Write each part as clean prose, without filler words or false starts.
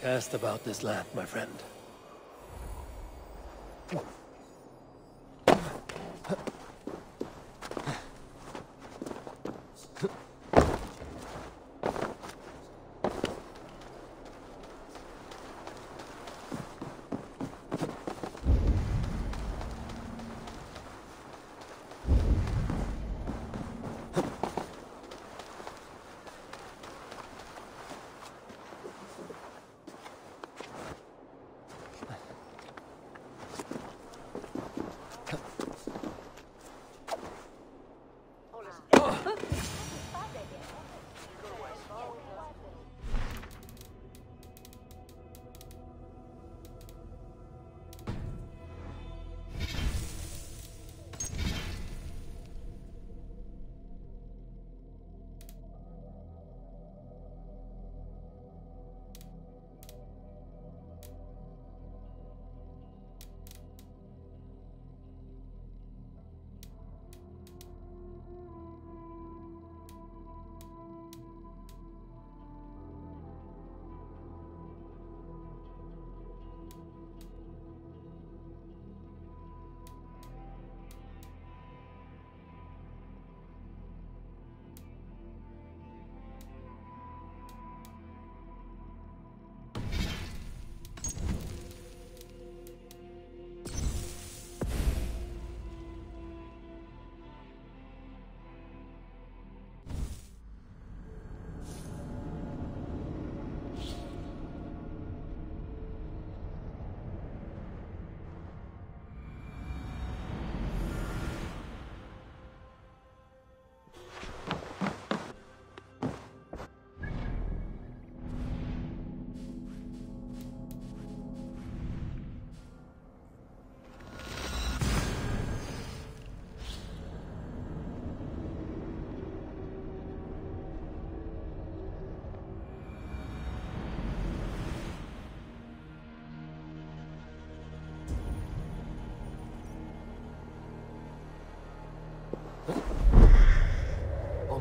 Cast about this land, my friend.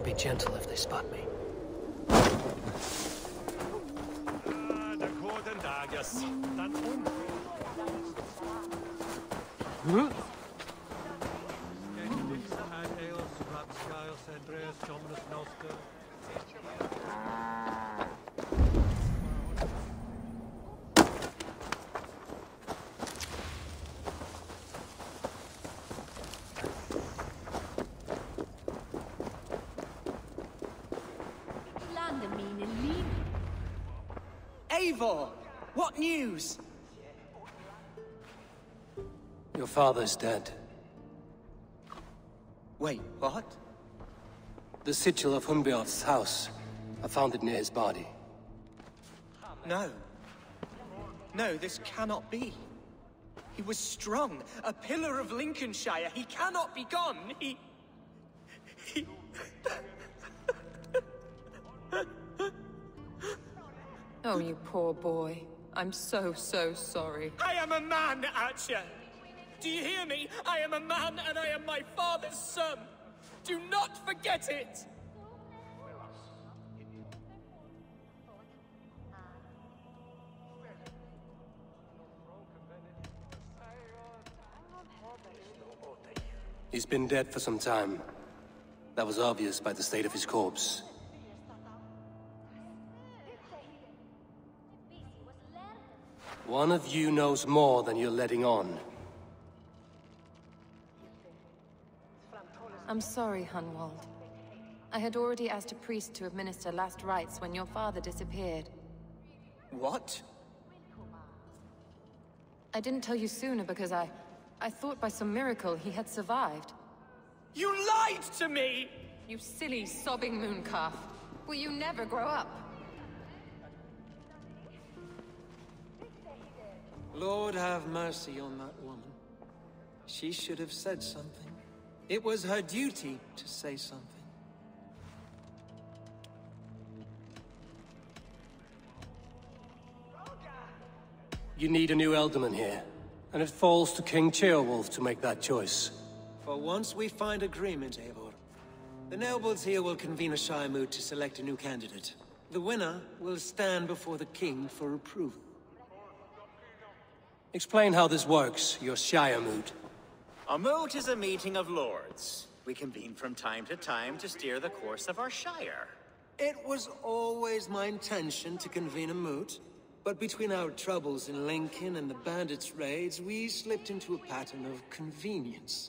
Be gentle if they spot me. Eivor, what news? Your father's dead. Wait, what? The sigil of Hunbjorn's house. I found it near his body. No. No, this cannot be. He was strong, a pillar of Lincolnshire. He cannot be gone. He... Oh, you poor boy. I'm so sorry. I am a man, Archer! Do you hear me? I am a man and I am my father's son! Do not forget it! He's been dead for some time. That was obvious by the state of his corpse. One of you knows more than you're letting on. I'm sorry, Hunwald. I had already asked a priest to administer last rites when your father disappeared. What? I didn't tell you sooner because I thought by some miracle he had survived. You lied to me! You silly, sobbing mooncalf. Will you never grow up? Lord have mercy on that woman. She should have said something. It was her duty to say something. You need a new Elderman here, and it falls to King Ceolwulf to make that choice. For once we find agreement, Eivor. The nobles here will convene a Shire moot to select a new candidate. The winner will stand before the king for approval. Explain how this works, your Shire moot. A moot is a meeting of lords. We convene from time to steer the course of our Shire. It was always my intention to convene a moot, but between our troubles in Lincoln and the bandits' raids, we slipped into a pattern of convenience.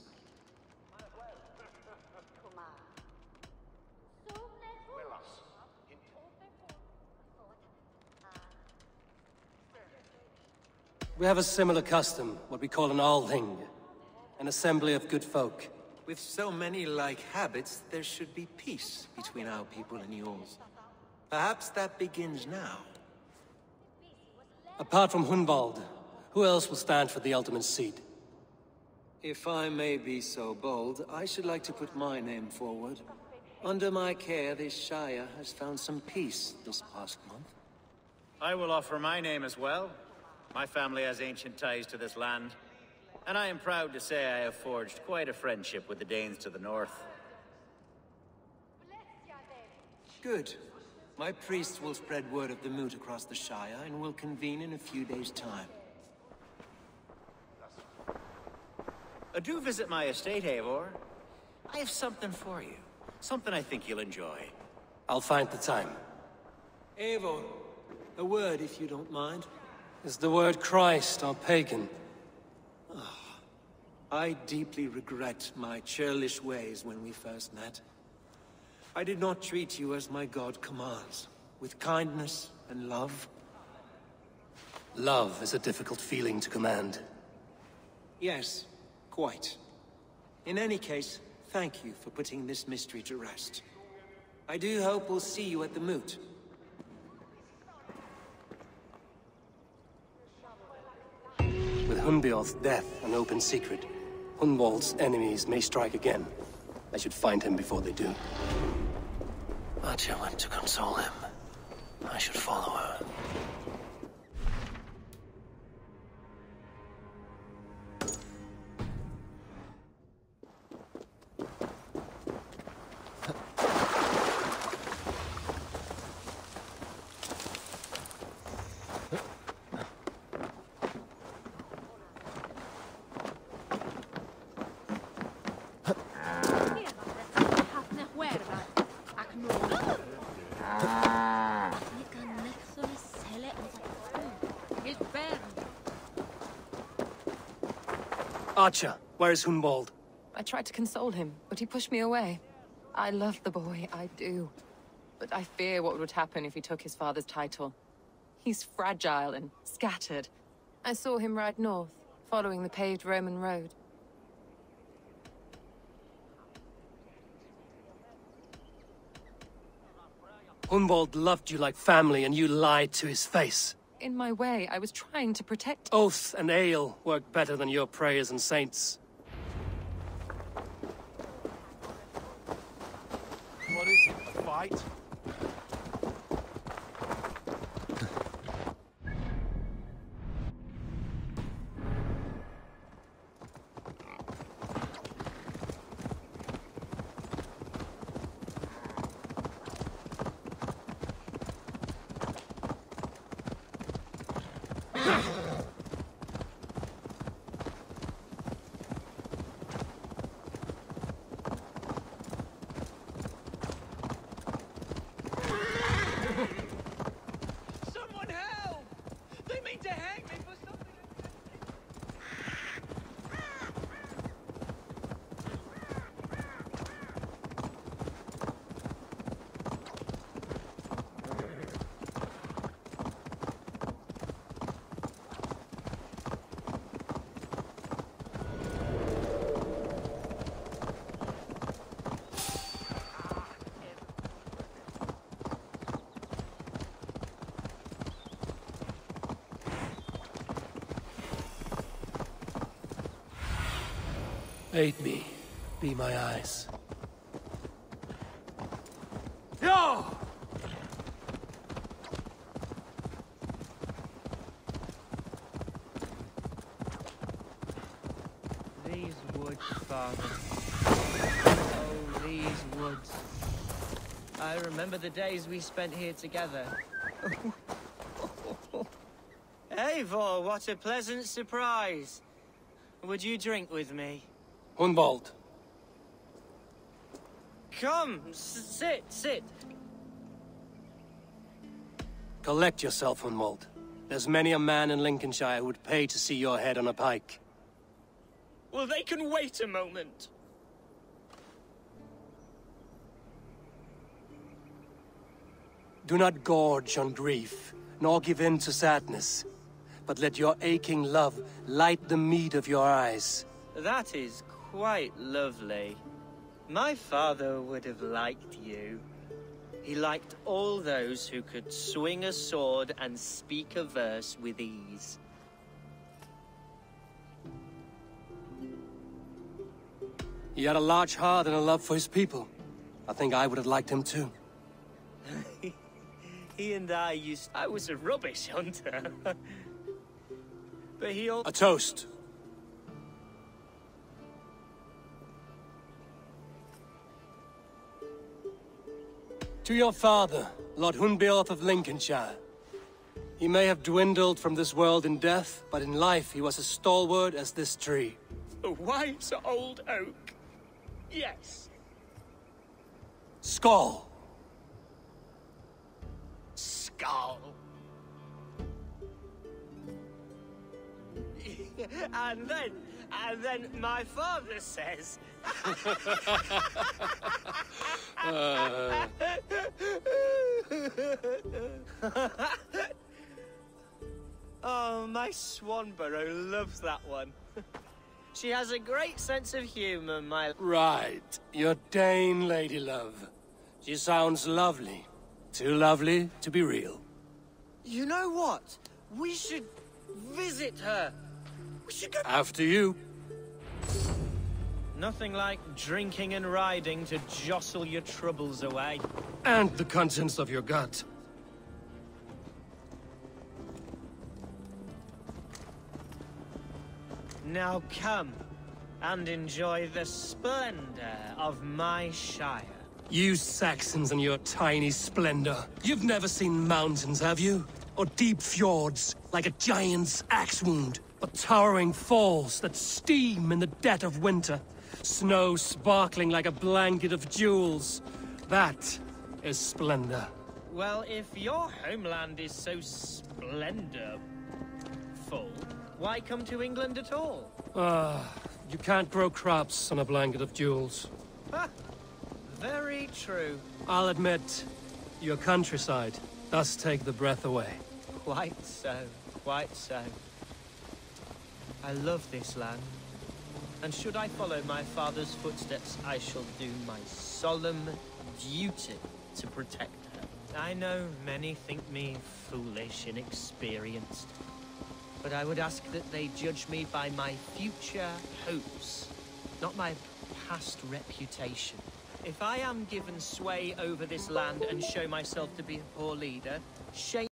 We have a similar custom, what we call an Althing, an assembly of good folk. With so many like habits, there should be peace between our people and yours. Perhaps that begins now. Apart from Hunwald, who else will stand for the ultimate seat? If I may be so bold, I should like to put my name forward. Under my care, this Shire has found some peace this past month. I will offer my name as well. My family has ancient ties to this land, and I am proud to say I have forged quite a friendship with the Danes to the north. Good. My priests will spread word of the moot across the Shire, and will convene in a few days' time. Do visit my estate, Eivor. I have something for you. Something I think you'll enjoy. I'll find the time. Eivor, a word if you don't mind. Is the word Christ or pagan? I deeply regret my churlish ways when we first met. I did not treat you as my god commands, with kindness and love. Love is a difficult feeling to command. Yes, quite. In any case, thank you for putting this mystery to rest. I do hope we'll see you at the moot. With Hunbeorth's death an open secret, Hunwald's enemies may strike again. I should find him before they do. Archer went to console him. I should follow her. Archer, where is Hunwald? I tried to console him, but he pushed me away. I love the boy, I do. But I fear what would happen if he took his father's title. He's fragile and scattered. I saw him ride north, following the paved Roman road. Hunwald loved you like family, and you lied to his face. In my way, I was trying to protect... Oath and ale work better than your prayers and saints. What is it, a fight? Someone help! They mean to hang me for something. Aid me. Be my eyes. No! These woods, Father. Oh, these woods. I remember the days we spent here together. Eivor, what a pleasant surprise. Would you drink with me? Hunwald. Come, sit. Collect yourself, Hunwald. There's many a man in Lincolnshire who would pay to see your head on a pike. Well, they can wait a moment. Do not gorge on grief, nor give in to sadness, but let your aching love light the mead of your eyes. That is quite lovely. My father would have liked you. He liked all those who could swing a sword and speak a verse with ease. He had a large heart and a love for his people. I think I would have liked him too. He and I was a rubbish hunter. But he A toast. To your father, Lord Hunbeorth of Lincolnshire. He may have dwindled from this world in death, but in life he was as stalwart as this tree. a wise old oak. Yes. Skull. Skull. And then my father says... Oh, my Swanborough loves that one. She has a great sense of humor, my... Right. Your Dane lady love. She sounds lovely. Too lovely to be real. You know what? We should visit her. We should go... After you. Nothing like drinking and riding to jostle your troubles away. And the contents of your gut. Now come and enjoy the splendor of my shire. You Saxons and your tiny splendor. You've never seen mountains, have you? Or deep fjords, like a giant's axe wound. Or towering falls that steam in the dead of winter. Snow sparkling like a blanket of jewels. That is splendor. Well, if your homeland is so splendorful, why come to England at all? You can't grow crops on a blanket of jewels. Ha! Very true. I'll admit, your countryside does take the breath away. Quite so, quite so. I love this land. And should I follow my father's footsteps, I shall do my solemn duty to protect her. I know many think me foolish, inexperienced. But I would ask that they judge me by my future hopes, not my past reputation. If I am given sway over this land and show myself to be a poor leader, shame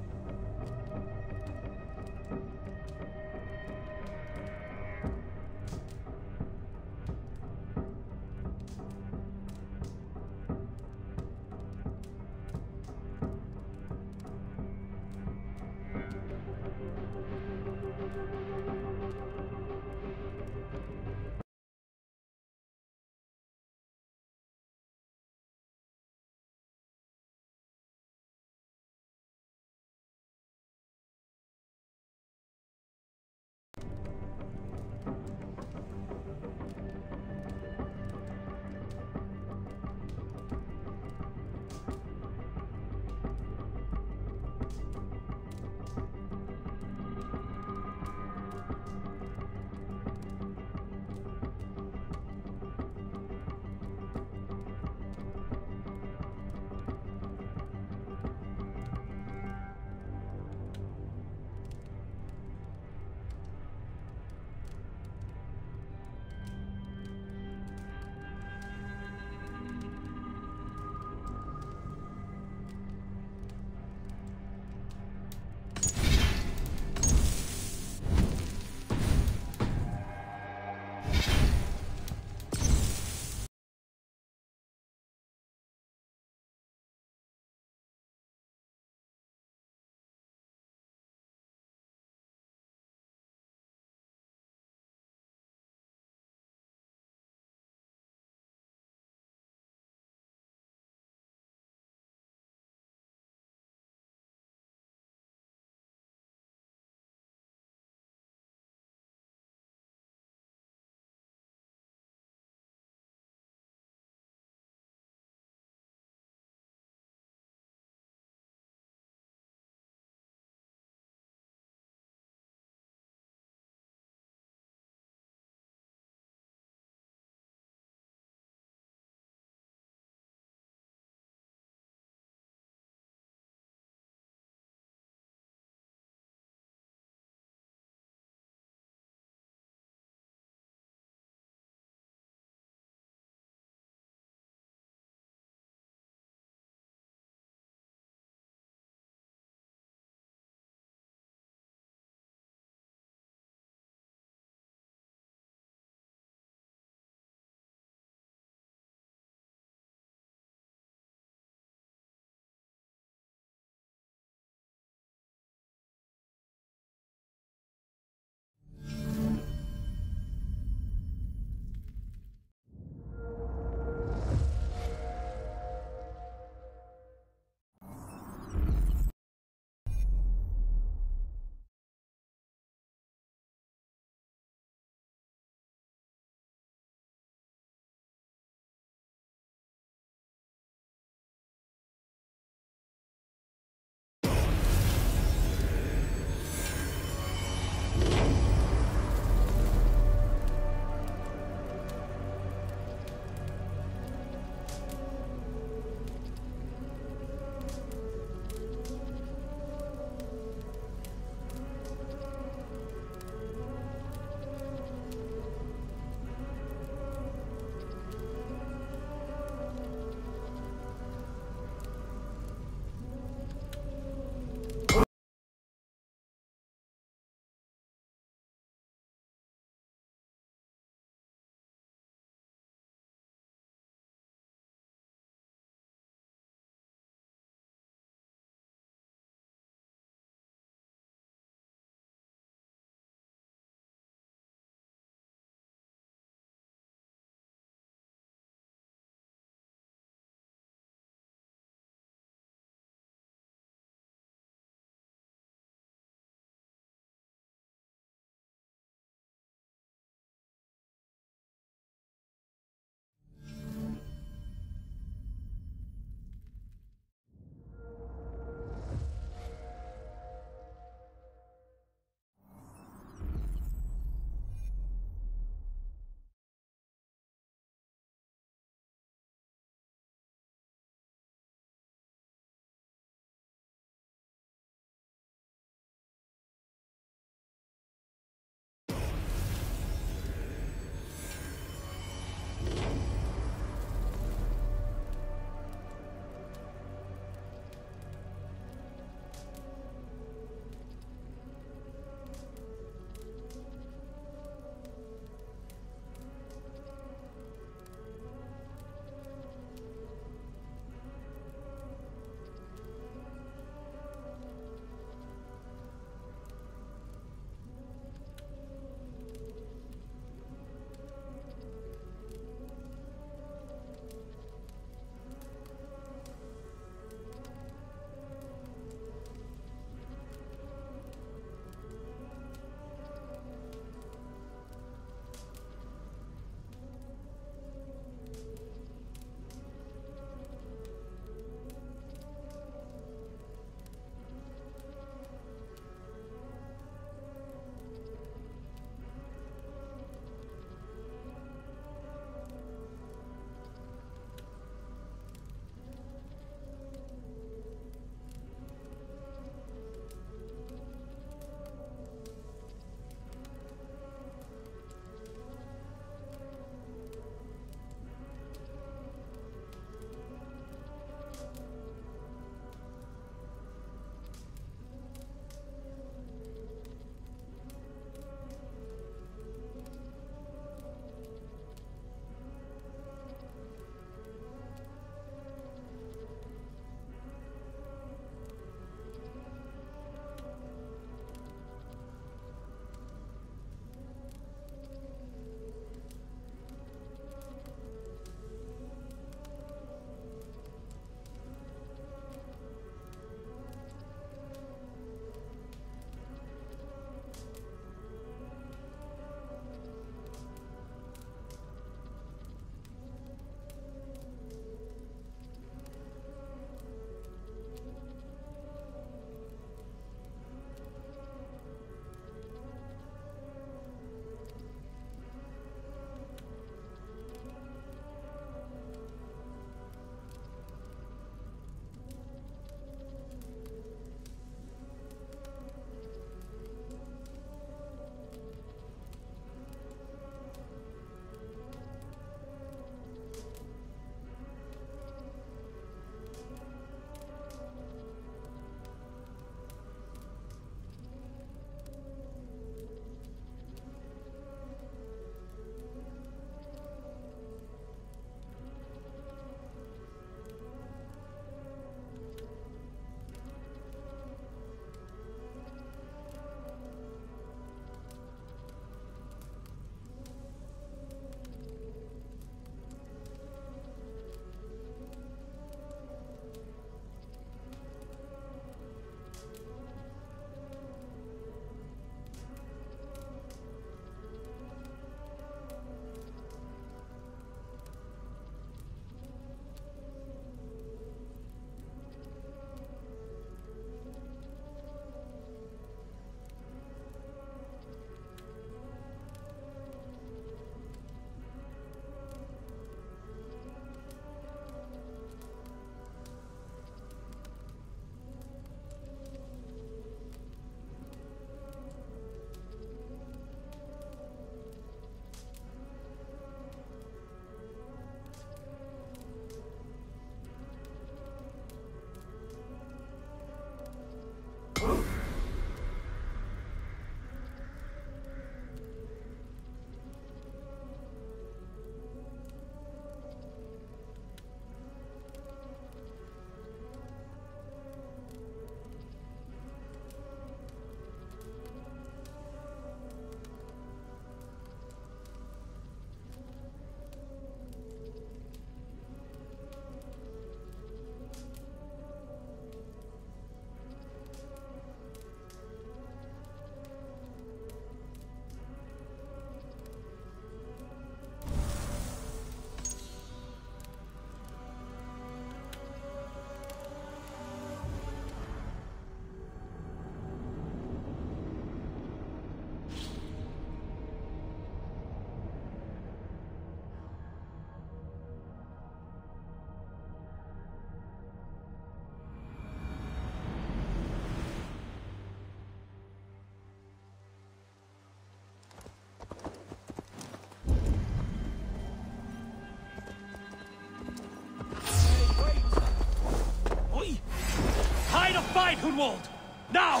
Fight, Hunwald! Now!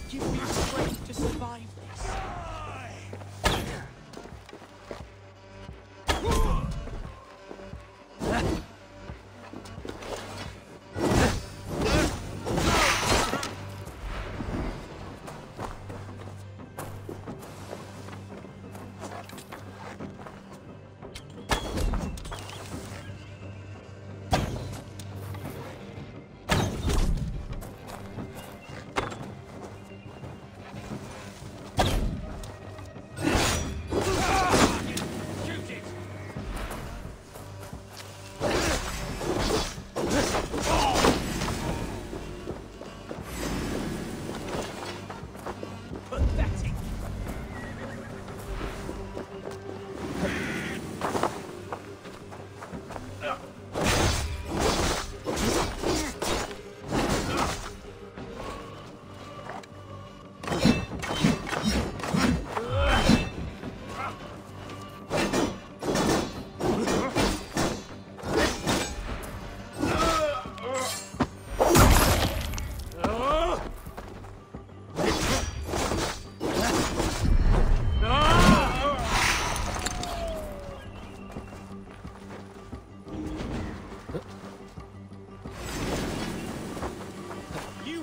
Give me strength to survive this.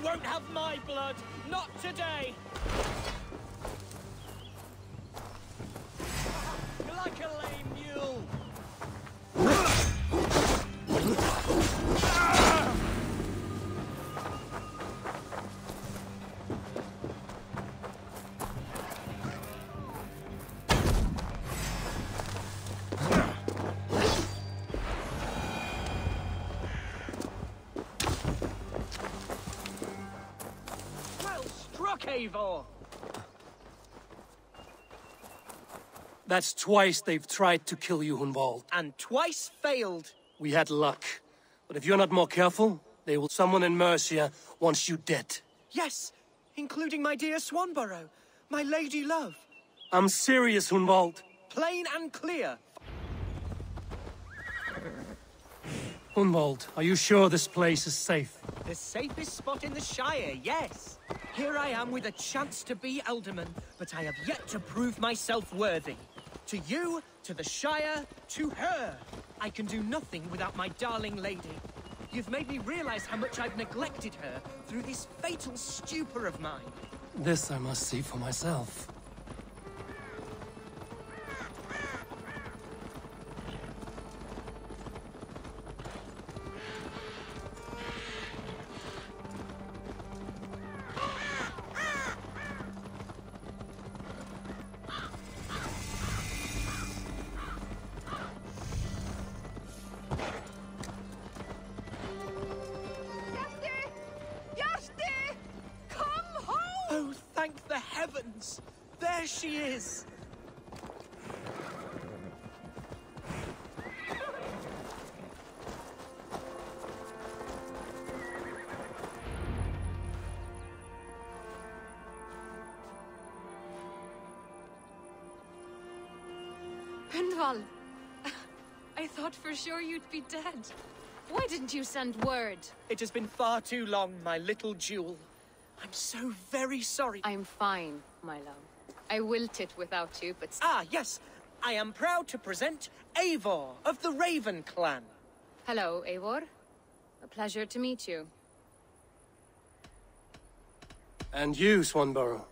Won't have my blood, not today. You're like a lame mule. Eivor! That's twice they've tried to kill you, Hunwald. And twice failed. We had luck. But if you're not more careful, they will summon in Mercia once you dead. Yes, including my dear Swanborough, my lady love. I'm serious, Hunwald. Plain and clear. Hunwald, are you sure this place is safe? The safest spot in the Shire, yes. Here I am with a chance to be Alderman, but I have yet to prove myself worthy. To you, to the Shire, to her. I can do nothing without my darling lady. You've made me realize how much I've neglected her through this fatal stupor of mine. This I must see for myself. Thank the heavens! There she is! Hunwald! I thought for sure you'd be dead. Why didn't you send word? It has been far too long, my little jewel. I'm so very sorry. I'm fine, my love. I wilted without you, but... Ah, yes. I am proud to present Eivor of the Raven clan. Hello, Eivor. A pleasure to meet you. And you, Swanborough.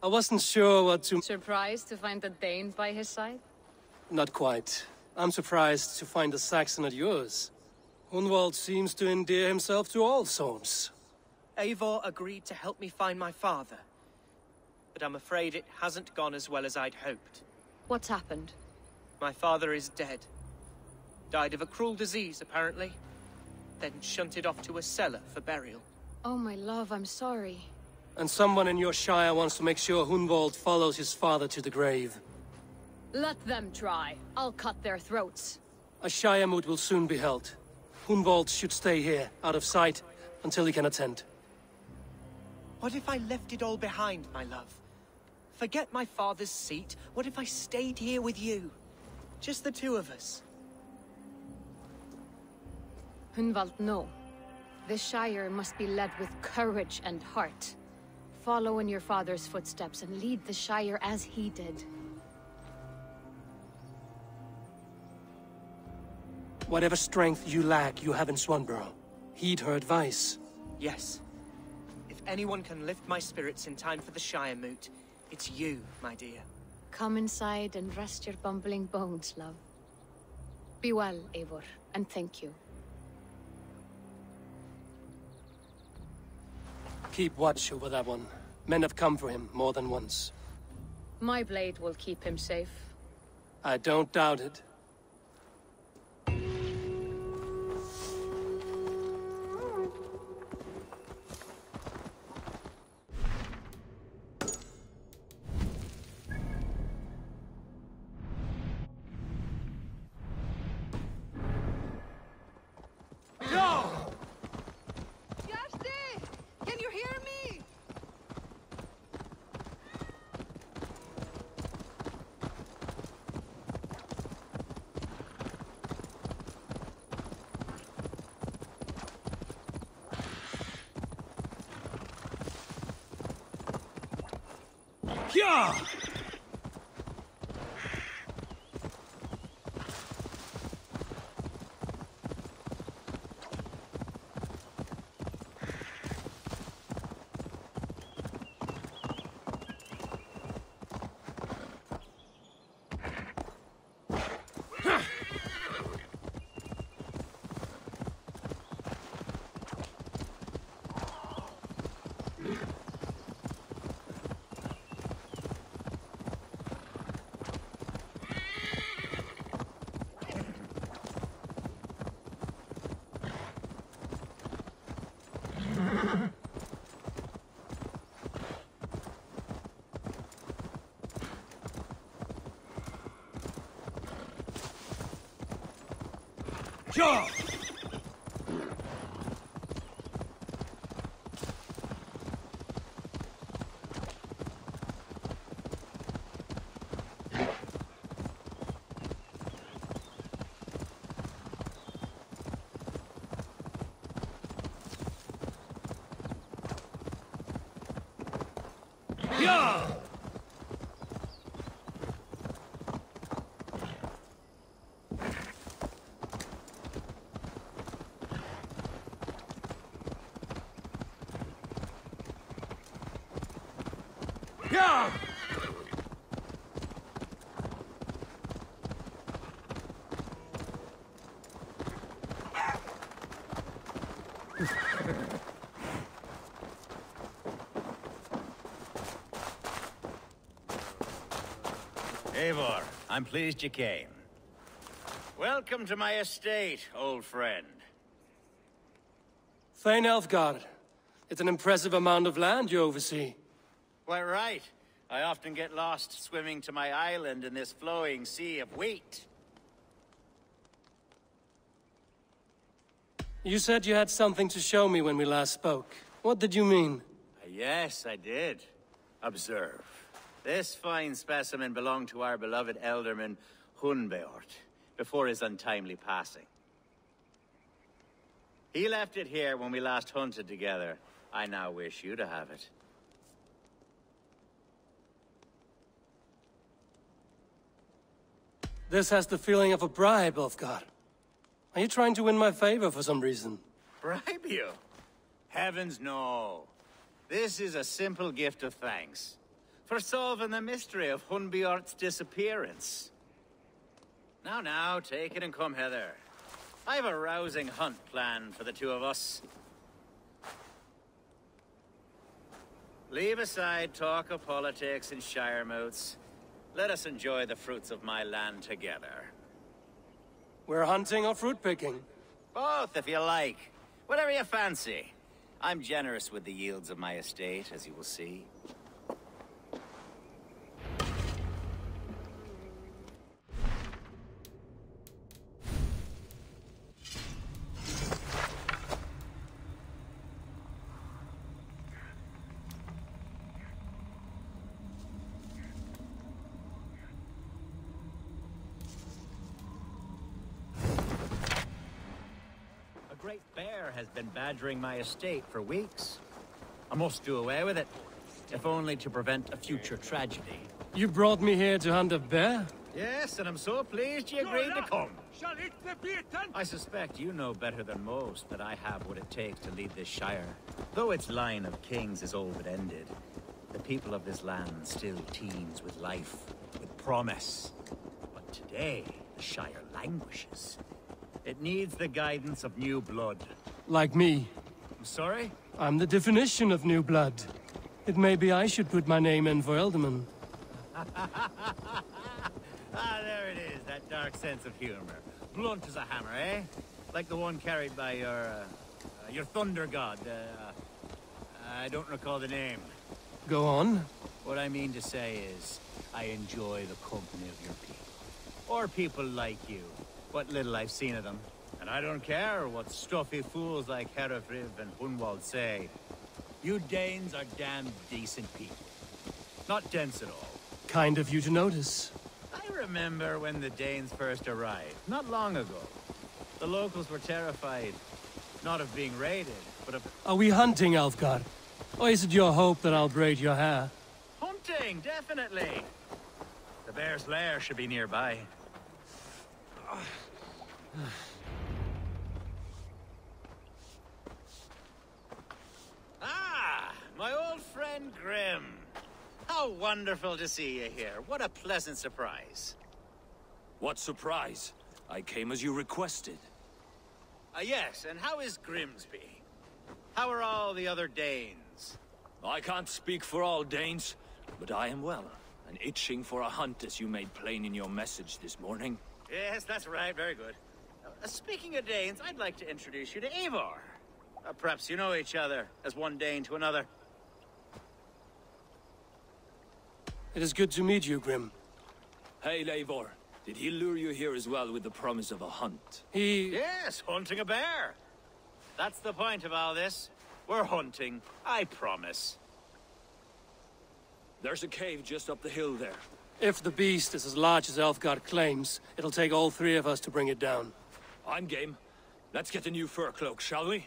I wasn't sure what to... Surprised to find the Dane by his side? Not quite. I'm surprised to find a Saxon at yours. Hunwald seems to endear himself to all souls. Eivor agreed to help me find my father. But I'm afraid it hasn't gone as well as I'd hoped. What's happened? My father is dead. Died of a cruel disease, apparently. Then shunted off to a cellar for burial. Oh, my love, I'm sorry. And someone in your shire wants to make sure Hunwald follows his father to the grave. Let them try. I'll cut their throats. A shire moot will soon be held. Hunwald should stay here, out of sight, until he can attend. What if I left it all behind, my love? Forget my father's seat. What if I stayed here with you? Just the two of us. Hunwald, no. The Shire must be led with courage and heart. Follow in your father's footsteps and lead the Shire as he did. Whatever strength you lack, you have in Swanborough. Heed her advice. Yes. If anyone can lift my spirits in time for the Shire moot, it's you, my dear. Come inside and rest your bumbling bones, love. Be well, Eivor, and thank you. Keep watch over that one. Men have come for him more than once. My blade will keep him safe. I don't doubt it. Can you hear me? Yeah! Yeah! Yeah! Yeah! Eivor, I'm pleased you came. Welcome to my estate, old friend. Thane Elfgard. It's an impressive amount of land you oversee. Quite right. I often get lost swimming to my island in this flowing sea of wheat. You said you had something to show me when we last spoke. What did you mean? Yes, I did. Observe. This fine specimen belonged to our beloved elderman, Hunbeort, before his untimely passing. He left it here when we last hunted together. I now wish you to have it. This has the feeling of a bribe, Ulfgar. Are you trying to win my favor for some reason? Bribe you? Heavens no. This is a simple gift of thanks for solving the mystery of Hunbeort's disappearance. Now, take it and come hither. I've a rousing hunt planned for the two of us. Leave aside talk of politics and shire moots. Let us enjoy the fruits of my land together. We're hunting or fruit picking? Both, if you like. Whatever you fancy. I'm generous with the yields of my estate, as you will see. great bear has been badgering my estate for weeks. I must do away with it, if only to prevent a future tragedy. You brought me here to hunt a bear? Yes, and I'm so pleased you agreed to come. I suspect you know better than most that I have what it takes to lead this Shire. Though its line of kings is all but ended, the people of this land still teems with life, with promise. But today, the Shire languishes. It needs the guidance of new blood. Like me. I'm sorry? I'm the definition of new blood. It may be I should put my name in for Elderman. Ah, there it is, that dark sense of humor. Blunt as a hammer, eh? Like the one carried by your thunder god. I don't recall the name. Go on. What I mean to say is, I enjoy the company of your people. Or people like you. What little I've seen of them. And I don't care what stuffy fools like Herefriv and Hunwald say. You Danes are damn decent people. Not dense at all. Kind of you to notice. I remember when the Danes first arrived, not long ago. The locals were terrified, not of being raided, but of... Are we hunting, Alfgar? Or is it your hope that I'll braid your hair? Hunting, definitely! The bear's lair should be nearby. Ah, my old friend Grim. How wonderful to see you here. What a pleasant surprise. What surprise? I came as you requested. Yes, and how is Grimsby? How are all the other Danes? I can't speak for all Danes, but I am well, and itching for a hunt as you made plain in your message this morning. Yes, that's right. Very good. Speaking of Danes, I'd like to introduce you to Eivor. Perhaps you know each other, as one Dane to another. It is good to meet you, Grim. Hey, Eivor. Did he lure you here as well with the promise of a hunt? Yes, hunting a bear. That's the point of all this. We're hunting, I promise. There's a cave just up the hill there. If the beast is as large as Elfgard claims, it'll take all three of us to bring it down. I'm game. Let's get the new fur cloak, shall we?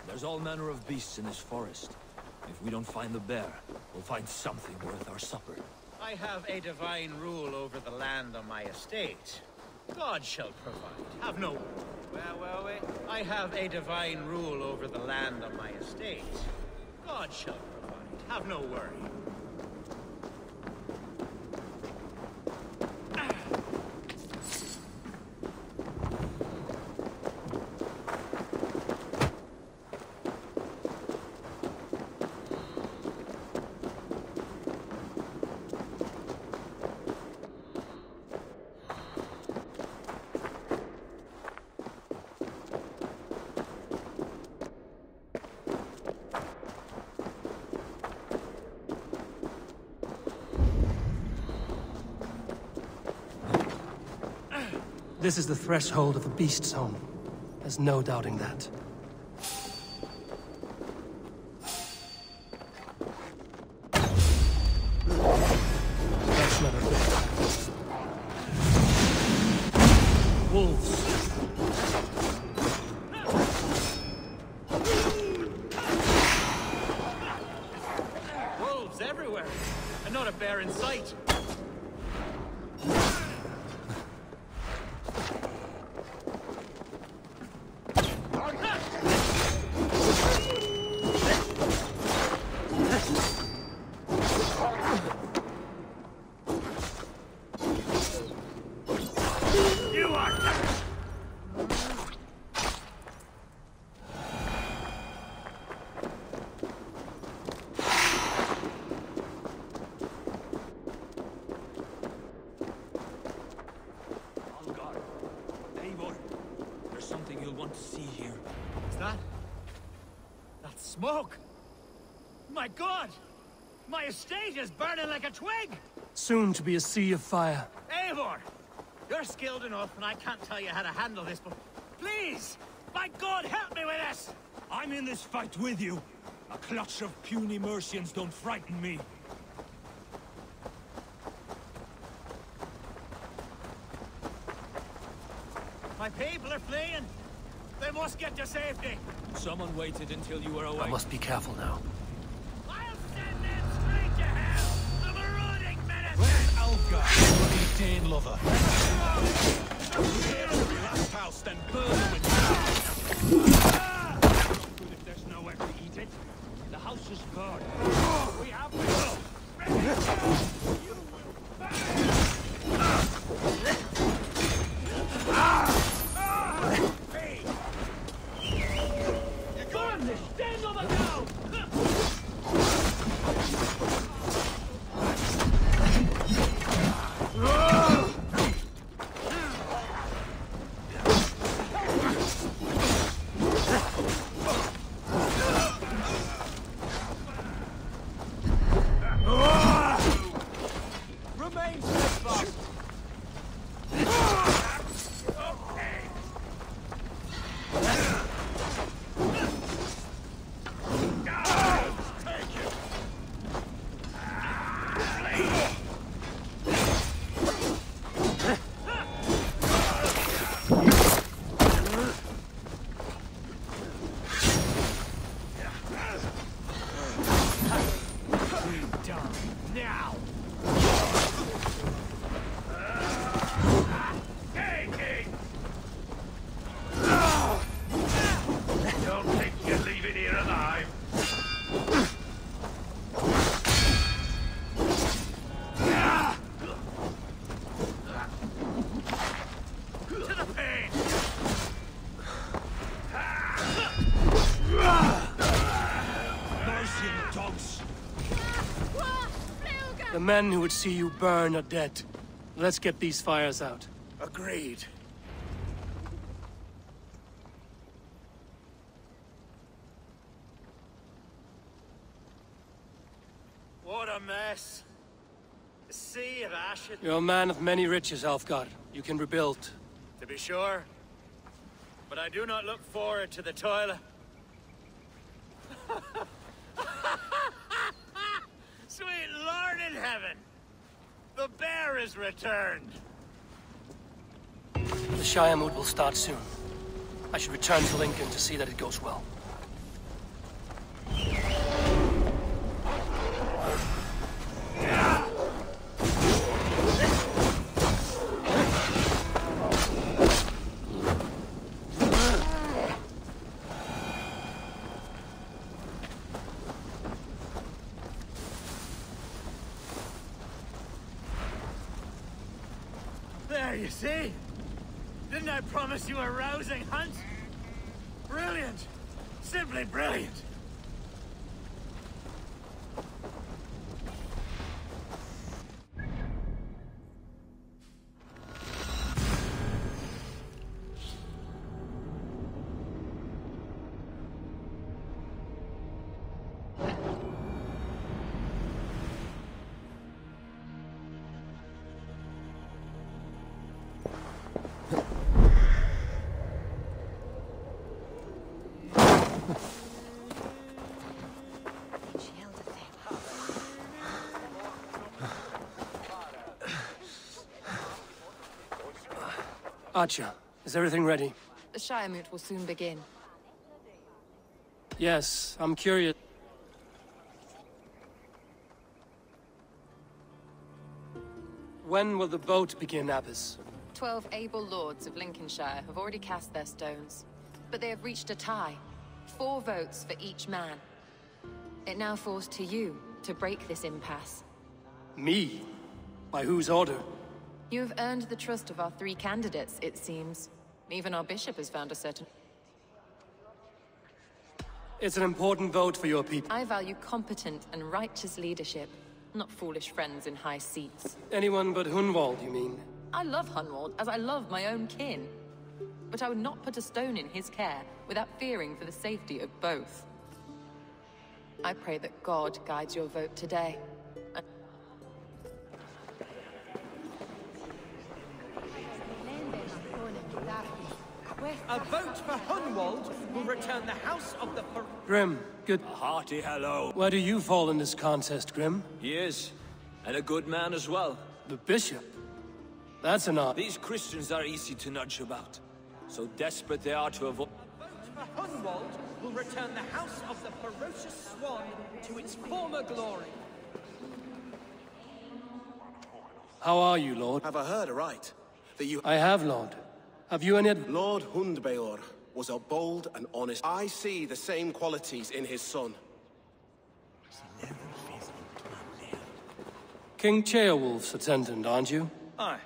There's all manner of beasts in this forest. If we don't find the bear, we'll find something worth our supper. I have a divine rule over the land on my estate. God shall provide. Have no... Well, wait. I have a divine rule over the land on my estate. God shall provide. Have no worry. This is the threshold of the beast's home. There's no doubting that. That's not a bear. Wolves. Wolves everywhere, and not a bear in sight. Smoke! My God! My estate is burning like a twig! Soon to be a sea of fire. Eivor! You're skilled enough, and I can't tell you how to handle this, but please! My God, help me with this! I'm in this fight with you. A clutch of puny Mercians don't frighten me. My people are fleeing! They must get to safety! Someone waited until you were away. I must be careful now. I'll send them straight to hell! The marauding menace! Where's Algar, bloody Dane lover? Last house, then burn them with good if there's nowhere to eat it. The house is guarded. We have to go. You will hey! You're going this Dane lover now! Remain steadfast! Now! Don't think you're leaving here alive. To the pain! Mercy on the dogs! The men who would see you burn are dead. Let's get these fires out. Agreed. What a mess. A sea of ashes. You're a man of many riches, Alfgar. You can rebuild. To be sure. But I do not look forward to the toilet. Sweet Lord in heaven! The bear is returned! The Shire mood will start soon. I should return to Lincoln to see that it goes well. There, you see? Didn't I promise you a rousing hunt? Brilliant! Simply brilliant! Archer, is everything ready? The Shire moot will soon begin. Yes, I'm curious. When will the vote begin, Abbess? 12 able lords of Lincolnshire have already cast their stones, but they have reached a tie. 4 votes for each man. It now falls to you to break this impasse. Me? By whose order? You have earned the trust of our 3 candidates, it seems. Even our bishop has found a certain... It's an important vote for your people. I value competent and righteous leadership, not foolish friends in high seats. Anyone but Hunwald, you mean? I love Hunwald as I love my own kin. But I would not put a stone in his care without fearing for the safety of both. I pray that God guides your vote today. A vote for Hunwald will return the House of the... Grim, good. A hearty hello. Where do you fall in this contest, Grim? He is. And a good man as well. The bishop? That's an odd. These Christians are easy to nudge about. So desperate they are to avoid... Hunwald will return the House of the Ferocious Swan to its former glory. How are you, Lord? Have I heard aright? That you... I have, Lord. Have you any... Lord Hundbeor was a bold and honest... I see the same qualities in his son. King Ceolwulf's attendant, aren't you? Aye.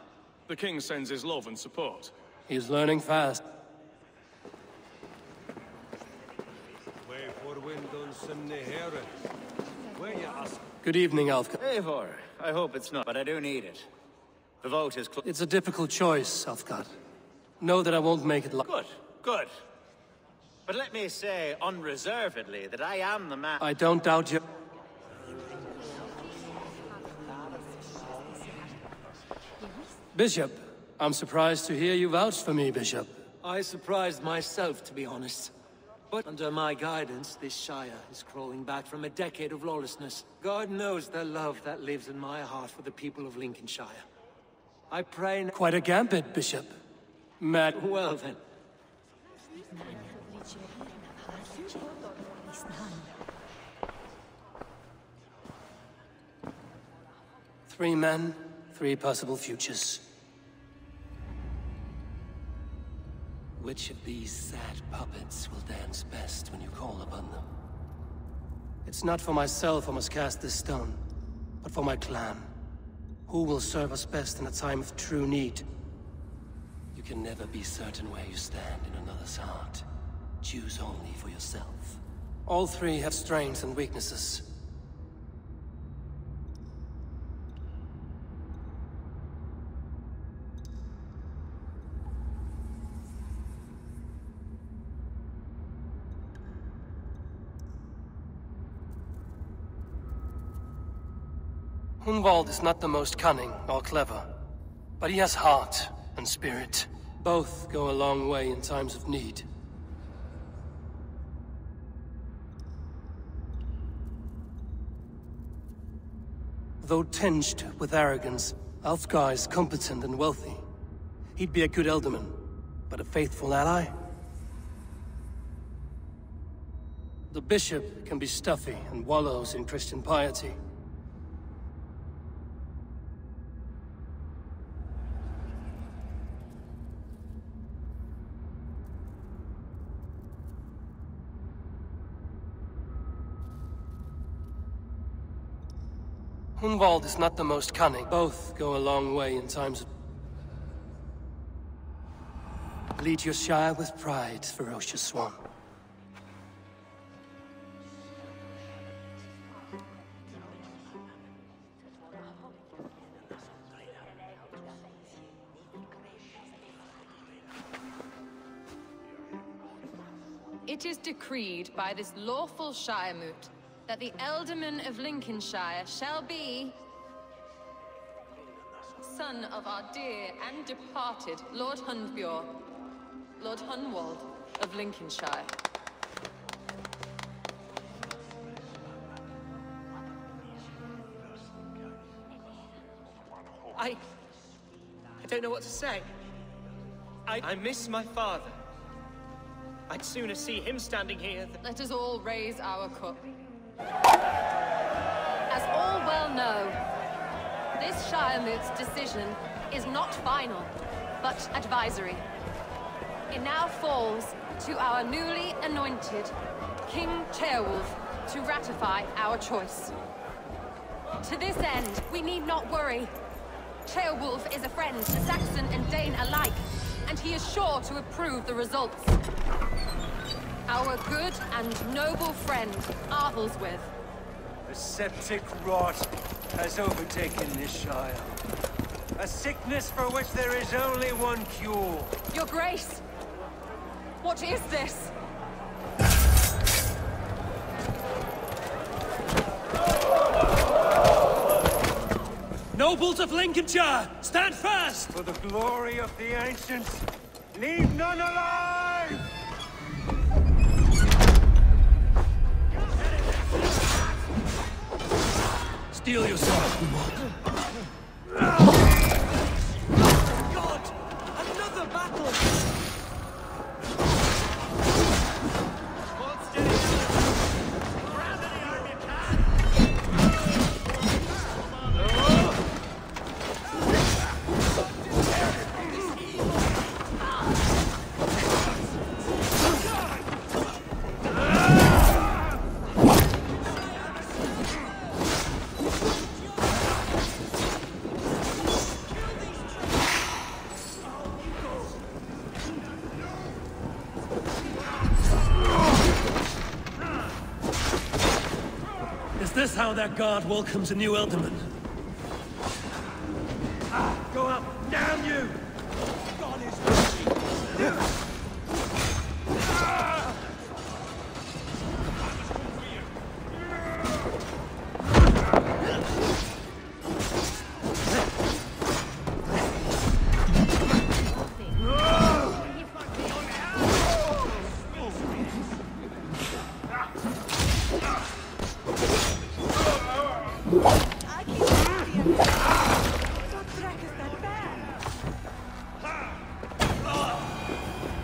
The king sends his love and support. He's learning fast. Good evening, Alfgar. Eivor, I hope it's not, but I do need it. The vote is close. It's a difficult choice, Alfgar. Know that I won't make it Good, good. But let me say unreservedly that I am the man... I don't doubt you. Bishop, I'm surprised to hear you vouch for me, Bishop. I surprised myself, to be honest. But under my guidance, this Shire is crawling back from a decade of lawlessness. God knows the love that lives in my heart for the people of Lincolnshire. I pray... Quite a gambit, Bishop. Mad... Well then. Three men, three possible futures. Which of these sad puppets will dance best when you call upon them? It's not for myself I must cast this stone, but for my clan. Who will serve us best in a time of true need? You can never be certain where you stand in another's heart. Choose only for yourself. All three have strengths and weaknesses. Hunwald is not the most cunning or clever, but he has heart and spirit. Both go a long way in times of need. Though tinged with arrogance, Alfgar is competent and wealthy. He'd be a good Elderman, but a faithful ally? The bishop can be stuffy and wallows in Christian piety. Hunwald is not the most cunning. Both go a long way in times of... Lead your Shire with pride, Ferocious Swan. It is decreed by this lawful Shire moot that the Ealdorman of Lincolnshire shall be... son of our dear and departed Lord Hundbeor, Lord Hunwald of Lincolnshire. I don't know what to say. I miss my father. I'd sooner see him standing here than... Let us all raise our cup. As all well know, this Shire moot's decision is not final, but advisory. It now falls to our newly anointed King Ceolwulf to ratify our choice. To this end, we need not worry. Ceolwulf is a friend to Saxon and Dane alike, and he is sure to approve the results. Our good and noble friend, Arthelswith. A septic rot has overtaken this Shire. A sickness for which there is only one cure. Your Grace! What is this? Nobles of Lincolnshire, stand fast! For the glory of the ancients, leave none alive! Steel yourself, God! Another battle! this how their god welcomes a new Elderman? Go up! Damn you! God is with me!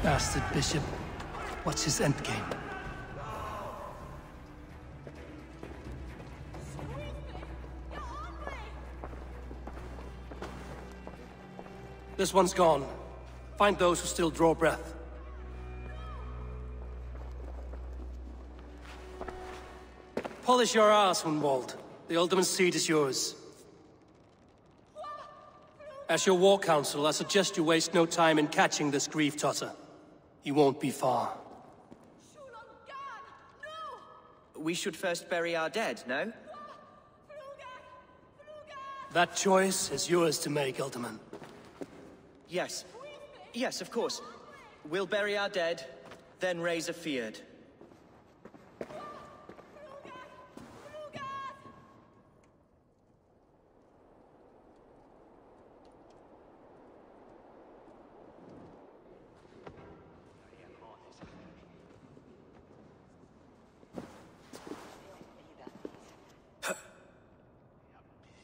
Bastard bishop. What's his endgame? This one's gone. Find those who still draw breath. Polish your ass, Hunwald. The Alderman's seat is yours. As your war council, I suggest you waste no time in catching this grief tosser. He won't be far. We should first bury our dead, no? That choice is yours to make, Alderman. Yes. Yes, of course. We'll bury our dead, then raise a feared.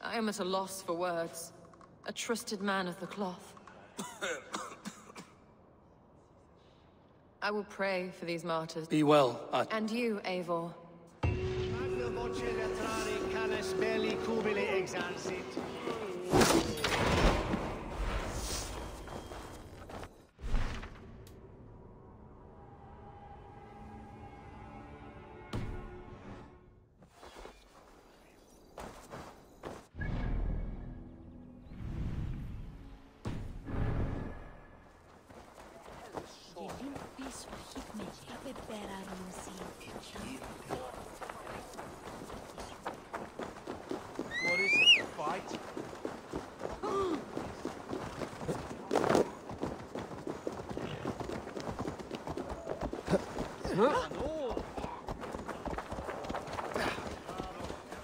I am at a loss for words. A trusted man of the cloth. I will pray for these martyrs. Be well, And you, Eivor. What is it, a fight?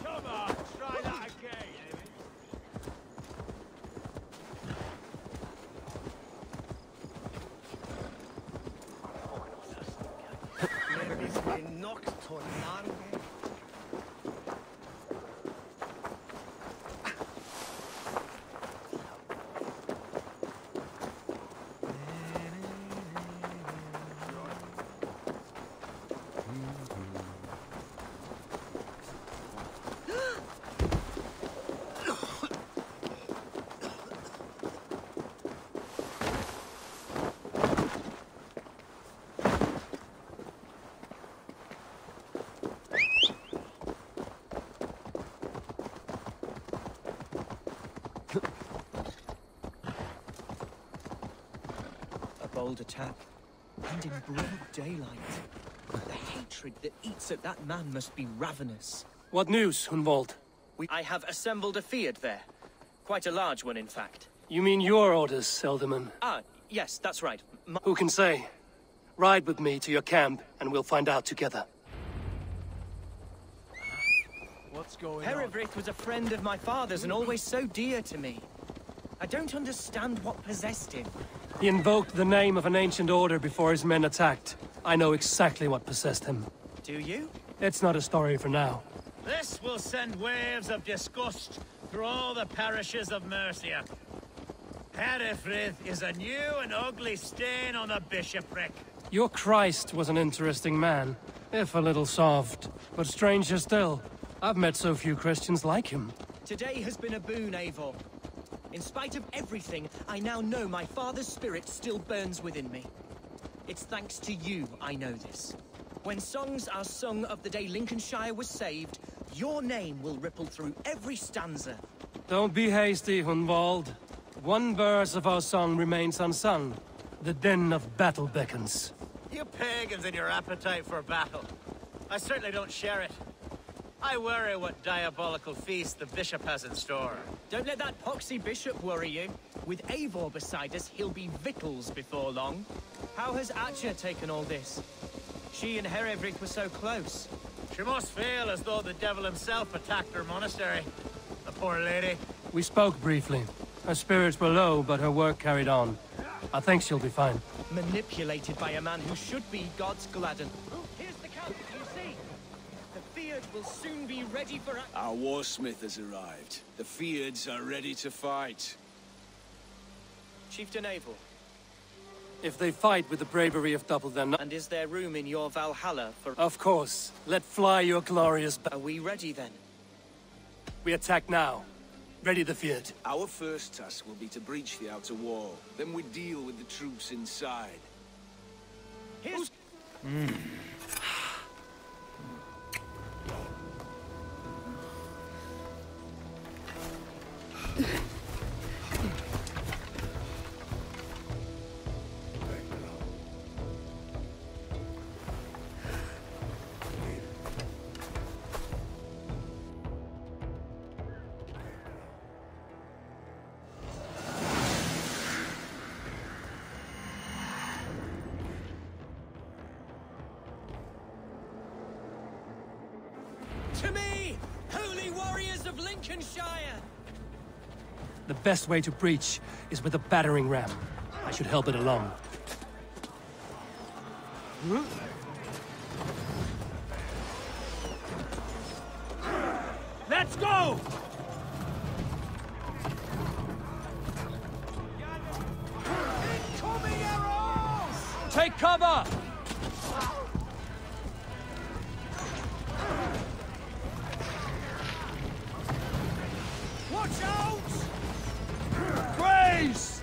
Come on, try that again. Bold attack, and in broad daylight. The hatred that eats at that man must be ravenous. What news, Hunwald? I have assembled a feared there. Quite a large one, in fact. You mean your orders, Elderman? Ah, yes, that's right. Who can say? Ride with me to your camp, and we'll find out together. What's going on? Herivrik was a friend of my father's and always so dear to me. I don't understand what possessed him. He invoked the name of an ancient order before his men attacked. I know exactly what possessed him. Do you? It's not a story for now. This will send waves of disgust through all the parishes of Mercia. Herefrith is a new and ugly stain on the bishopric. Your Christ was an interesting man, if a little soft. But stranger still, I've met so few Christians like him. Today has been a boon, Eivor. In spite of everything, I now know my father's spirit still burns within me. It's thanks to you I know this. When songs are sung of the day Lincolnshire was saved, your name will ripple through every stanza. Don't be hasty, Hunwald. One verse of our song remains unsung. The din of battle beckons. You pagans and your appetite for battle. I certainly don't share it. I worry what diabolical feast the bishop has in store. Don't let that poxy bishop worry you. With Eivor beside us, he'll be victuals before long. How has Atcha taken all this? She and Herevrik were so close. She must feel as though the devil himself attacked her monastery. The poor lady. We spoke briefly. Her spirits were low, but her work carried on. I think she'll be fine. Manipulated by a man who should be God's Gladden. Oh, here's the count, you see? The Fyrd will soon be ready for... Our warsmith has arrived. The Fyrds are ready to fight. Chieftain Eivor. If they fight with the bravery of double their And is there room in your Valhalla for... Of course. Let fly your glorious... Are we ready then? We attack now. Ready the Fyrd. Our first task will be to breach the outer wall. Then we deal with the troops inside. Here's... To me, holy warriors of Lincolnshire! The best way to breach is with a battering ram. I should help it along. Let's go! Incoming arrows! Take cover! Watch out! Grace!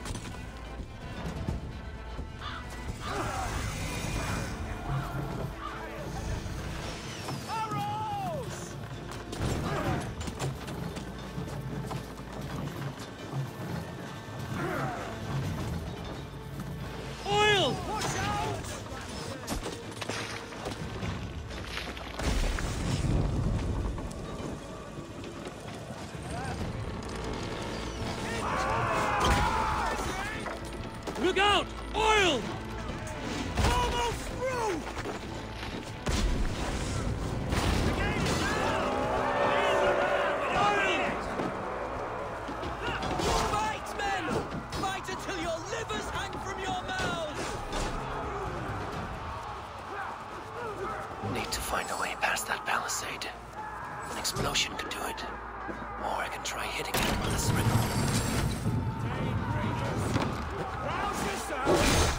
Arrows! Oil! Watch out! Look out! Oil! Almost through! Fight, men! Fight until your livers hang from your mouths! Need to find a way past that palisade. An explosion could do it. Or I can try hitting it with a sprinkle. Rouse yourself!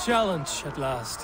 Challenge at last.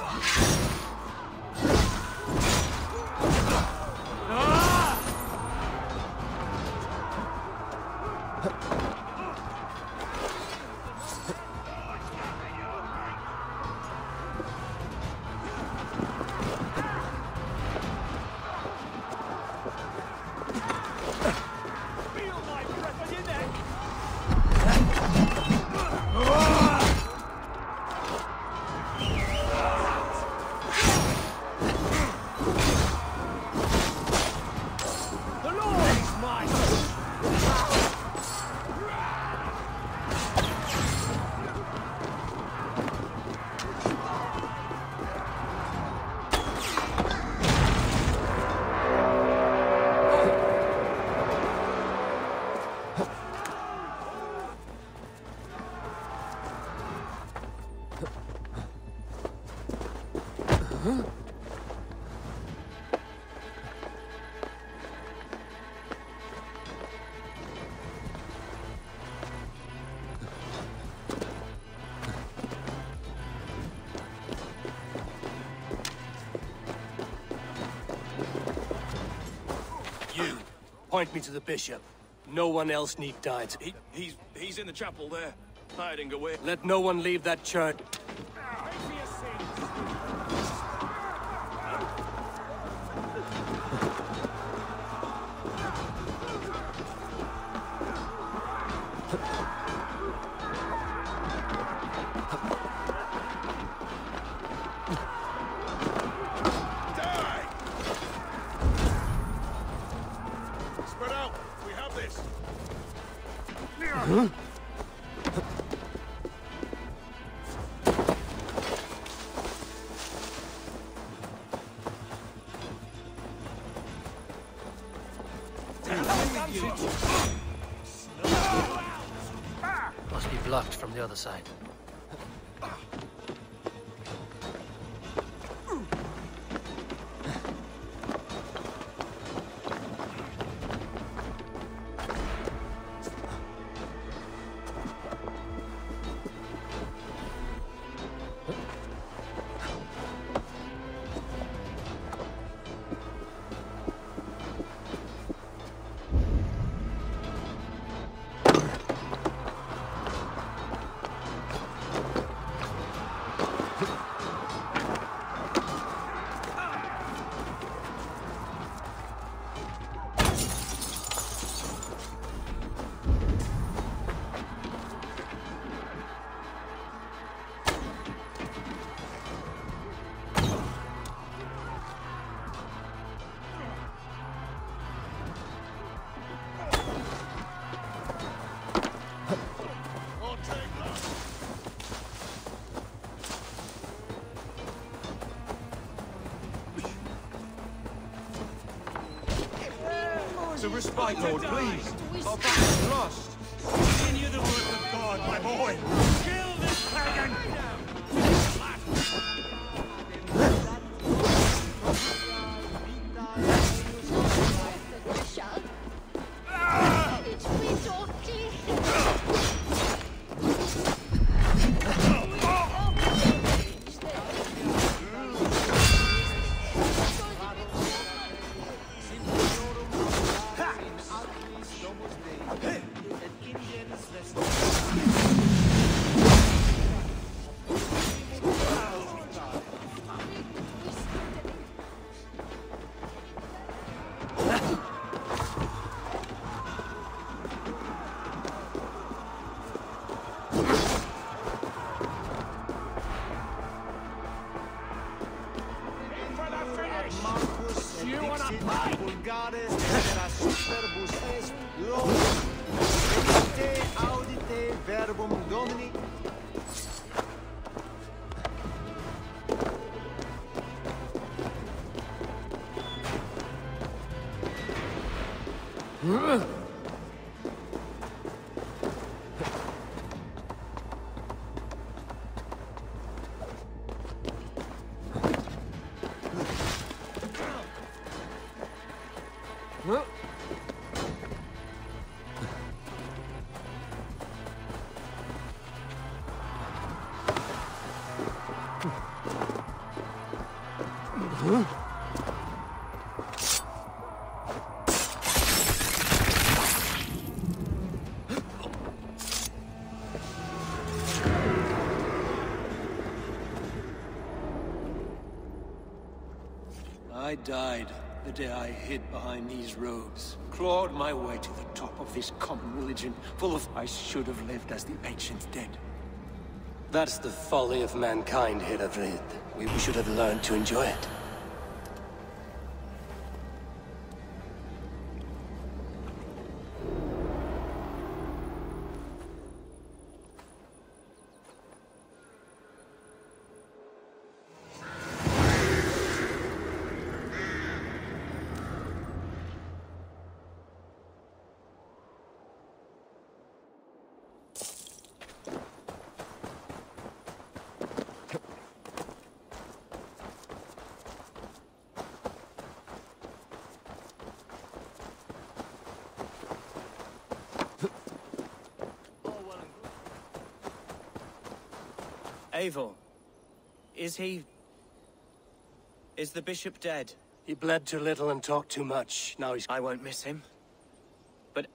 You, point me to the bishop. No one else need guide. He's in the chapel there, hiding away. Let no one leave that church. Spread out. We have this. Must be blocked from the other side. To respite, Lord, please. Our back is lost. Continue the work of God, my boy. Kill this pagan! I died the day I hid behind these robes, clawed my way to the top of this common religion, full of I should have lived as the ancients did. That's the folly of mankind, Heravrid. We should have learned to enjoy it. Eivor, is he... is the bishop dead? He bled too little and talked too much. Now he's... I won't miss him. But...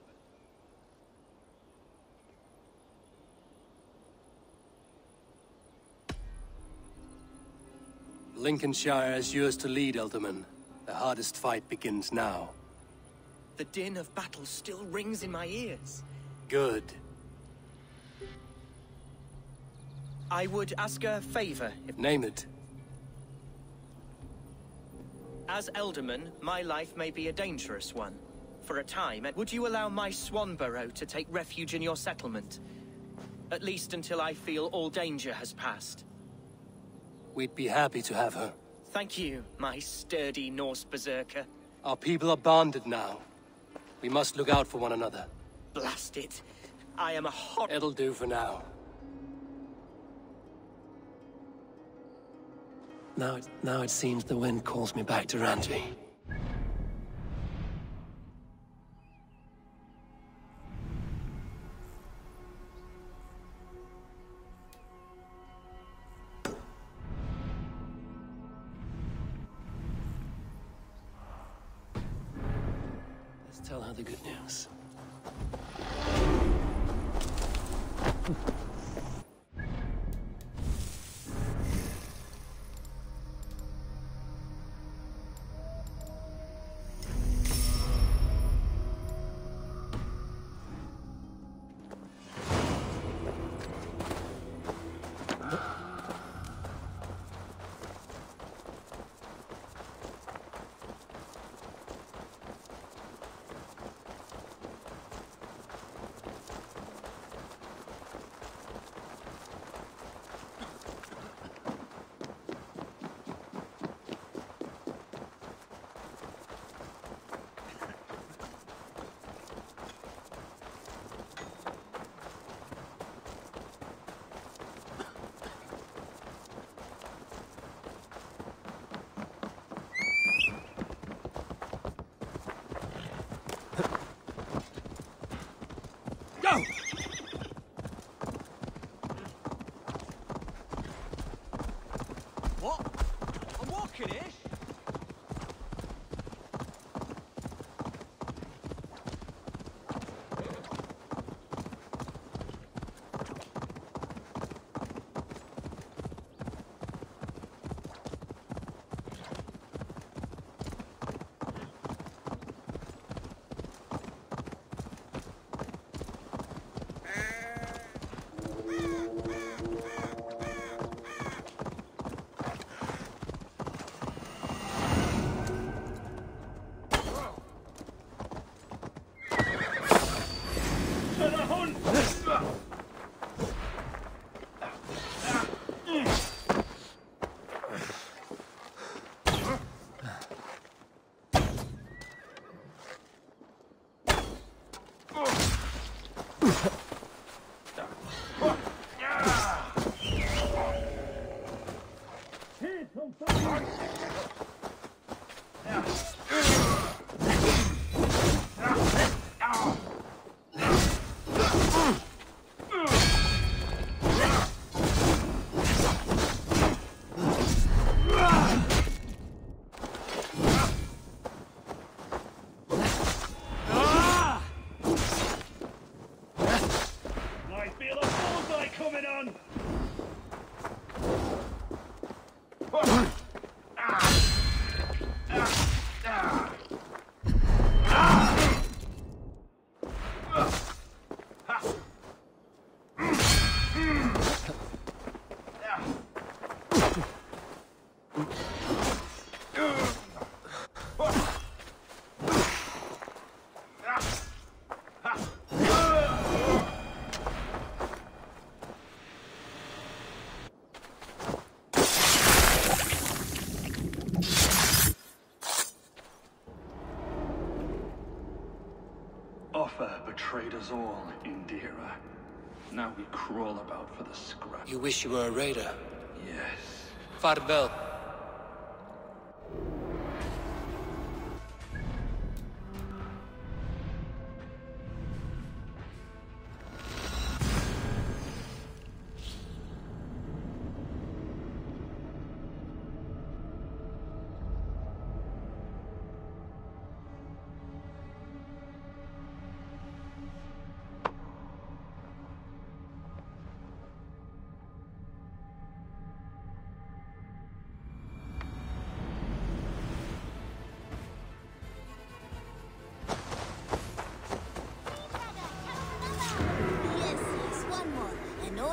Lincolnshire is yours to lead, Elderman. The hardest fight begins now. The din of battle still rings in my ears. Good. I would ask a favor if... Name it. As Elderman, my life may be a dangerous one. For a time, would you allow my Swanborough to take refuge in your settlement? At least until I feel all danger has passed. We'd be happy to have her. Thank you, my sturdy Norse berserker. Our people are bonded now. We must look out for one another. Blast it. I am a hot... It'll do for now. Now it seems the wind calls me back to Randvi. Let's tell her the good news. What? I'm walking-ish? Offa betrayed us all, Indira. Now we crawl about for the scrap. You wish you were a raider? Yes. Farvel.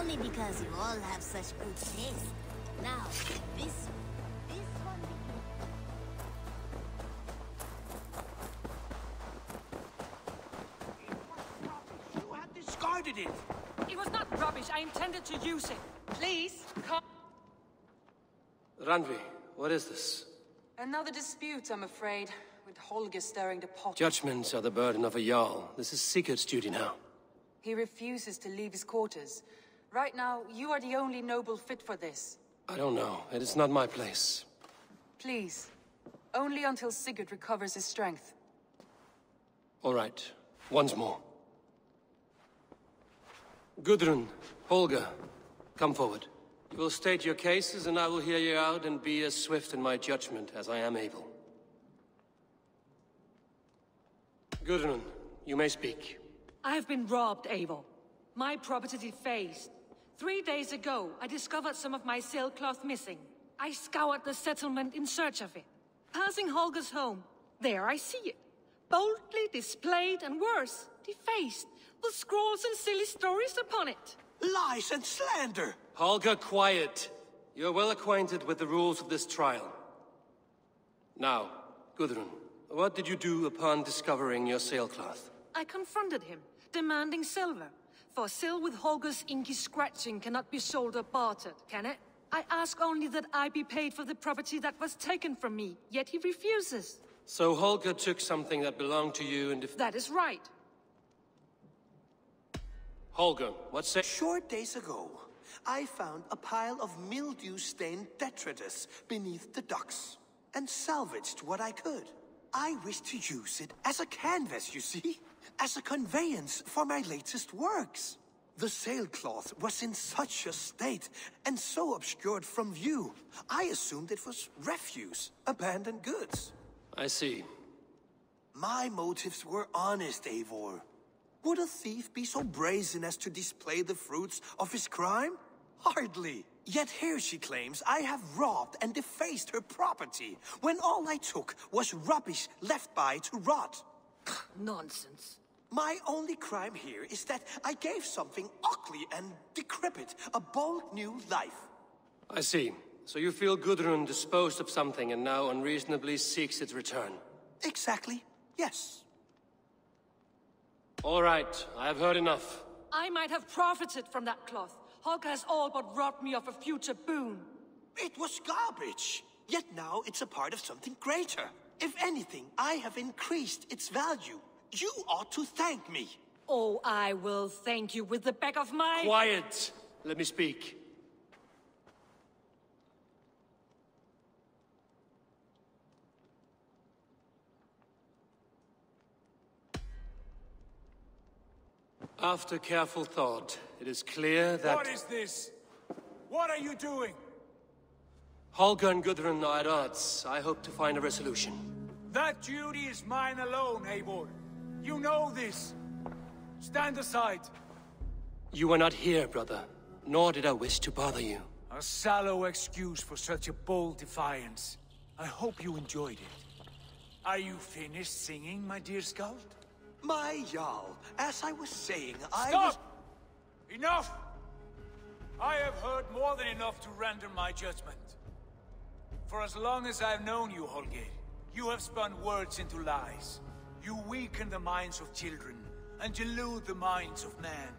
Only because you all have such good taste. Now, this one... You have discarded it! It was not rubbish. I intended to use it. Please, come. Randvi, what is this? Another dispute, I'm afraid, with Holger stirring the pot. Judgments are the burden of a Jarl. This is Sigurd's duty now. He refuses to leave his quarters. Right now, you are the only noble fit for this. I don't know. It is not my place. Please. Only until Sigurd recovers his strength. All right. Once more. Gudrun, Holger, come forward. You will state your cases, and I will hear you out and be as swift in my judgment as I am able. Gudrun, you may speak. I have been robbed, Eivor. My property defaced. 3 days ago, I discovered some of my sailcloth missing. I scoured the settlement in search of it. Passing Holger's home, there I see it. Boldly displayed and worse, defaced, with scrawls and silly stories upon it. Lies and slander! Holger, quiet. You're well acquainted with the rules of this trial. Now, Gudrun, what did you do upon discovering your sailcloth? I confronted him, demanding silver. For sil with Holger's inky scratching cannot be sold or bartered, can it? I ask only that I be paid for the property that was taken from me, yet he refuses. So Holger took something that belonged to you and That is right. Holger, what say— Short days ago, I found a pile of mildew-stained detritus beneath the docks, and salvaged what I could. I wished to use it as a canvas, you see? As a conveyance for my latest works. The sailcloth was in such a state, and so obscured from view, I assumed it was refuse, abandoned goods. I see. My motives were honest, Eivor. Would a thief be so brazen as to display the fruits of his crime? Hardly. Yet here she claims I have robbed and defaced her property, when all I took was rubbish left by to rot. Nonsense. My only crime here is that I gave something ugly and decrepit a bold new life. I see. So you feel Gudrun disposed of something and now unreasonably seeks its return? Exactly, yes. All right, I have heard enough. I might have profited from that cloth. Holger has all but robbed me of a future boon. It was garbage. Yet now it's a part of something greater. If anything, I have increased its value. You ought to thank me. Oh, I will thank you with the back of my— Quiet! Let me speak. After careful thought, it is clear that— What is this? What are you doing? Holger and Gudrun are at odds. I hope to find a resolution. That duty is mine alone, Eivor. You know this. Stand aside. You were not here, brother. Nor did I wish to bother you. A sallow excuse for such a bold defiance. I hope you enjoyed it. Are you finished singing, my dear Skald? My Jarl, as I was saying, Stop! Enough! I have heard more than enough to render my judgment. For as long as I've known you, Holger, you have spun words into lies. You weaken the minds of children, and delude the minds of men.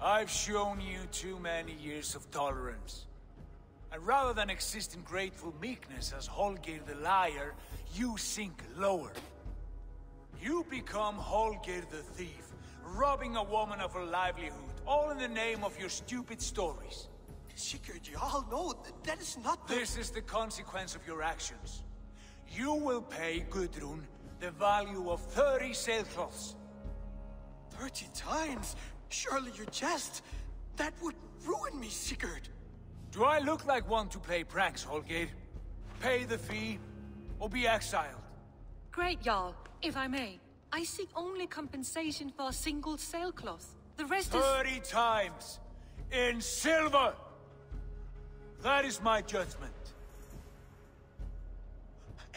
I've shown you too many years of tolerance. And rather than exist in grateful meekness as Holger the liar, you sink lower. You become Holger the thief, robbing a woman of her livelihood, all in the name of your stupid stories. Sigurd, Jarl, no, that is not the— This is the consequence of your actions. You will pay Gudrun the value of 30 sailcloths. 30 times? Surely you jest. That would ruin me, Sigurd. Do I look like one to play pranks, Holger? Pay the fee, or be exiled. Great, Jarl. If I may, I seek only compensation for a single sailcloth. The rest is— 30 times! In silver! That is my judgment.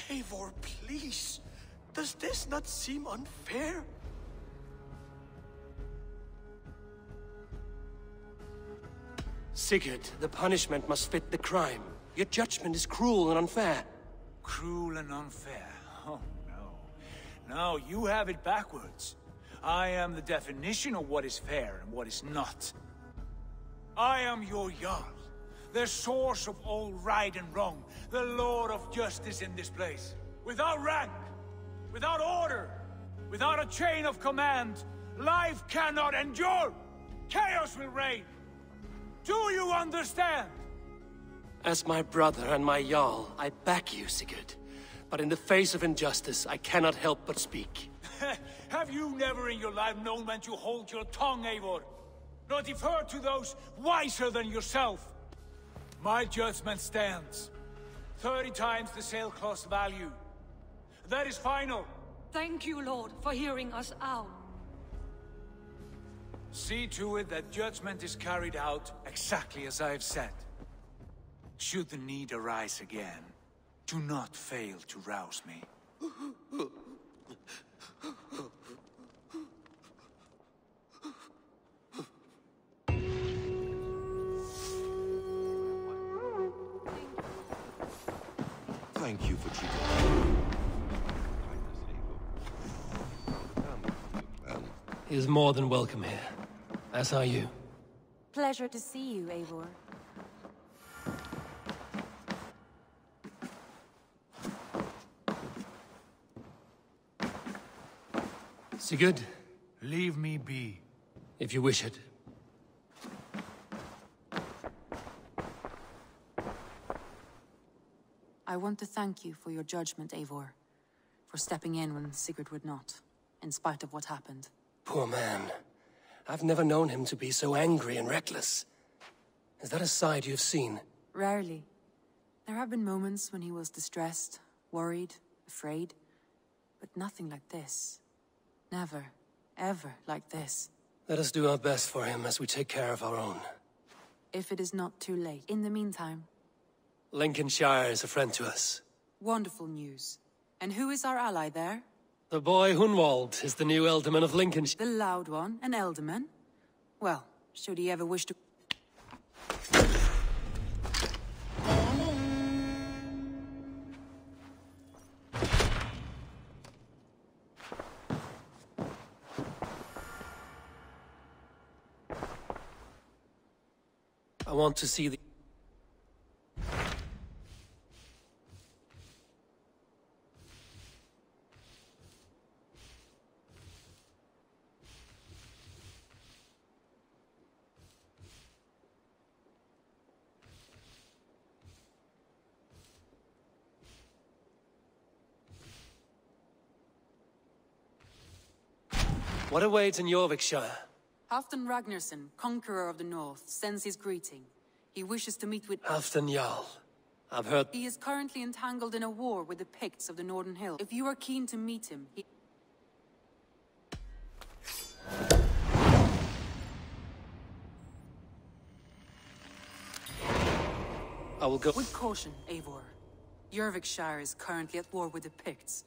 Eivor, please. Does this not seem unfair? Sigurd, the punishment must fit the crime. Your judgment is cruel and unfair. Cruel and unfair? Oh, no. No, you have it backwards. I am the definition of what is fair and what is not. I am your Jarl, the source of all right and wrong, the Lord of justice in this place. Without rank, without order, without a chain of command, life cannot endure. Chaos will reign. Do you understand? As my brother and my Jarl, I back you, Sigurd. But in the face of injustice, I cannot help but speak. Have you never in your life known when to hold your tongue, Eivor? Nor defer to those wiser than yourself? My judgment stands. 30 times the sailcloth's value. That is final. Thank you, Lord, for hearing us out. See to it that judgment is carried out exactly as I have said. Should the need arise again, do not fail to rouse me. Thank you for treating me. He is more than welcome here. As are you. Pleasure to see you, Eivor. Sigurd? Leave me be. If you wish it. I want to thank you for your judgment, Eivor. For stepping in when Sigurd would not, in spite of what happened. Poor man. I've never known him to be so angry and reckless. Is that a side you've seen? Rarely. There have been moments when he was distressed, worried, afraid. But nothing like this. Never, ever like this. Let us do our best for him as we take care of our own. If it is not too late. In the meantime... Lincolnshire is a friend to us. Wonderful news. And who is our ally there? The boy Hunwald is the new Ealdorman of Lincolnshire. The loud one, an Ealdorman? Well, should he ever wish to... I want to see the... What awaits in Jorvikshire? Halfdan Ragnarsson, conqueror of the north, sends his greeting. He wishes to meet with... Halfdan Jarl. I've heard... He is currently entangled in a war with the Picts of the Northern Hill. If you are keen to meet him, he... I will go... With caution, Eivor. Jorvikshire is currently at war with the Picts.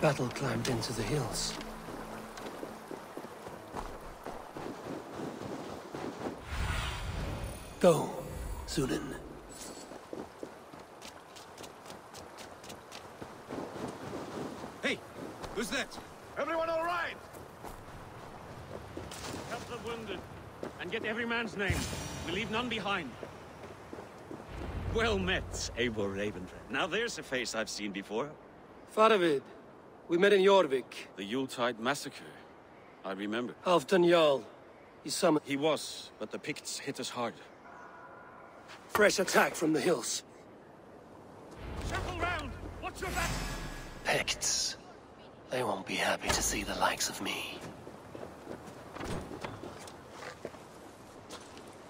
Battle climbed into the hills. Go, Sunan. Hey, who's that? Everyone all right? Help the wounded, and get every man's name. We leave none behind. Well met, Eivor Ravenfred. Now there's a face I've seen before. Faravid. We met in Jorvik. The Yuletide massacre. I remember. Halfdan Jarl. He summoned... He was, but the Picts hit us hard. Fresh attack from the hills. Circle round! Watch your back! Picts. They won't be happy to see the likes of me.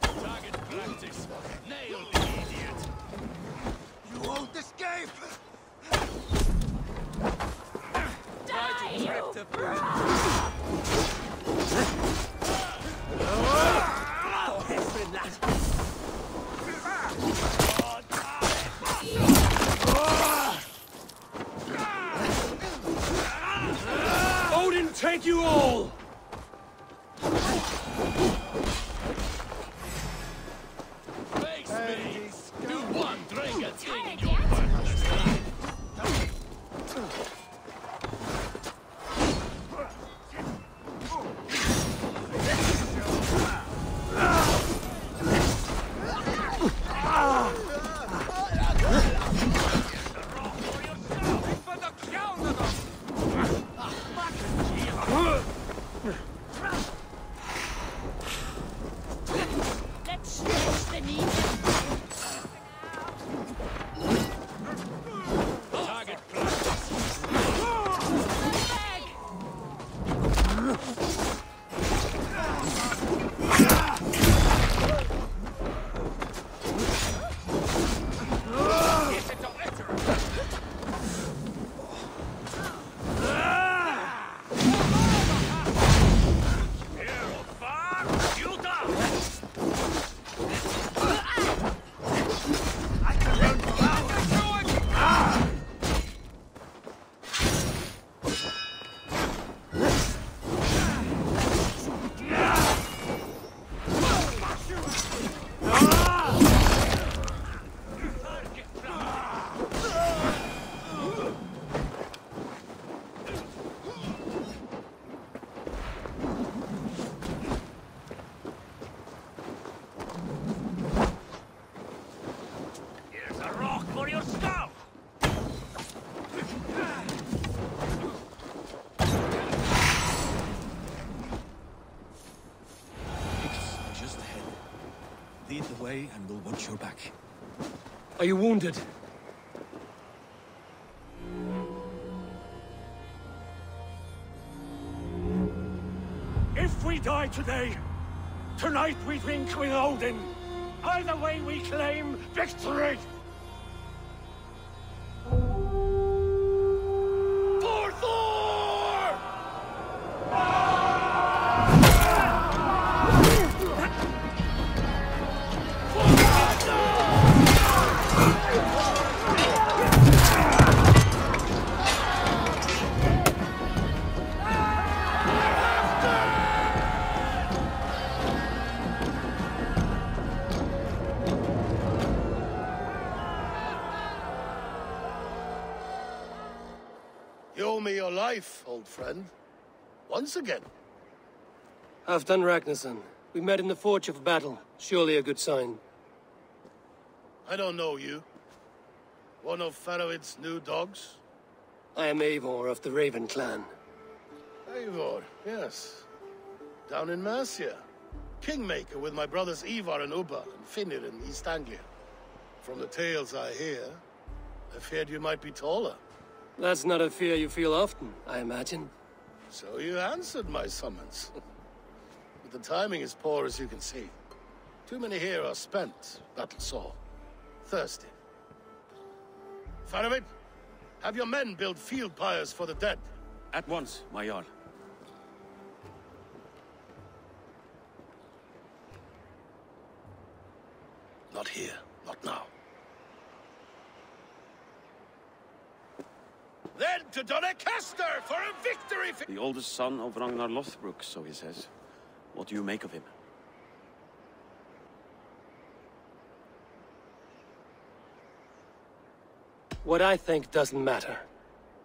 Target practice. Nail the idiot. You won't escape! Try to trip the Odin, take you all! Face me! Do one drink a thing in your partner's blood! Let's stretch the knees. Target practice. Here's a rock for your skull! Picts just ahead. Lead the way and we'll watch your back. Are you wounded? If we die today, tonight we drink with Odin. Either way we claim victory! For Thor! You owe me your life, old friend. Once again. Halfdan Ragnarsson. We met in the Forge of Battle. Surely a good sign. I don't know you. One of Faroid's new dogs? I am Eivor of the Raven clan. Eivor, yes. Down in Mercia. Kingmaker with my brothers Ivar and Ubba and Finnir in East Anglia. From the tales I hear, I feared you might be taller. That's not a fear you feel often, I imagine. So you answered my summons. But the timing is poor, as you can see. Too many here are spent, battle-sore, thirsty. Faroid, have your men build field pyres for the dead. At once, my Jarl. Not here, not now. Then to Doncaster for a victory! The oldest son of Ragnar Lothbrok, so he says. What do you make of him? What I think doesn't matter.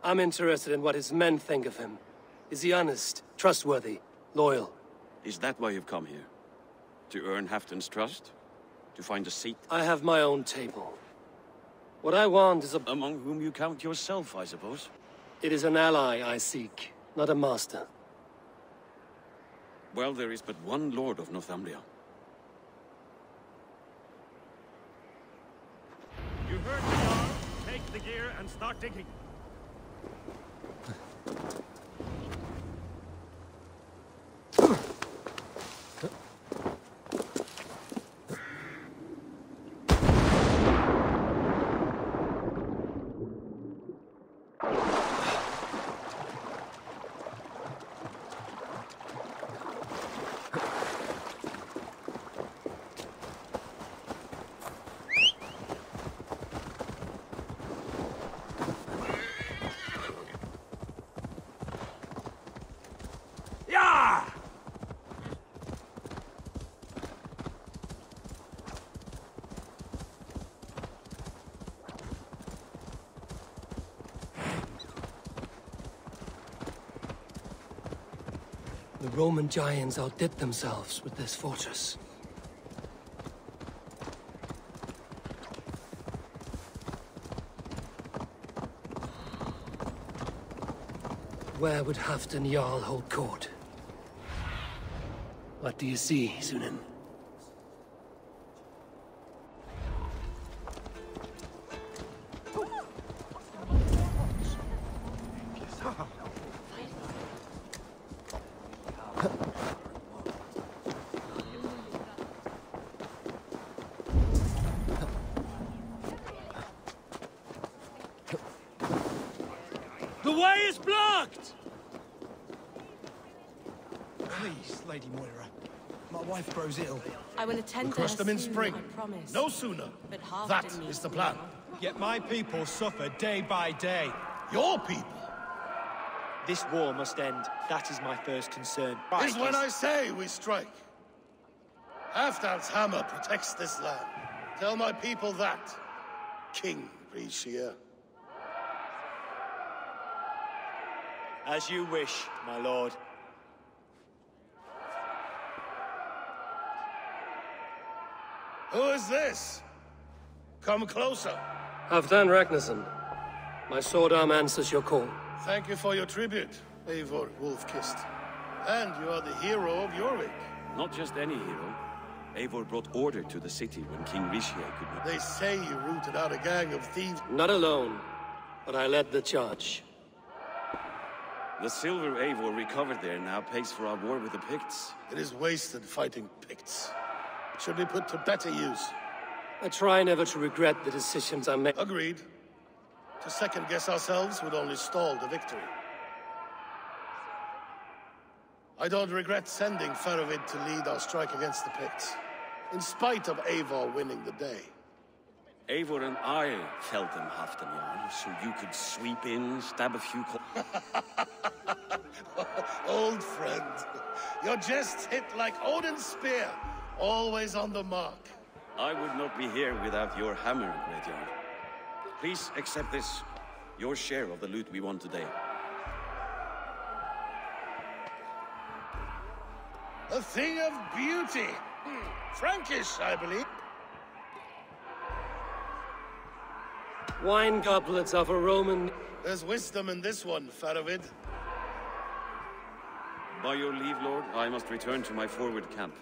I'm interested in what his men think of him. Is he honest, trustworthy, loyal? Is that why you've come here? To earn Halfdan's trust? To find a seat? I have my own table. What I want is a... Among whom you count yourself, I suppose? It is an ally I seek, not a master. Well, there is but one Lord of Northumbria. You heard me, Jarl. Take the gear and start digging. The Roman giants outdid themselves with this fortress. Where would Halfdan Jarl hold court? What do you see, Sunan? The way is blocked! Please, Lady Moira. My wife grows ill. I will attend We'll to her cross them in soon, spring. I promise. No sooner. But half That the is the plan. Yet my people suffer day by day. Your people? This war must end. That is my first concern. Is when I say we strike. Halfdan's hammer protects this land. Tell my people that, King Rishia. As you wish, my lord. Who is this? Come closer. Halfdan Ragnarsson. My sword arm answers your call. Thank you for your tribute, Eivor Wolf-Kissed. And you are the hero of Jorvik. Not just any hero. Eivor brought order to the city when King Rishia could not. They say you rooted out a gang of thieves. Not alone, but I led the charge. The silver Eivor recovered there now pays for our war with the Picts. It is wasted fighting Picts. It should be put to better use. I try never to regret the decisions I make. Agreed. To second-guess ourselves would only stall the victory. I don't regret sending Faravid to lead our strike against the Picts, in spite of Eivor winning the day. Eivor and I felled them, Halfdan Jarl, so you could sweep in, stab a few Old friend, your jests hit like Odin's spear, always on the mark. I would not be here without your hammer, Great Jarl. Please accept this, your share of the loot we won today. A thing of beauty. Frankish, I believe. Wine goblets of a Roman... There's wisdom in this one, Faravid. By your leave, Lord, I must return to my forward camp.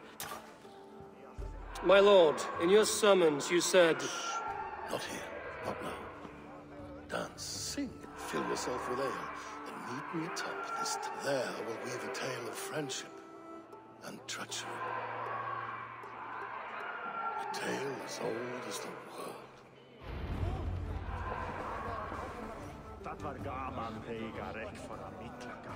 My lord, in your summons you said... Not here, not now. Dance, sing, and fill yourself with ale. Then meet me atop this There I will weave a tale of friendship and treachery. A tale as old as the world. Dat var gaman þegar ekki for að mittlaka.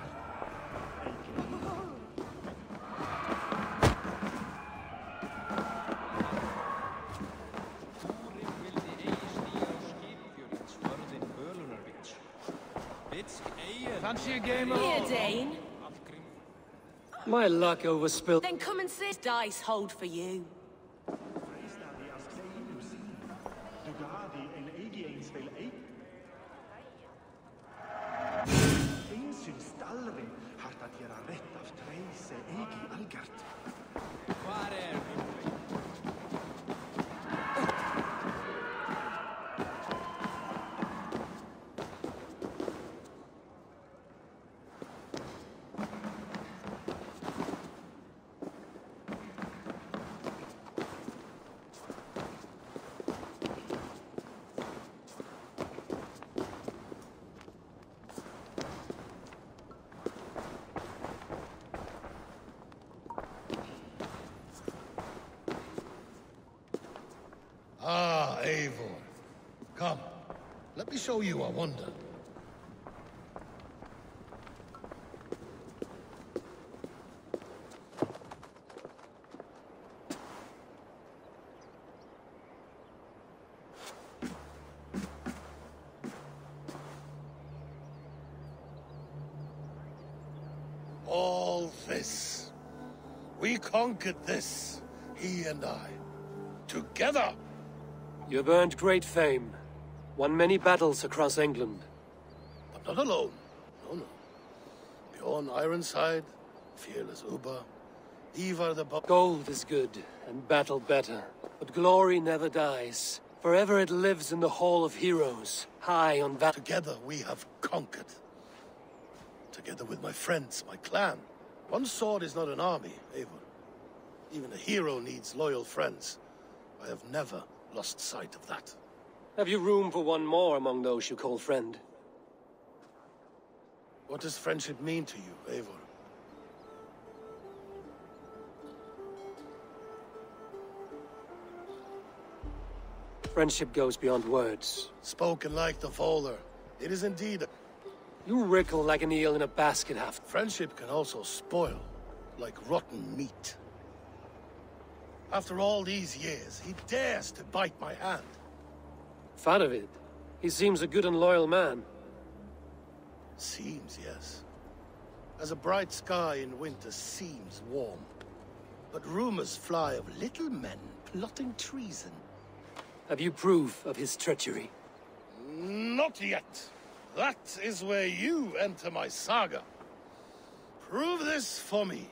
Fancy a game of... Here, Dane. My luck overspilled. Then come and sit. Dice hold for you. Eivor. Come, let me show you a wonder. All this. We conquered this, he and I. Together! You have earned great fame. Won many battles across England. But not alone. No, no. Bjorn Ironside, fearless Uber, Ivar the Gold is good, and battle better. But glory never dies. Forever it lives in the Hall of Heroes, high on Together we have conquered. Together with my friends, my clan. One sword is not an army, Eivor. Even a hero needs loyal friends. I have never lost sight of that. Have you room for one more among those you call friend? What does friendship mean to you, Eivor? Friendship goes beyond words. Spoken like the Fowler. It is indeed a... You wrinkle like an eel in a basket half. Friendship can also spoil, like rotten meat. After all these years, he dares to bite my hand. Faravid. He seems a good and loyal man. Seems, yes. As a bright sky in winter seems warm. But rumors fly of little men plotting treason. Have you proof of his treachery? Not yet. That is where you enter my saga. Prove this for me.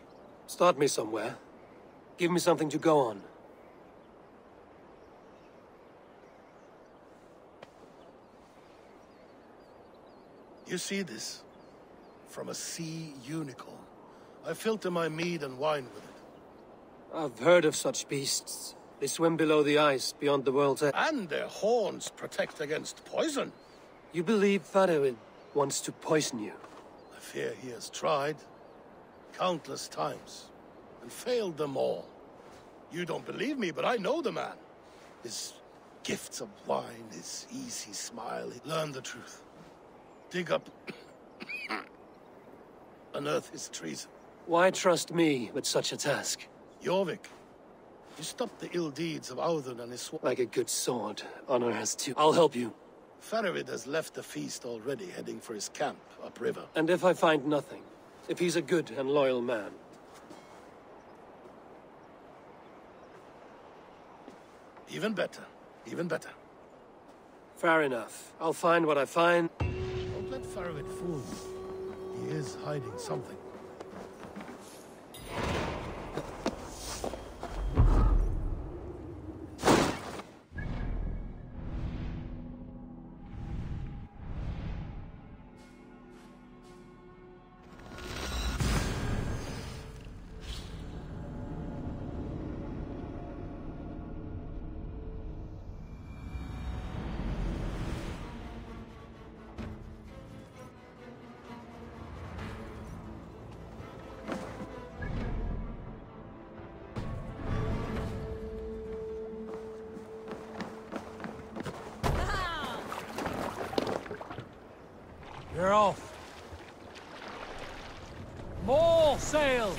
Start me somewhere. Give me something to go on. You see this? From a sea unicorn. I filter my mead and wine with it. I've heard of such beasts. They swim below the ice, beyond the world's edge. And their horns protect against poison. You believe Faravid wants to poison you? I fear he has tried. Countless times. And failed them all. You don't believe me, but I know the man. His gifts of wine, his easy smile. Learn the truth. Dig up... unearth his treason. Why trust me with such a task? Jorvik, you stopped the ill deeds of Audun and his... Like a good sword, honor has two. I'll help you. Faravid has left the feast already, heading for his camp upriver. And if I find nothing? If he's a good and loyal man? Even better. Even better. Fair enough. I'll find what I find. Don't let Faravid fool you. He is hiding something. You're off. More sail!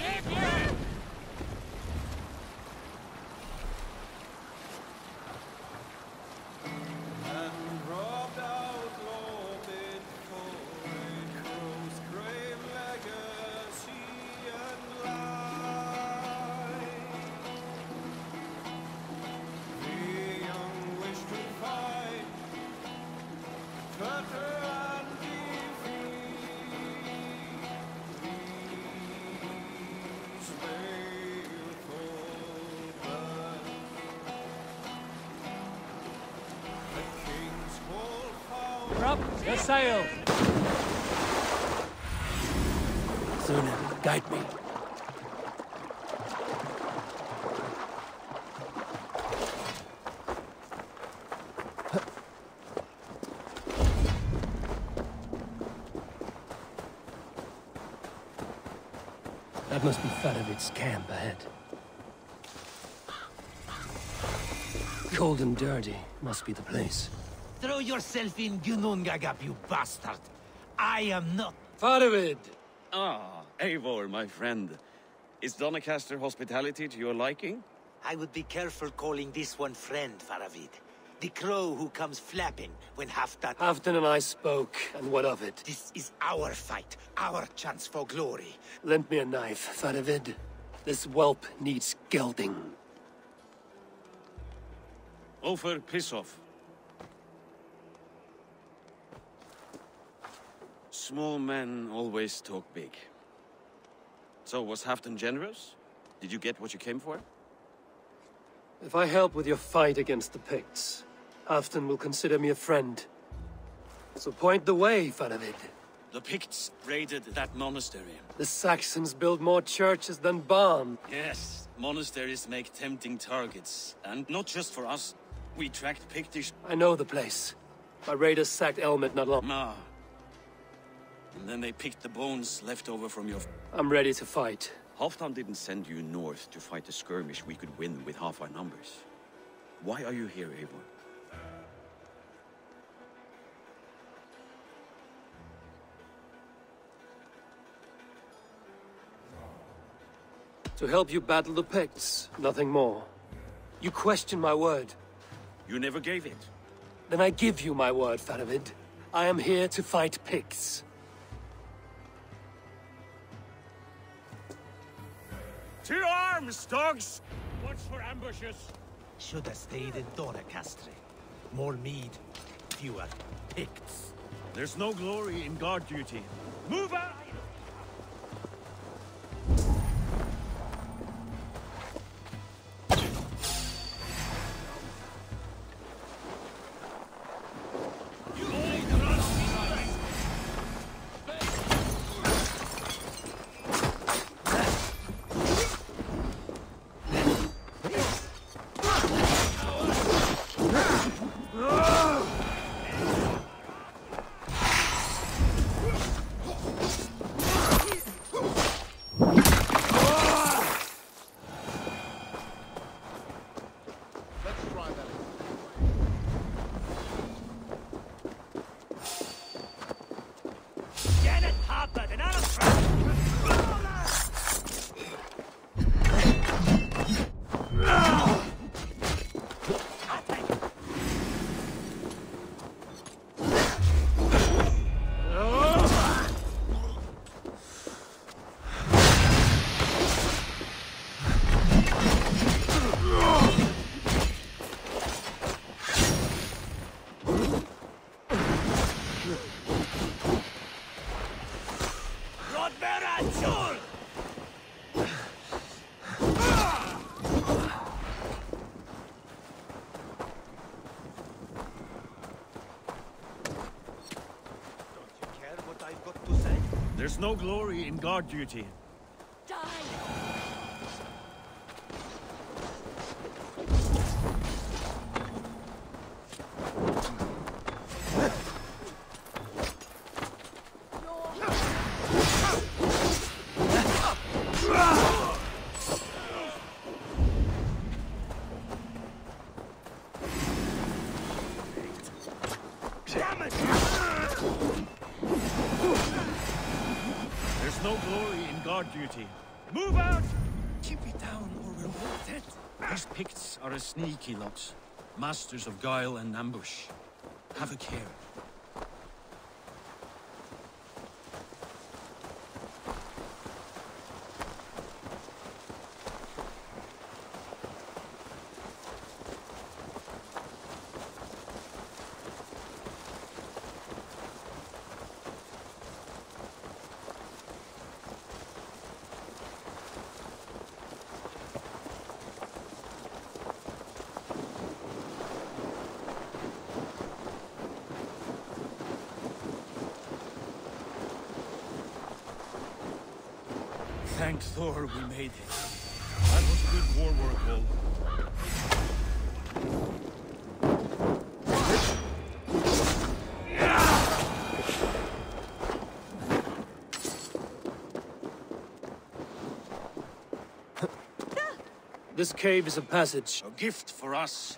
Up the sail! Thunen, guide me. That must be Faravid's camp ahead. Cold and dirty must be the place. Throw yourself in Gunungagap, you bastard! I am not... Faravid! Ah, Eivor, my friend. Is Doncaster hospitality to your liking? I would be careful calling this one friend, Faravid. The crow who comes flapping when Halfdan... Halfdan and I spoke, and what of it? This is our fight, our chance for glory. Lend me a knife, Faravid. This whelp needs gelding. Ofer, piss off. Small men always talk big. So, was Halfdan generous? Did you get what you came for? If I help with your fight against the Picts, Halfdan will consider me a friend. So point the way, Faravid. The Picts raided that monastery. The Saxons build more churches than Barn. Yes, monasteries make tempting targets. And not just for us. We tracked Pictish... I know the place. My raiders sacked Elmet not long... Ah. And then they picked the bones left over from your... I'm ready to fight. Halfdan didn't send you north to fight a skirmish we could win with half our numbers. Why are you here, Eivor? To help you battle the Picts, nothing more. You question my word. You never gave it. Then I give you my word, Faravid. I am here to fight Picts. To arms, dogs! Watch for ambushes. Should have stayed in Doncaster. More mead, fewer Picts. There's no glory in guard duty. Move out! There's no glory in guard duty. Die! No glory in guard duty. Move out! Keep it down or we'll both dead. These Picts are a sneaky lot. Masters of guile and ambush. Have a care. Thank Thor we made it. That was good war work, Wolf. This cave is a passage. A gift for us.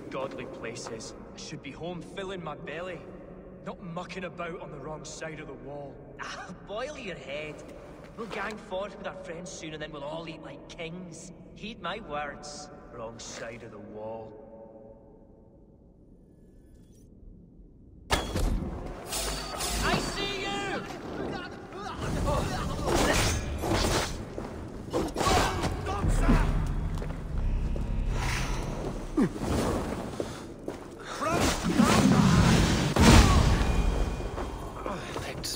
Godly places. I should be home filling my belly, not mucking about on the wrong side of the wall. Ah, boil your head. We'll gang forth with our friends soon and then we'll all eat like kings. Heed my words. Wrong side of the wall. I see you!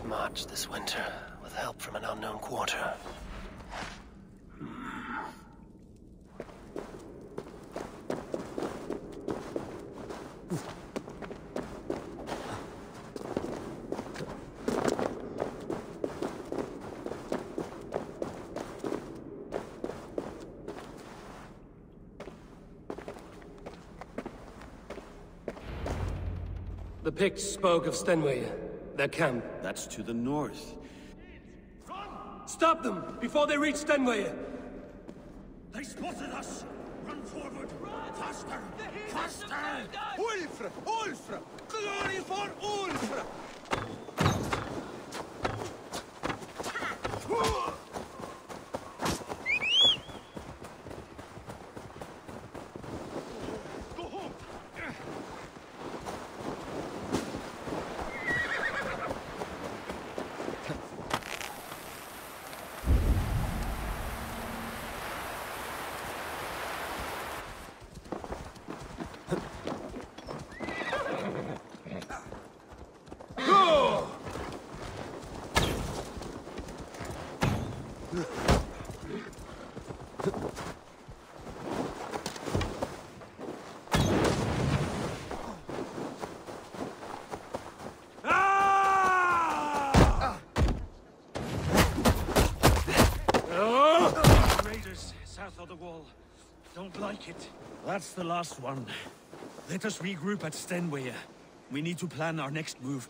March this winter with help from an unknown quarter. The Picts spoke of Stenway, their camp. That's to the north. Stop them before they reach Stenway! They spotted us! Run forward! Faster! Faster! Ulfra! Ulfra! Glory for Ulfra! South of the wall. Don't like it. That's the last one. Let us regroup at Stenway. We need to plan our next move.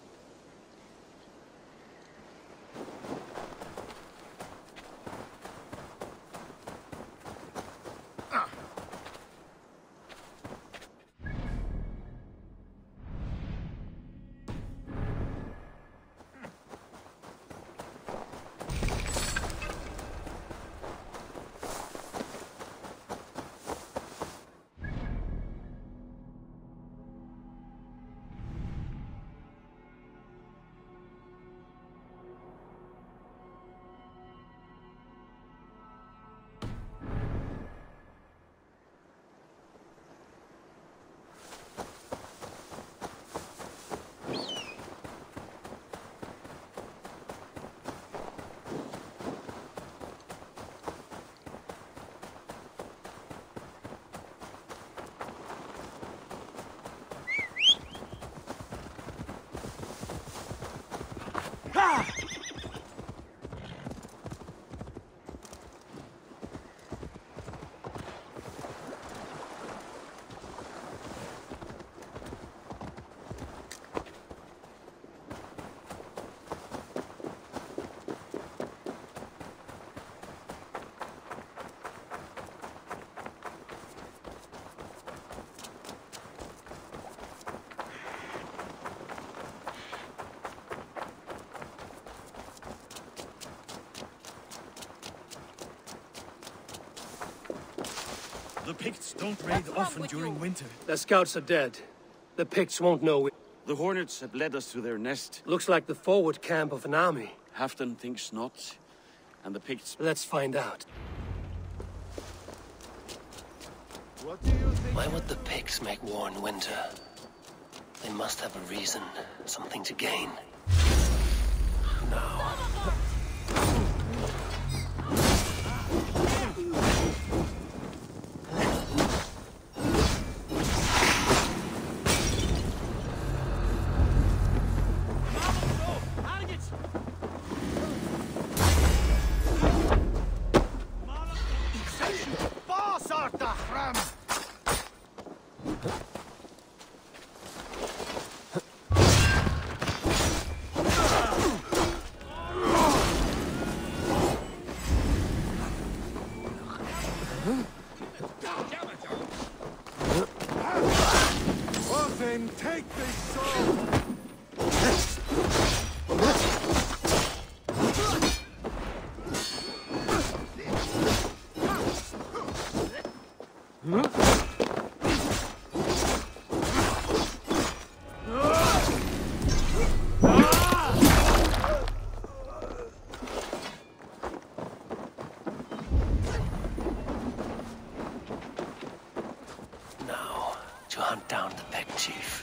Picts don't raid often during winter. Their scouts are dead. The Picts won't know it. The Hornets have led us to their nest. Looks like the forward camp of an army. Halfdan thinks not, and the Picts... Let's find out. What do you think? Why would the Picts make war in winter? They must have a reason, something to gain. No. Take this sword! Now, to hunt down the Pict chief.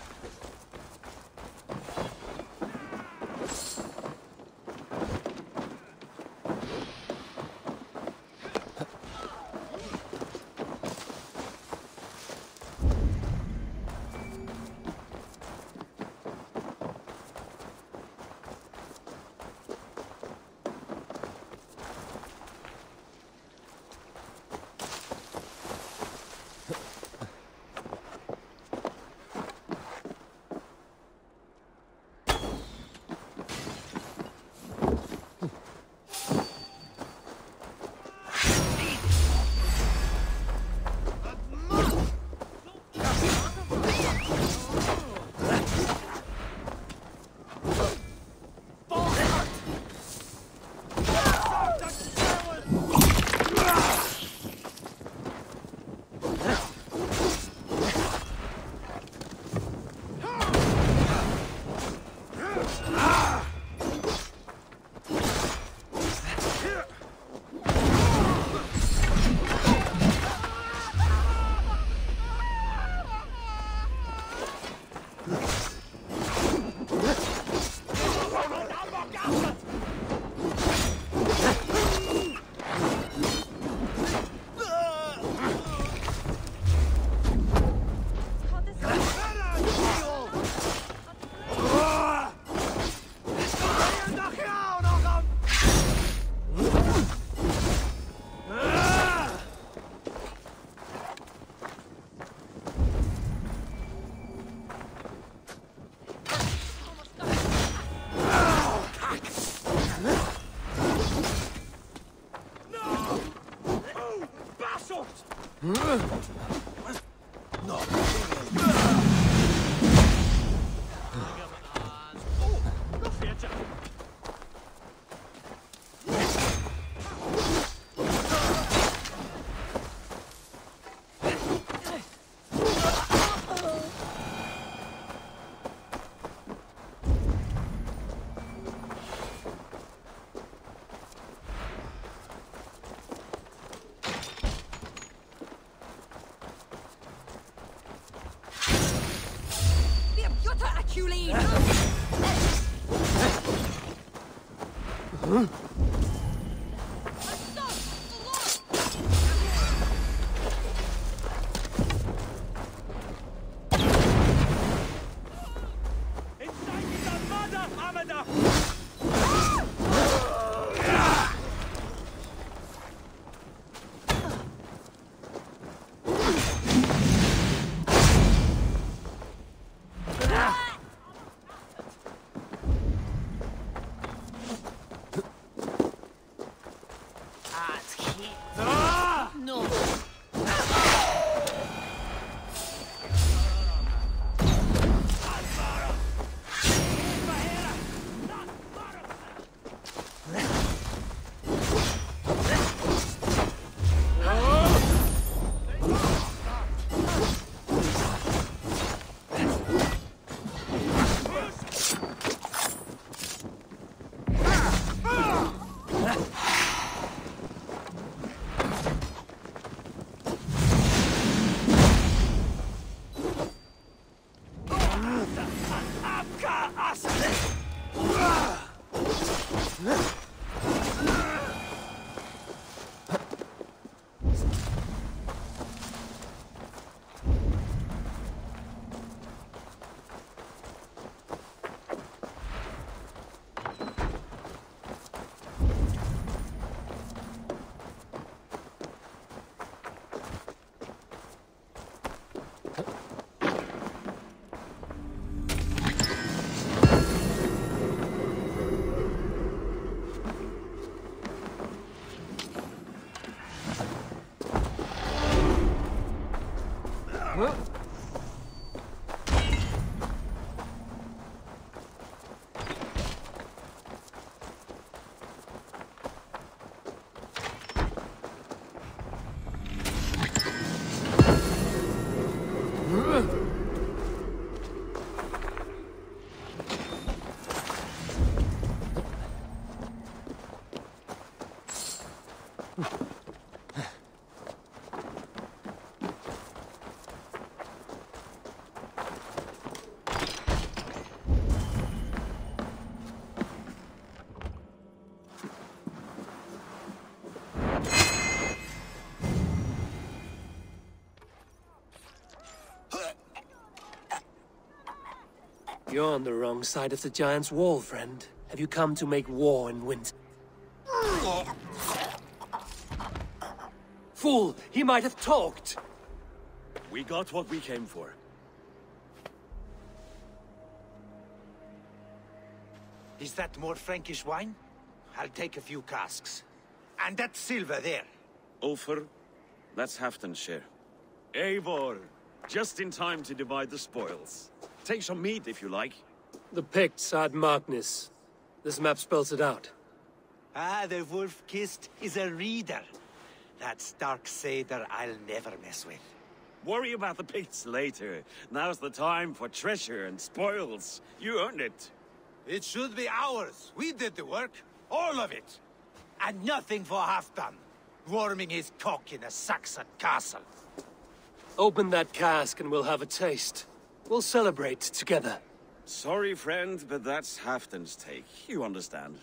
You're on the wrong side of the giant's wall, friend. Have you come to make war in winter? Fool! He might have talked! We got what we came for. Is that more Frankish wine? I'll take a few casks. And that silver there. Ulfr, that's Halfdan's share. Eivor, just in time to divide the spoils. Take some meat if you like. The Picts are at Magnus. This map spells it out. Ah, the wolf-kissed is a reader. That stark satyr I'll never mess with. Worry about the Picts later. Now's the time for treasure and spoils. You earned it. It should be ours. We did the work. All of it. And nothing for Halfdan. Warming his cock in a Saxon castle. Open that cask and we'll have a taste. We'll celebrate together. Sorry, friend, but that's Halfdan's take. You understand.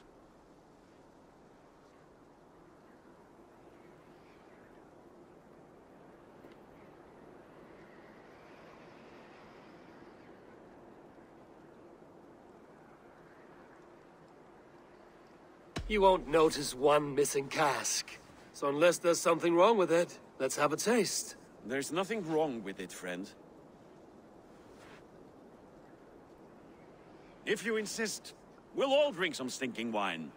You won't notice one missing cask. So unless there's something wrong with it, let's have a taste. There's nothing wrong with it, friend. If you insist, we'll all drink some stinking wine.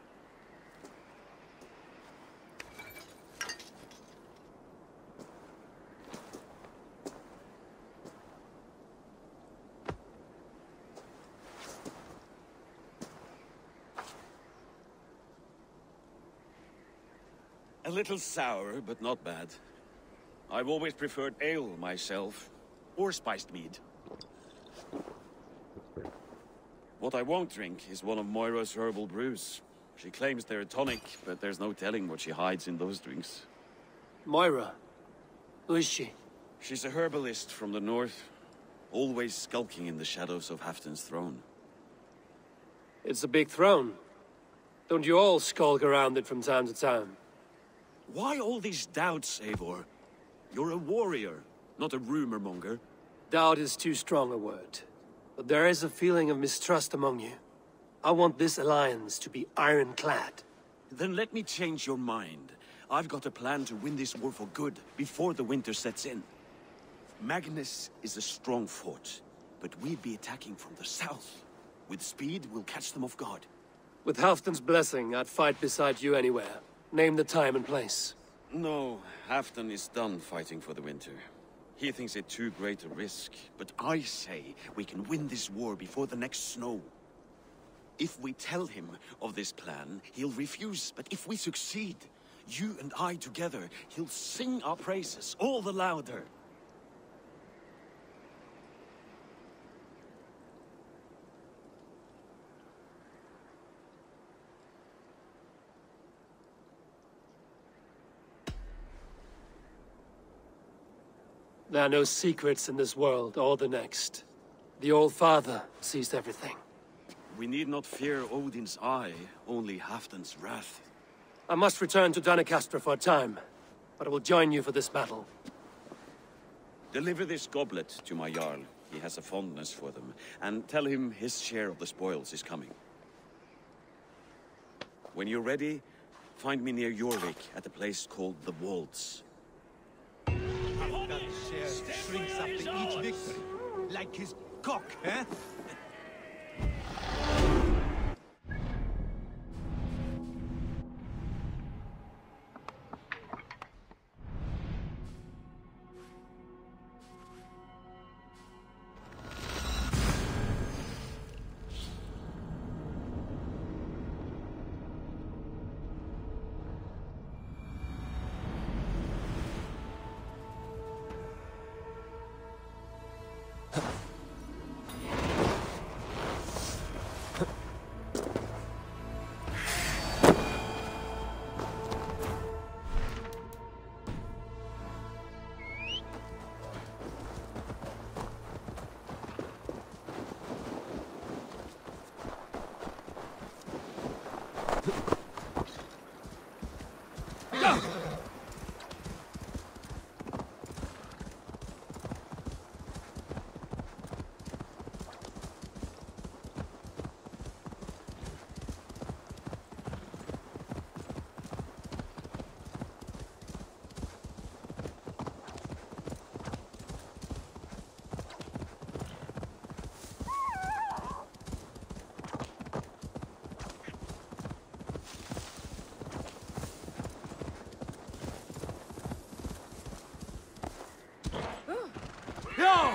A little sour, but not bad. I've always preferred ale myself, or spiced mead. What I won't drink is one of Moira's herbal brews. She claims they're a tonic, but there's no telling what she hides in those drinks. Moira? Who is she? She's a herbalist from the north, always skulking in the shadows of Halfdan's throne. It's a big throne. Don't you all skulk around it from time to time? Why all these doubts, Eivor? You're a warrior, not a rumor-monger. Doubt is too strong a word. But there is a feeling of mistrust among you. I want this alliance to be ironclad. Then let me change your mind. I've got a plan to win this war for good, before the winter sets in. Magnus is a strong fort, but we'd be attacking from the south. With speed, we'll catch them off guard. With Halfdan's blessing, I'd fight beside you anywhere. Name the time and place. No, Halfdan is done fighting for the winter. He thinks it too great a risk, but I say we can win this war before the next snow. If we tell him of this plan, he'll refuse, but if we succeed, you and I together, he'll sing our praises all the louder. There are no secrets in this world or the next. The Old Father sees everything. We need not fear Odin's eye, only Halfdan's wrath. I must return to Doncaster for a time, but I will join you for this battle. Deliver this goblet to my Jarl. He has a fondness for them. And tell him his share of the spoils is coming. When you're ready, find me near Jorvik at a place called the Wolds. chest shrinks after each victory. Like his cock, eh? No!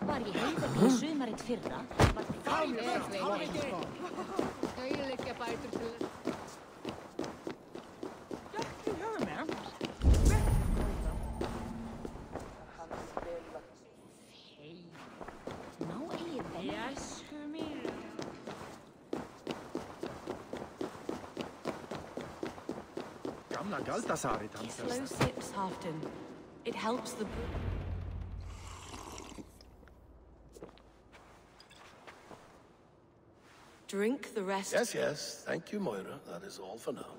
Pari helvetin syömärit firra. Slow sips, Halfton. It helps the... Drink the rest. Yes, yes. Thank you, Moira. That is all for now.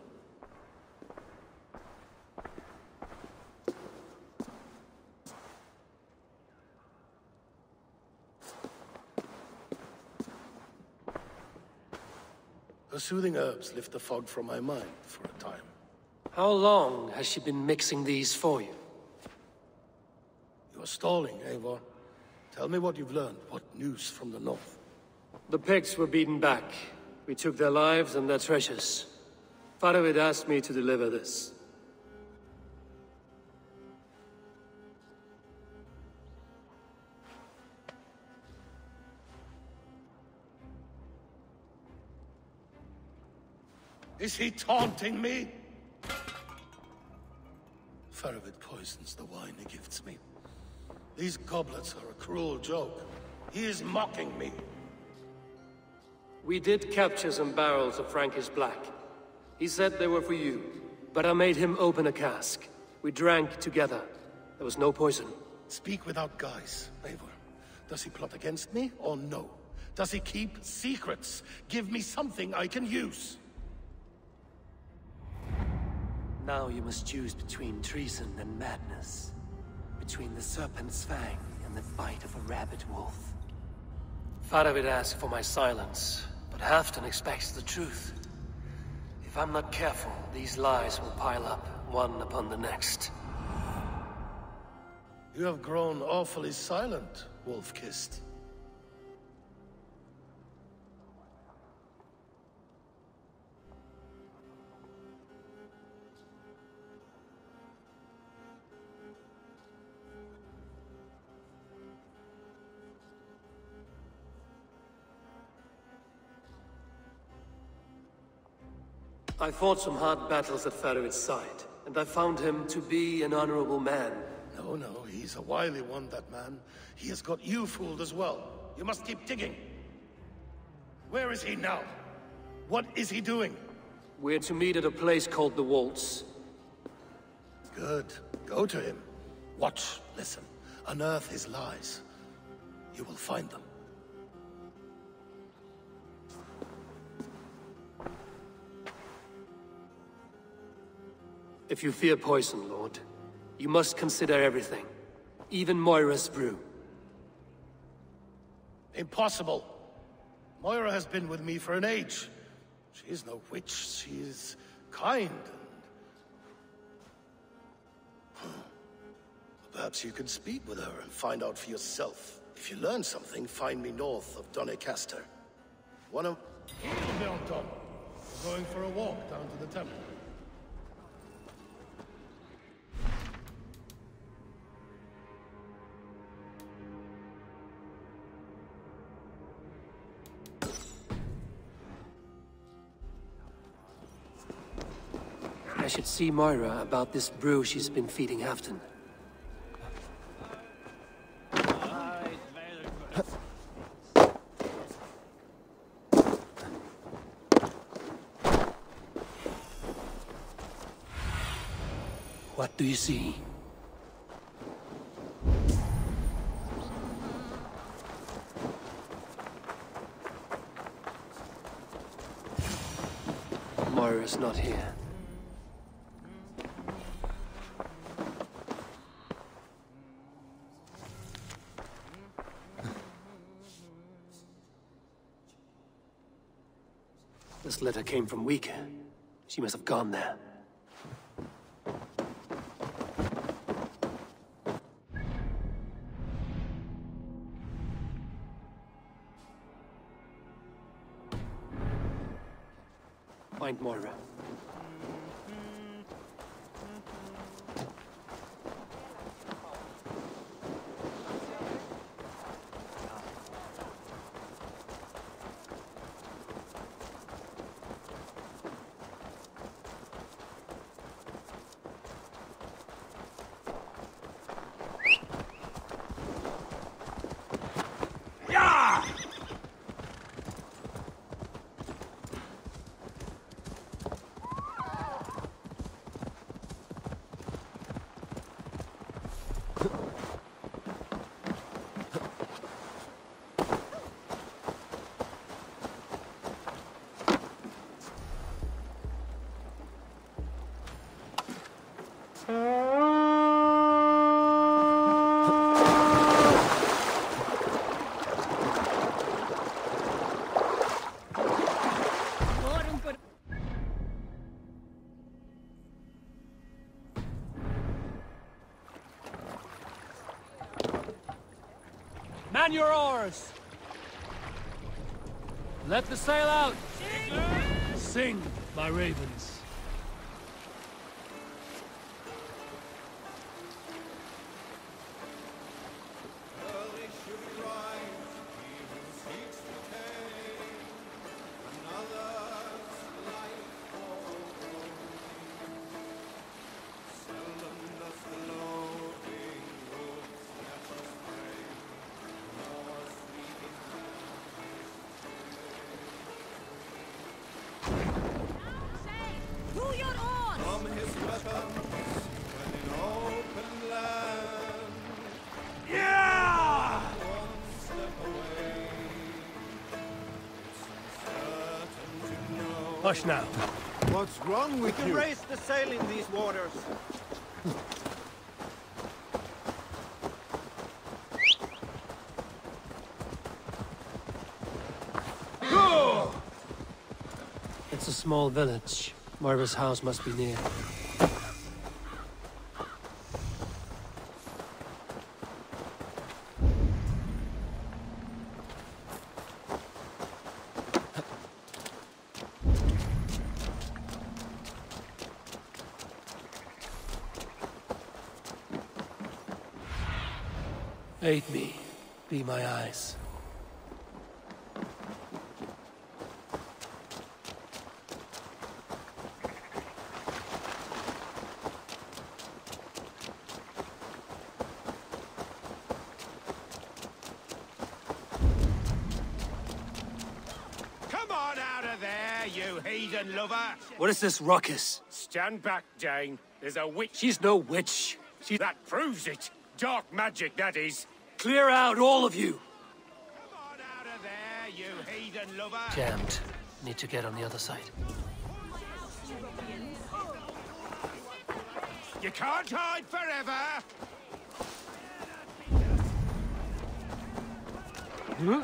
The soothing herbs lift the fog from my mind for a time. How long has she been mixing these for you? You're stalling, Eivor. Tell me what you've learned. What news from the north? The Picts were beaten back. We took their lives and their treasures. Faravid asked me to deliver this. Is he taunting me? Faravid poisons the wine he gifts me. These goblets are a cruel joke. He is mocking me. We did capture some barrels of Frankish Black. He said they were for you, but I made him open a cask. We drank together. There was no poison. Speak without guise, Eivor. Does he plot against me, or no? Does he keep secrets? Give me something I can use. Now you must choose between treason and madness. Between the serpent's fang and the bite of a rabid wolf. Faravid asked for my silence, but Halfton expects the truth. If I'm not careful, these lies will pile up, one upon the next. You have grown awfully silent, wolf-kissed. I fought some hard battles at Faravid's side, and I found him to be an honorable man. No, no, he's a wily one, that man. He has got you fooled as well. You must keep digging. Where is he now? What is he doing? We're to meet at a place called the Waltz. Good. Go to him. Watch, listen. Unearth his lies. You will find them. If you fear poison, Lord, you must consider everything. Even Moira's brew. Impossible. Moira has been with me for an age. She is no witch. She is kind and... Perhaps you could speak with her and find out for yourself. If you learn something, find me north of Doncaster. One of... We're going for a walk down to the temple. I should see Moira about this brew she's been feeding Halfton. What do you see? Moira's not here. This letter came from Weaker. She must have gone there. Find Moira. Man your oars! Let the sail out! Sing, my ravens. Hush now. What's wrong with you? We can raise the sail in these waters. It's a small village. Moira's house must be near. Aid me. Be my eyes. Come on out of there, you! heathen lover! What is this ruckus? Stand back, Dane. There's a witch. She's no witch. That proves it. Dark magic, that is. Clear out, all of you! Come on out of there, you heathen lover! Jammed. Need to get on the other side. You can't hide forever! Hmm?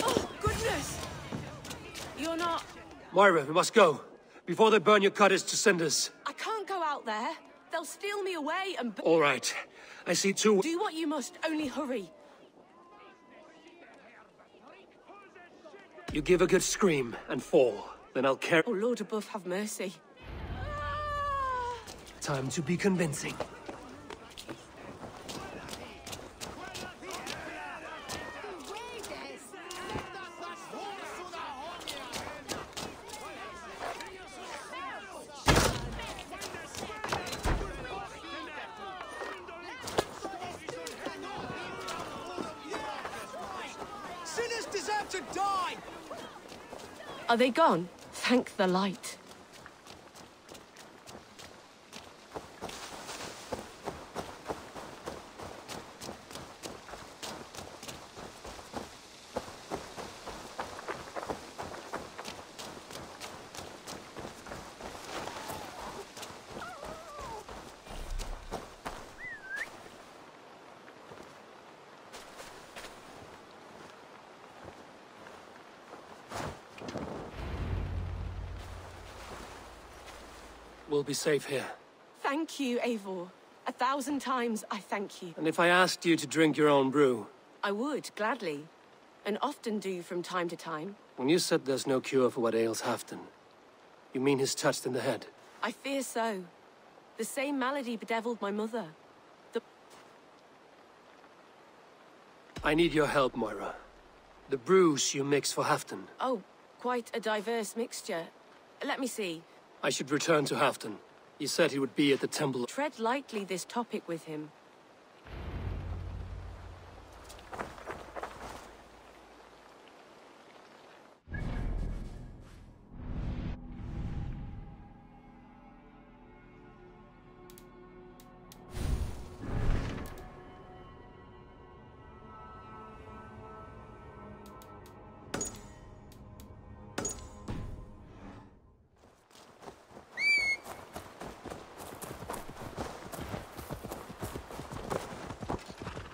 Oh, goodness! You're not... Moira, we must go. Before they burn your cottage to cinders. I can't go out there. They'll steal me away and... All right. I see two... Do what you must, only hurry. You give a good scream and fall. Then I'll carry... Oh, Lord above, have mercy. Time to be convincing. Sinners deserve to die! Are they gone? Thank the light. We'll be safe here. Thank you, Eivor. 1,000 times I thank you. And if I asked you to drink your own brew? I would, gladly. And often do from time to time. When you said there's no cure for what ails Halfdan, you mean he's touched in the head? I fear so. The same malady bedeviled my mother. I need your help, Moira. The brews you mix for Halfdan. Oh, quite a diverse mixture. Let me see. I should return to Halfdan. He said he would be at the temple. Tread lightly this topic with him.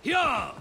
Yeah!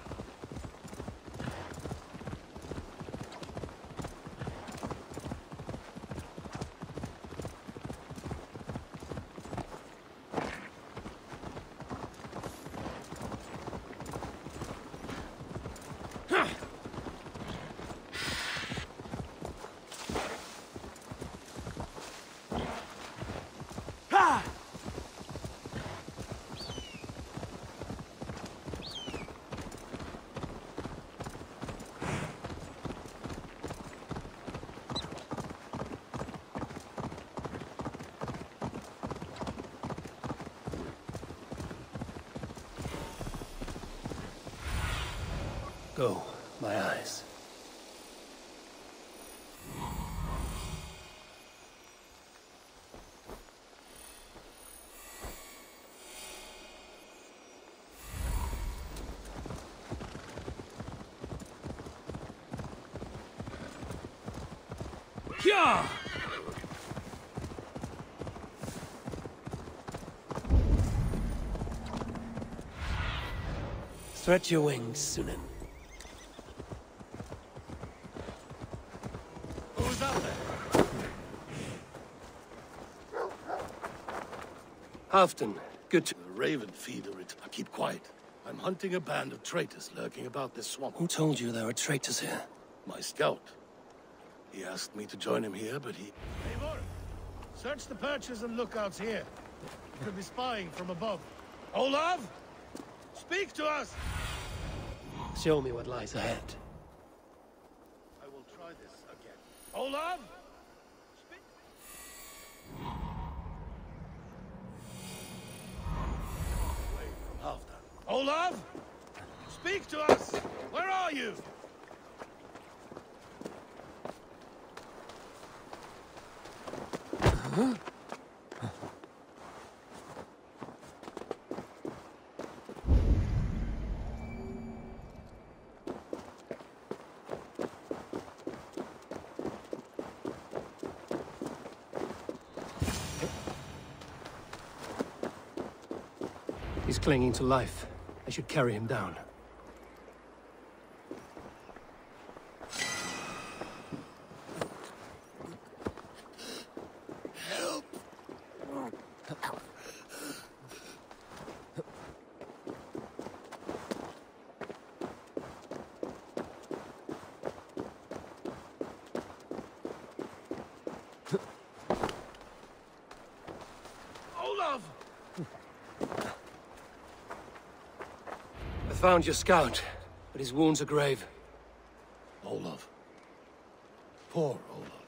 Go, my eyes. Yeah! Stretch your wings, Sunan. Who's up there? Halfdan, good to... The raven feeder it. Now keep quiet. I'm hunting a band of traitors lurking about this swamp. Who told you there were traitors here? My scout. He asked me to join him here, but he... Eivor, search the perches and lookouts here. He could be spying from above. Olav! Speak to us! Show me what lies ahead. I will try this again. Olav! Speak! Olaf? Speak to us! Where are you? Huh? He's clinging to life. I should carry him down. Help! Olaf! I found your scout, but his wounds are grave. Olaf. Poor Olaf.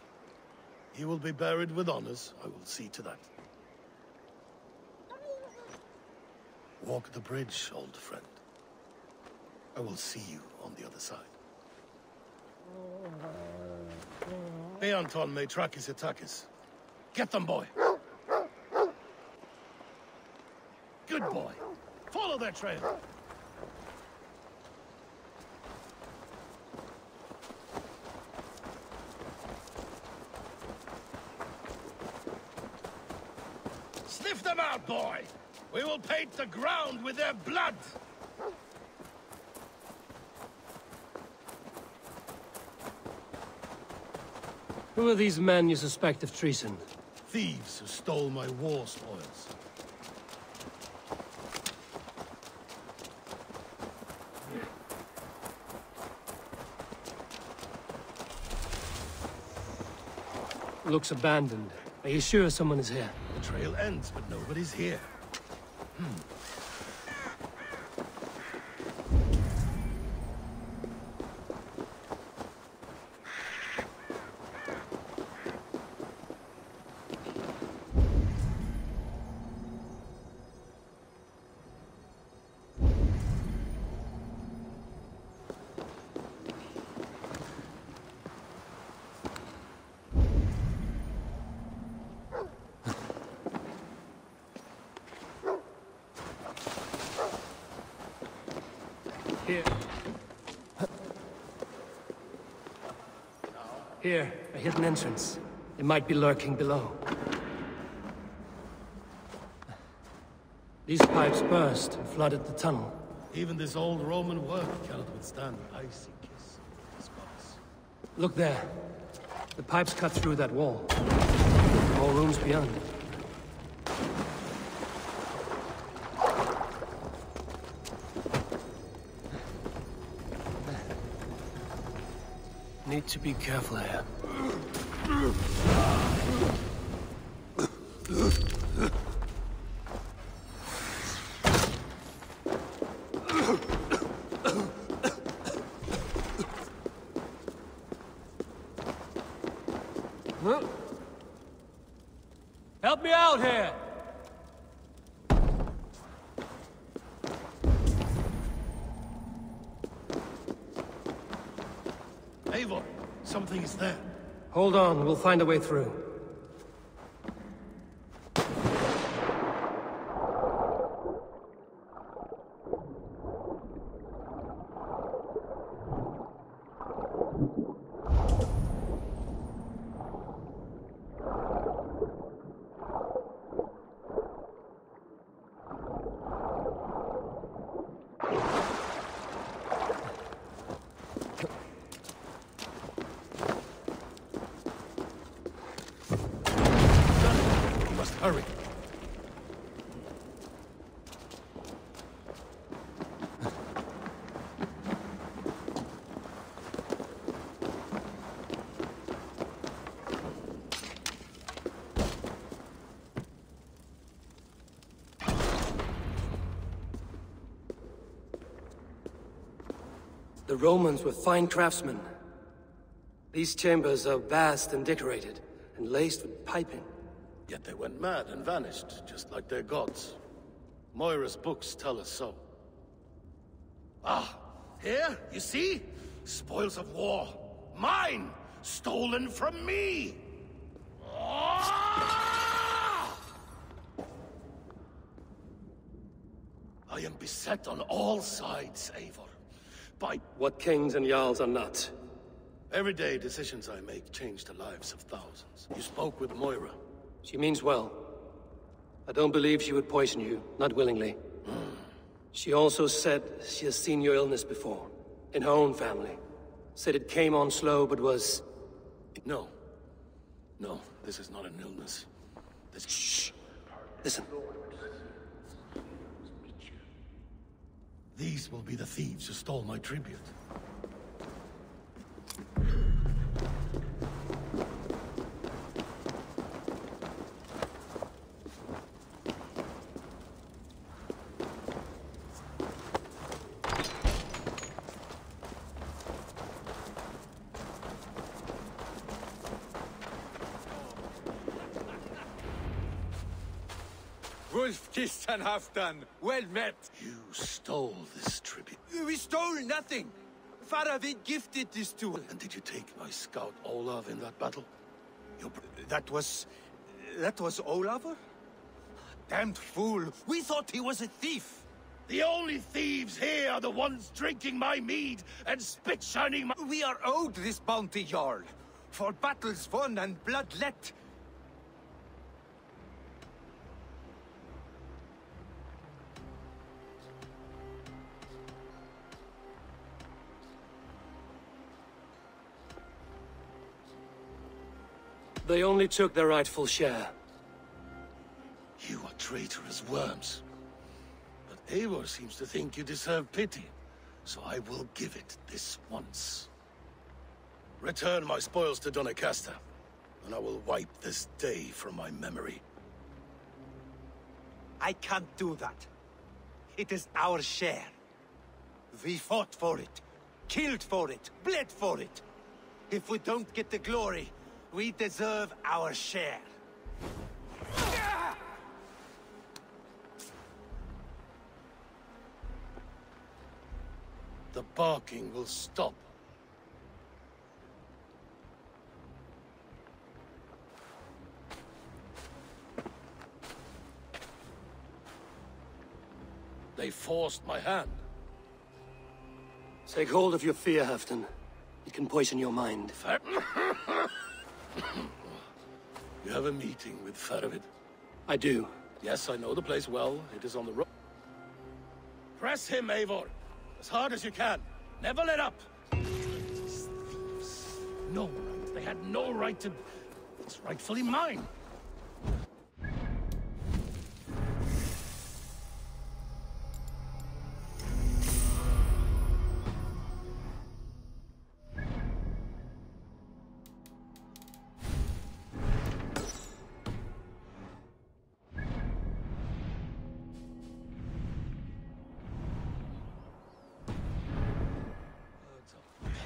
He will be buried with honors. I will see to that. Walk the bridge, old friend. I will see you on the other side. Beanton may track his attackers. Get them, boy! Good boy. Follow their trail. Sniff them out, boy! We will paint the ground with their blood! Who are these men you suspect of treason? Thieves who stole my war spoils. Looks abandoned. Are you sure someone is here? The trail ends, but nobody's here. Here. Here, a hidden entrance. They might be lurking below. These pipes burst and flooded the tunnel. Even this old Roman work cannot withstand the icy kiss of these gods. Look there. The pipes cut through that wall. More rooms beyond. Need to be careful here. Help me out here! Eivor, something is there. Hold on, we'll find a way through. Hurry. The Romans were fine craftsmen. These chambers are vast and decorated, and laced with piping. Yet they went mad and vanished, just like their gods. Moira's books tell us so. Ah, here, you see? Spoils of war. Mine! Stolen from me! Ah! I am beset on all sides, Eivor. By what kings and jarls are not. Everyday decisions I make change the lives of thousands. You spoke with Moira. She means well. I don't believe she would poison you, not willingly. She also said she has seen your illness before, in her own family. Said it came on slow, but was... No. No, this is not an illness. This... Shh! Listen. These will be the thieves who stole my tribute. Wolf-kissed and half done. Well met. You stole this tribute. We stole nothing. Faravid gifted this to us. And did you take my scout Olav in that battle? That was Olafur? Damned fool. We thought he was a thief. The only thieves here are the ones drinking my mead and spit-shining my... We are owed this bounty, Jarl. For battles won and blood let. They only took their rightful share. You are traitorous worms. But Eivor seems to think you deserve pity, so I will give it this once. Return my spoils to Doncaster, and I will wipe this day from my memory. I can't do that. It is our share. We fought for it, killed for it, bled for it. If we don't get the glory, we deserve our share. The barking will stop. They forced my hand. Take hold of your fear, Halfdan. It can poison your mind. You have a meeting with Faravid? I do. Yes, I know the place well. It is on the road. Press him, Eivor. As hard as you can. Never let up. These thieves. No right. They had no right to... It's rightfully mine.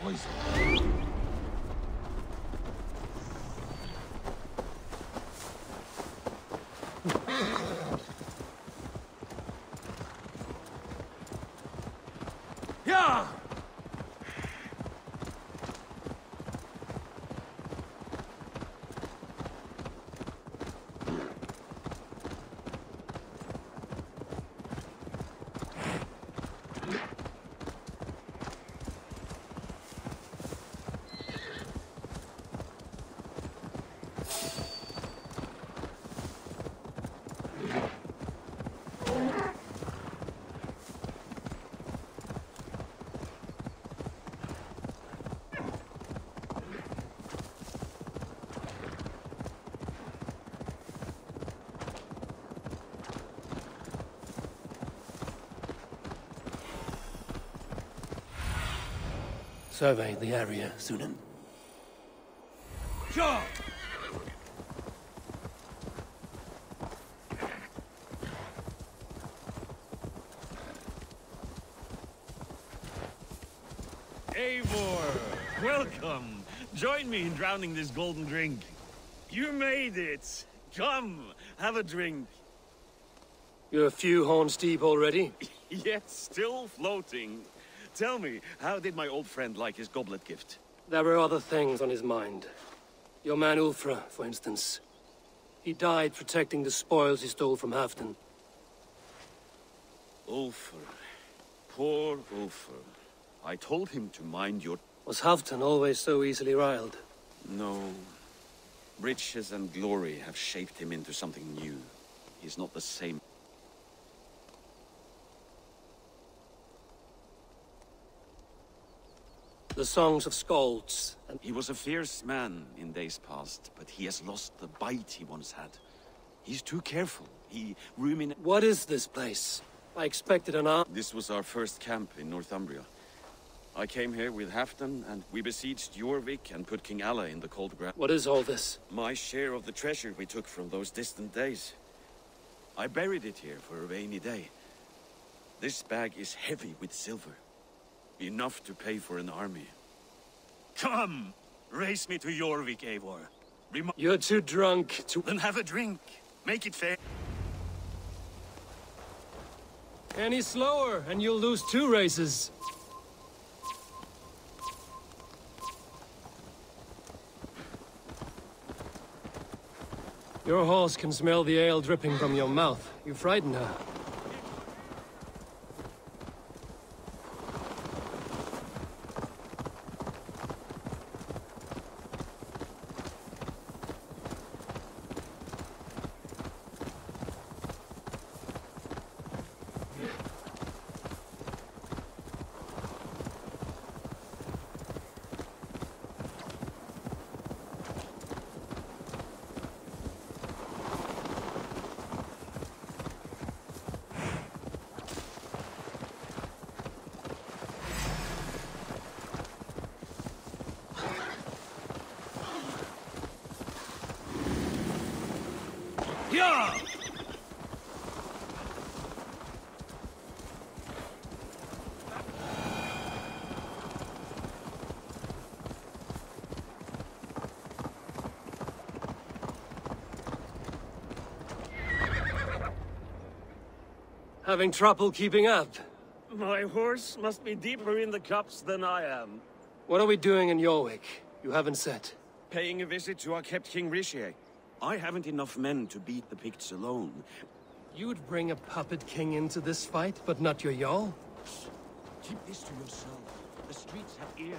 Poison. Yeah! Survey the area, Sunan. Sure! Eivor, welcome. Join me in drowning this golden drink. You made it. Come, have a drink. You're a few horns deep already? Yet still floating. Tell me, how did my old friend like his goblet gift? There were other things on his mind. Your man Ulfra, for instance. He died protecting the spoils he stole from Halfdan. Ulfr. Poor Ulfr. I told him to mind your... Was Halfdan always so easily riled? No. Riches and glory have shaped him into something new. He's not the same. The songs of skalds. He was a fierce man in days past, but he has lost the bite he once had. He's too careful. He ruminates. What is this place? I expected an army. This was our first camp in Northumbria. I came here with Halfdan, and we besieged Jorvik and put King Alla in the cold ground. What is all this? My share of the treasure we took from those distant days. I buried it here for a rainy day. This bag is heavy with silver. Enough to pay for an army. Come! Race me to Jorvik, Eivor. You're too drunk to... Then have a drink. Make it fair. Any slower, and you'll lose 2 races. Your horse can smell the ale dripping from your mouth. You frighten her. Yeah! Having trouble keeping up? My horse must be deeper in the cups than I am. What are we doing in Jorvik? You haven't said. Paying a visit to our kept King Rishi. I haven't enough men to beat the Picts alone. You'd bring a puppet king into this fight, but not your Jarl? Keep this to yourself. The streets have ears.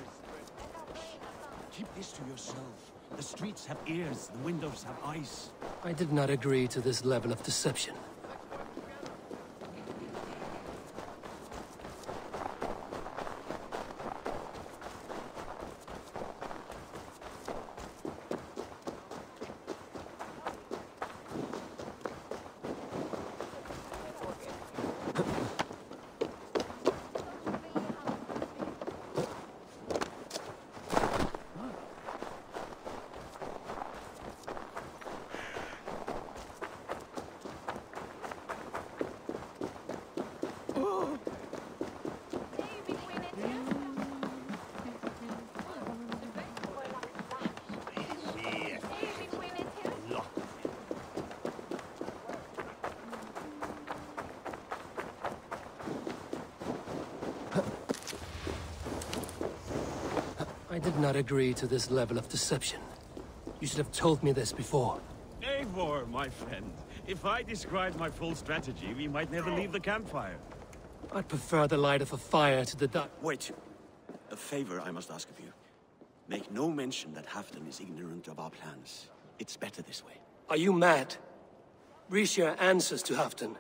Keep this to yourself. The streets have ears, the windows have eyes. I did not agree to this level of deception. I did not agree to this level of deception. You should have told me this before. Eivor, my friend. If I described my full strategy, we might never leave the campfire. I'd prefer the light of a fire to the dark. Wait. A favor I must ask of you. Make no mention that Halfdan is ignorant of our plans. It's better this way. Are you mad? Risha answers to Halfdan.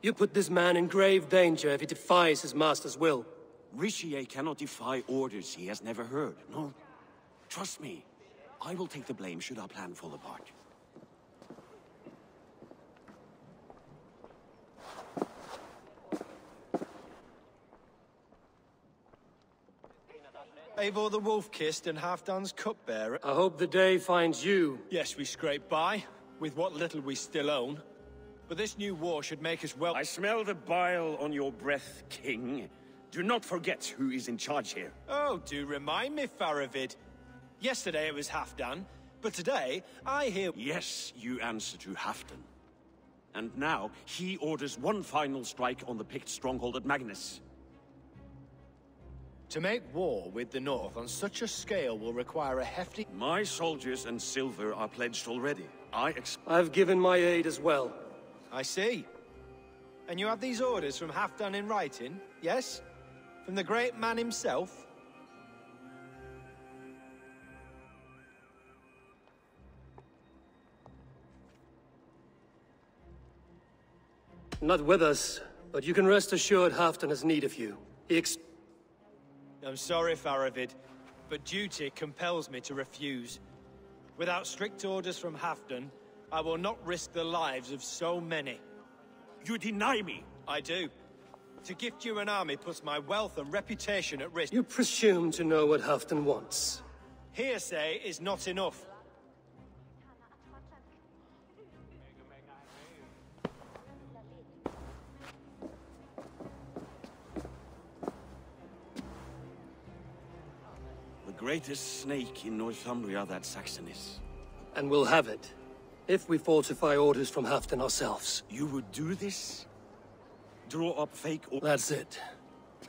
You put this man in grave danger if he defies his master's will. Rishi cannot defy orders he has never heard, no? Trust me. I will take the blame should our plan fall apart. Eivor the Wolf-Kissed and Halfdan's cupbearer. I hope the day finds you. Yes, we scrape by, with what little we still own. But this new war should make us well... I smell the bile on your breath, King. Do not forget who is in charge here. Oh, do remind me, Faravid. Yesterday it was Halfdan, but today I hear... Yes, you answer to Halfdan. And now, he orders one final strike on the Pict stronghold at Magnus. To make war with the North on such a scale will require a hefty... My soldiers and silver are pledged already. I've given my aid as well. I see. And you have these orders from Halfdan in writing, yes? From the great man himself? Not with us, but you can rest assured Halfdan has need of you. I'm sorry, Faravid, but duty compels me to refuse. Without strict orders from Halfdan, I will not risk the lives of so many. You deny me? I do. To gift you an army puts my wealth and reputation at risk. You presume to know what Halfdan wants. Hearsay is not enough. The greatest snake in Northumbria that Saxon is. And we'll have it. If we falsify orders from Halfdan ourselves. You would do this? Draw up fake orders? That's it.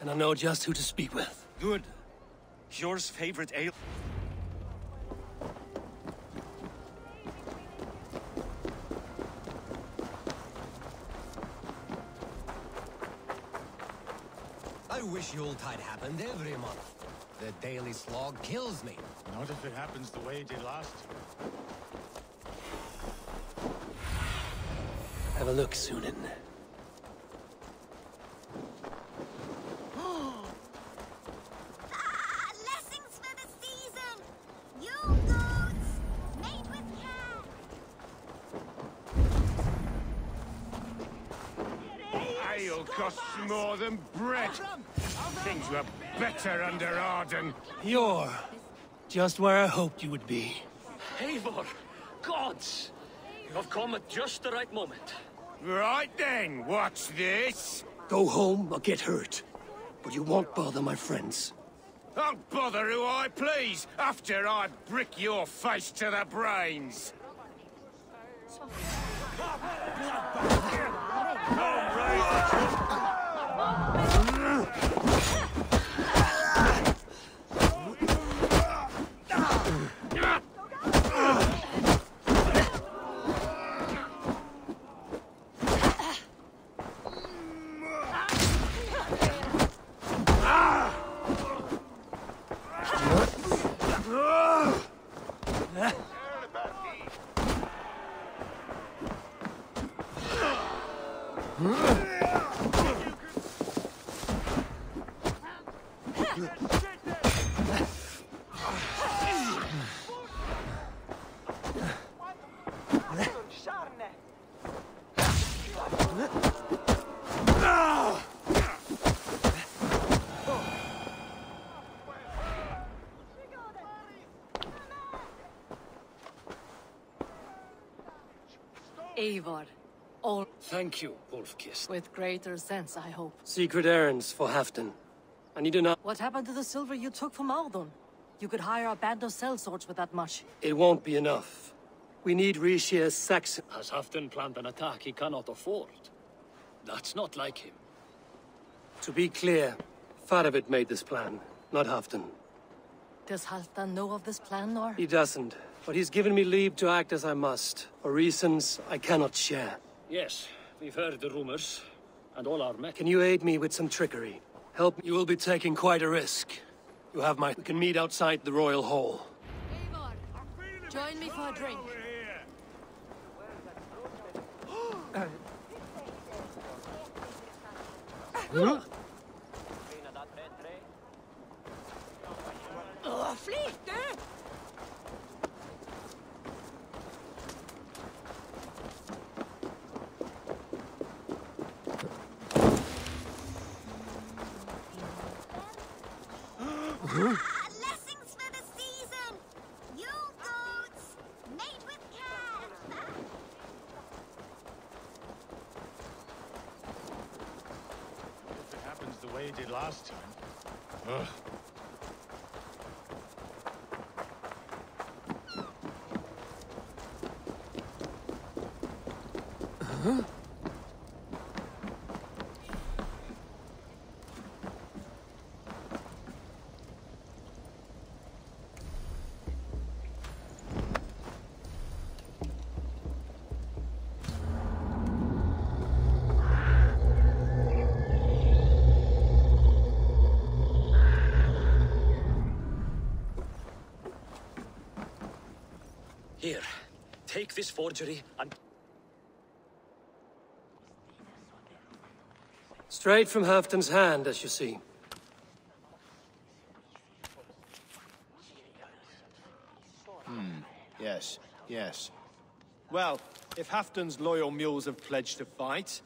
And I know just who to speak with. Good. Yours favorite ale... I wish Yuletide happened every month. The daily slog kills me. Not if it happens the way it did last. Have a look, Sunan. Blessings for the season! You goats, made with care! Ale costs more than bread. Things were better under Arden. You're just where I hoped you would be. Eivor! Gods! You have come at just the right moment. Right then, what's this? Go home or get hurt. But you won't bother my friends. I'll bother who I please, after I brick your face to the brains. Eivor, all... Thank you, Wolf-Kissed. With greater sense, I hope. Secret errands for Halfdan. I need to know... What happened to the silver you took from Aldon? You could hire a band of sellswords with that much. It won't be enough. We need Rishia's Saxon... Has Halfdan planned an attack he cannot afford? That's not like him. To be clear, Faravid made this plan, not Halfdan. Does Halfdan know of this plan, or...? He doesn't, but he's given me leave to act as I must, for reasons I cannot share. Yes, we've heard the rumors, and all our men... Can you aid me with some trickery? Help me. You will be taking quite a risk. You have my... We can meet outside the Royal Hall. Eivor, join me for a drink. Flyt du! Blessings for the season! You goats, made with care! If it happens the way it did last time. Ugh. Huh? forgery and... Straight from Halfton's hand, as you see. Yes, yes. Well, if Halfton's loyal mules have pledged to fight,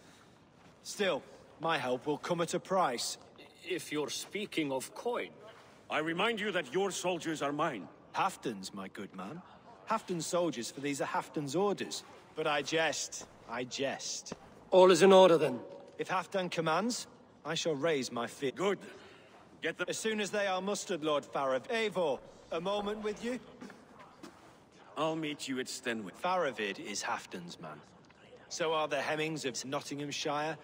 still, my help will come at a price. If you're speaking of coin... I remind you that your soldiers are mine. Halfton's, my good man. Halfton's soldiers, for these are Halfton's orders. But I jest. I jest. All is in order, then. If Halfton commands, I shall raise my fist. Good. Get them... As soon as they are mustered, Lord Faravid. Eivor, a moment with you? I'll meet you at Stenwick. Faravid is Halfton's man. So are the Hemmings of Nottinghamshire.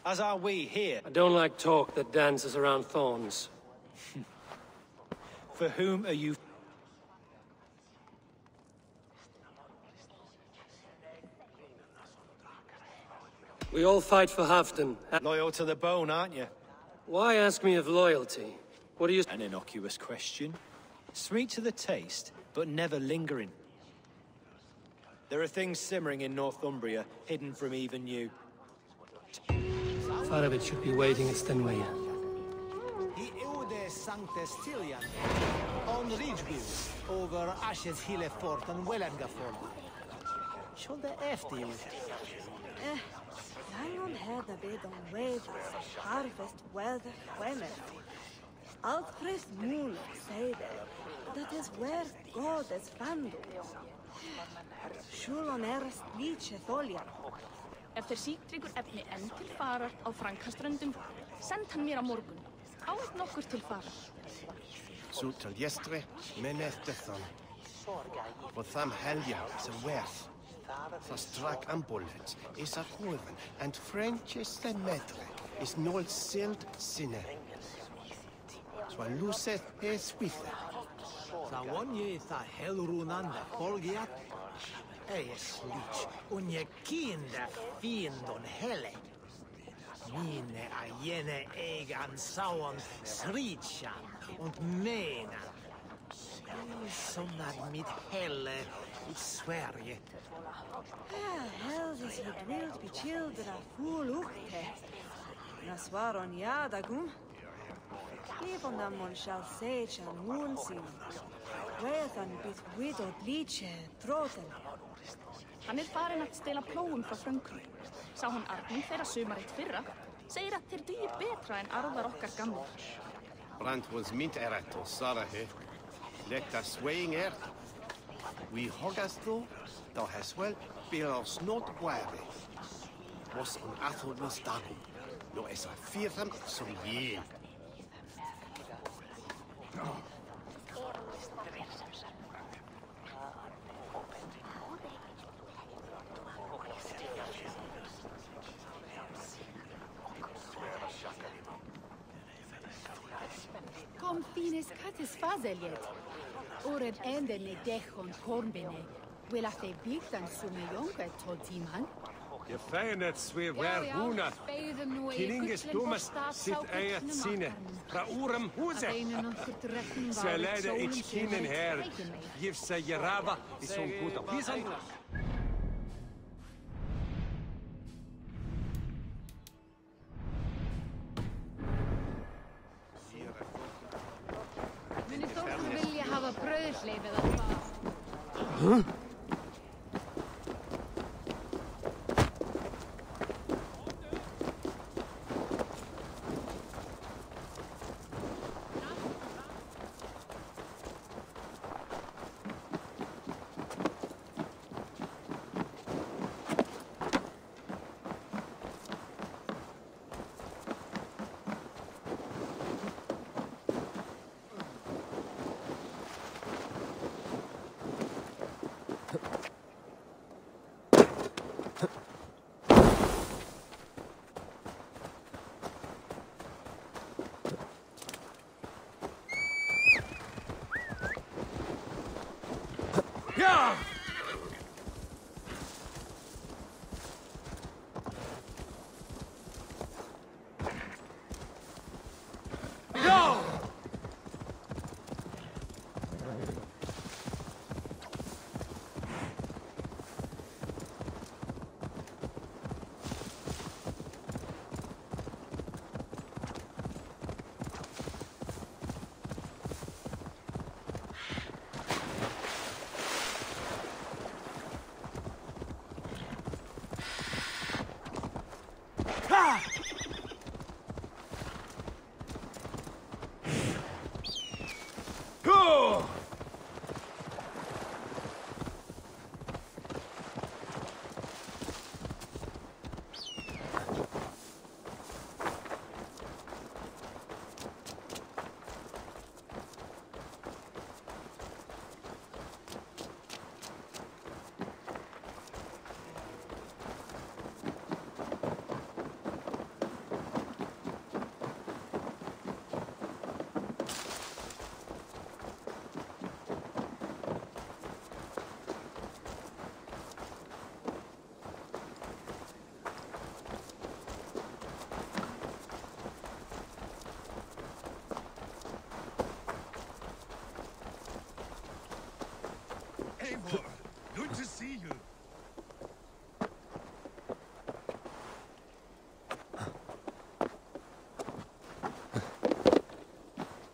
As are we here. I don't like talk that dances around thorns. For whom are you... We all fight for Halfton. Loyal to the bone, aren't you? Why ask me of loyalty? What do you... An innocuous question. Sweet to the taste, but never lingering. There are things simmering in Northumbria, hidden from even you. Faravid should be waiting at Stenway. On Ridgeville, over Ashes Hill Fort and Wellangaford. Should the efter you? Langon herda bed on waves, harvest, weather, women. Alfred Muller say that is where God is found. Sjúlon erst líche þolja. Ef þeir síktryggur efni enn til farar á Frankaströndum, send hann mér á morgun. Á eitt nokkur til farar. Sútal jestre, men eftir þann. Og tham helja sem werth. Það strak ambulance is a hoven, and Frenches the metre is nol sild sinne. Så luseth es withe. Það vonje það helrunanda folgiat. Es lich, unje kinda fiendon helle. Mine a jene egan sauon sritschan und mena. Somnar mit helle i Sverige. Heldes je dwilt bij children full ukte. Na svaron jadagum. Even dan mon shall sage an moonsin. Weathan bit widowed liche troten. Hann farin að stela plóum frá Frönkrum. Sá hann Arnum þeirra sumarið fyrra, segir að þeir dugi betra en arðar okkar gamla. Brand was mint erat og sarahe. Letta swaying er. We hogas though, thou has well bills not wary. Was on Athol was dagum. No es a firm som ye. Kom fines katis fazeljet. Ored endene dechon kornbene. Will a fe bigtan sume jonka totiman? Je feienet swe wer hunat. Kininges dummes sit eiet sine. Pra urem huze. Se leide ich kinen her. Gif se jerava is on puta pisan. Muni Þórður vilja hafa brauðleif eða hvað? Huh?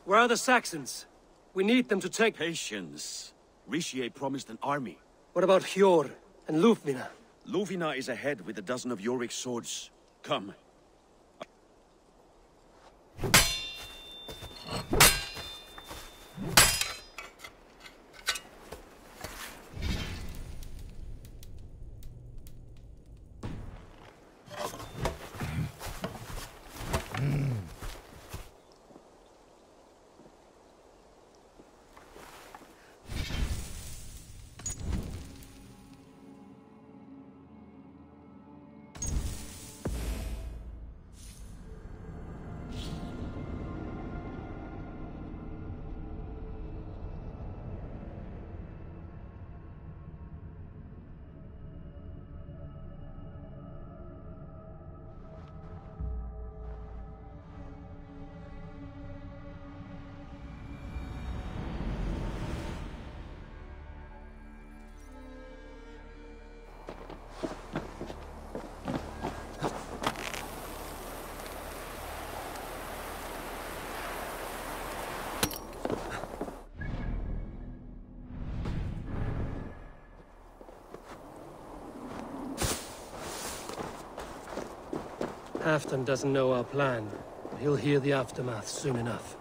Where are the Saxons? We need them to take... Patience. Richier promised an army. What about Hjor and Lufvina? Lufvina is ahead with a dozen of Yorik's swords. Come. Halfdan doesn't know our plan, but he'll hear the aftermath soon enough.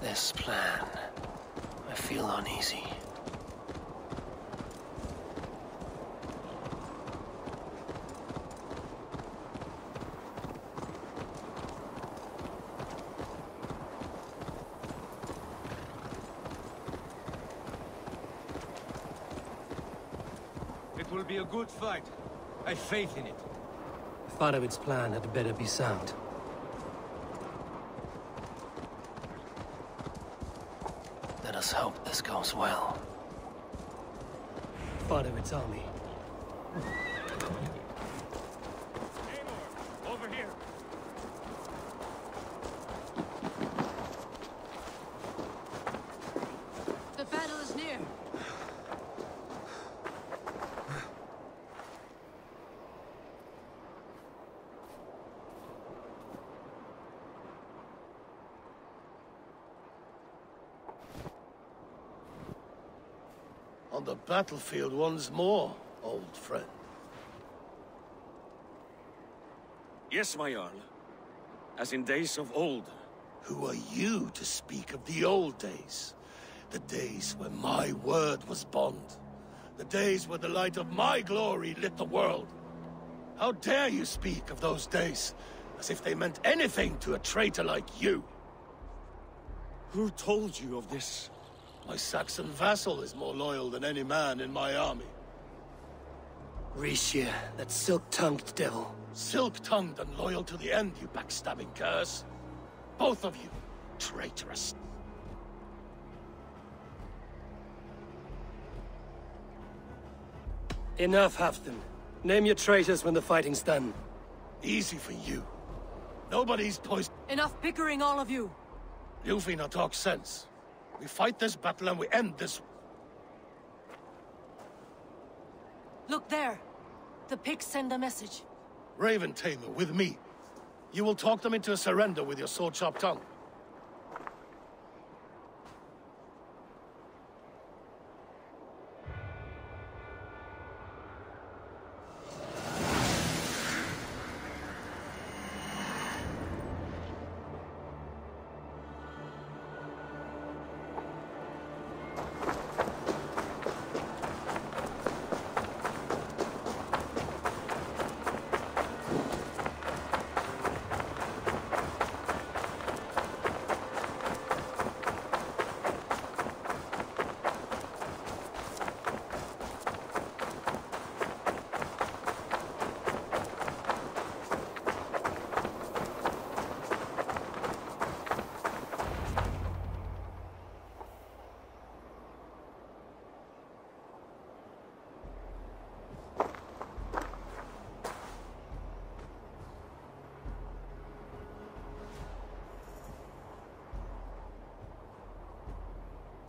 This plan, I feel uneasy. It will be a good fight. I have faith in it. Farovid's plan had better be sound. Let us hope this goes well. Farovid's army. Over here. The battle is near. On the battlefield once more, old friend. Yes, my Jarl. As in days of old. Who are you to speak of the old days? The days when my word was bond. The days where the light of my glory lit the world. How dare you speak of those days, as if they meant anything to a traitor like you? Who told you of this? My Saxon vassal is more loyal than any man in my army. Richier, that silk-tongued devil. Silk-tongued and loyal to the end, you backstabbing curs. Both of you, traitorous. Enough, Halfdan. Name your traitors when the fighting's done. Easy for you. Nobody's poised. Enough bickering, all of you. Lufvina talks sense. We fight this battle and we end this. Look there. The pigs send a message. Raven Tamer, with me. You will talk them into a surrender with your sword-sharp tongue.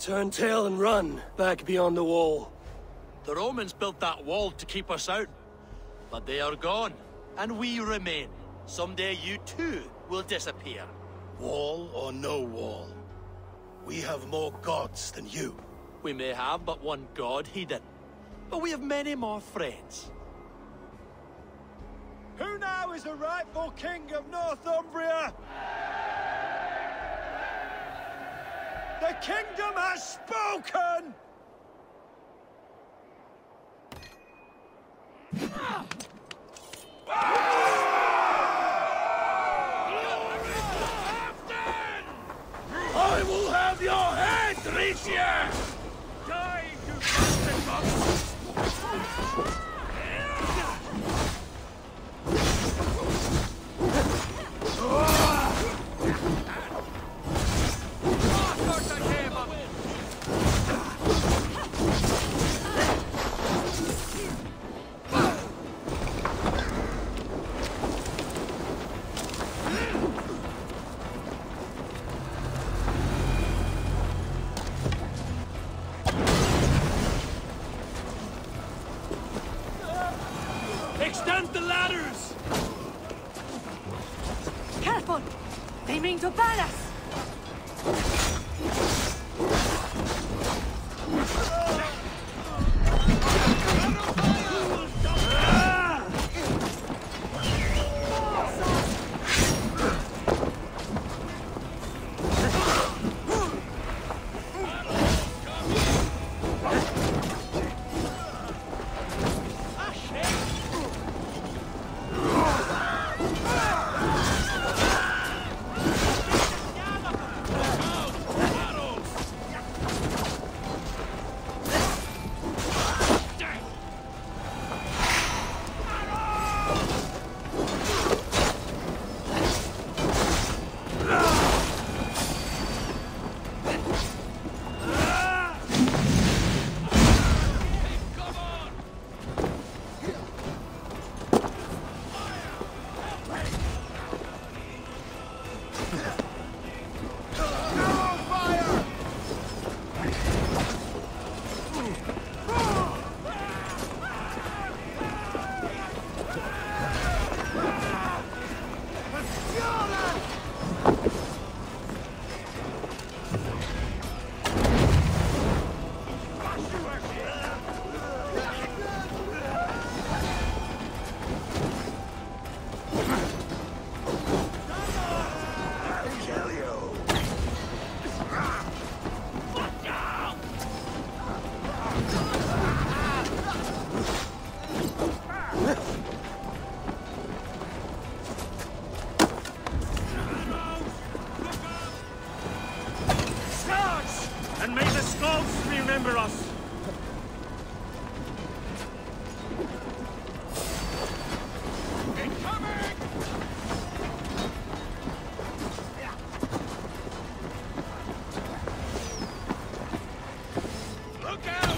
Turn tail and run, back beyond the wall. The Romans built that wall to keep us out. But they are gone, and we remain. Someday you too will disappear. Wall or no wall, we have more gods than you. We may have but one god, Hedon. But we have many more friends. Who now is the rightful king of Northumbria? The kingdom has spoken! I will have your head, Ricia! Die, you bastard monster! Extend the ladders! Careful! They mean to ban us! And may the Skalds remember us! Incoming! Look out!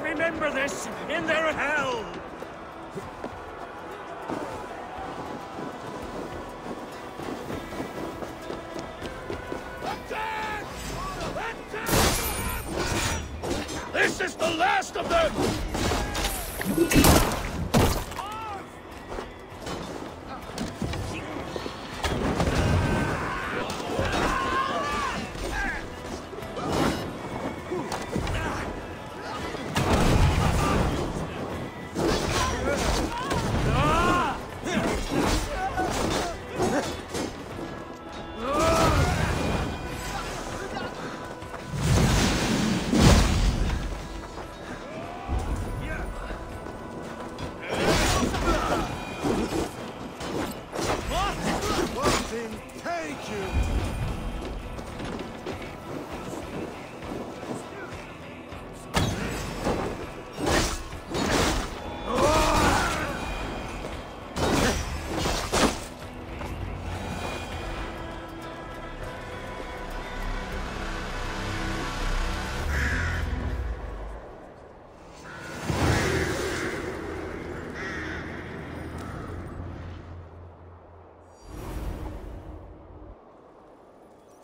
Remember this in their hell! Attack! Attack! This is the last of them!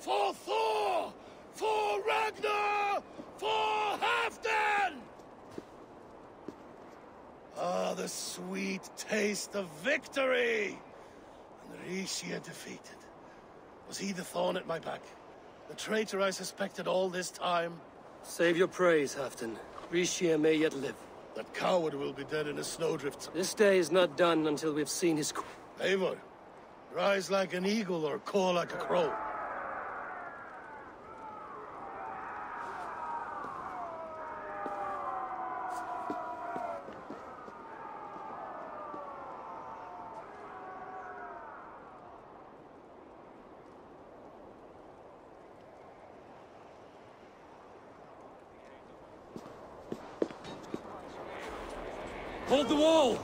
For Thor! For Ragnar! For Halfdan! Ah, the sweet taste of victory! And Rishia defeated. Was he the thorn at my back? The traitor I suspected all this time? Save your praise, Halfdan. Rishia may yet live. That coward will be dead in a snowdrift. This day is not done until we've seen his... Eivor, rise like an eagle or caw like a crow. Hold the wall!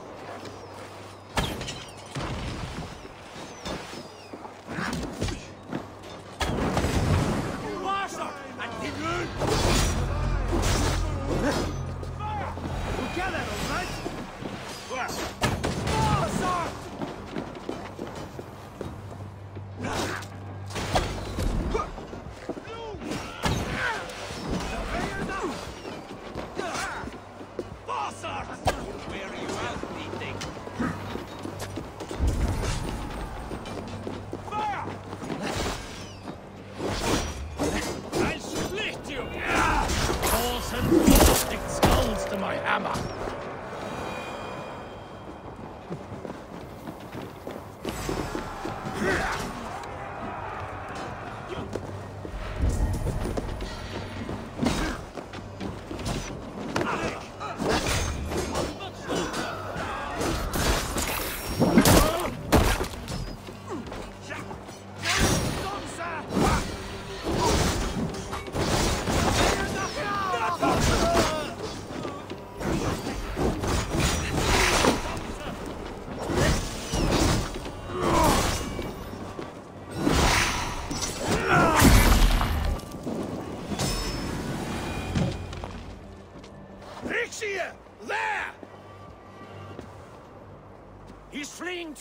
Where are you out,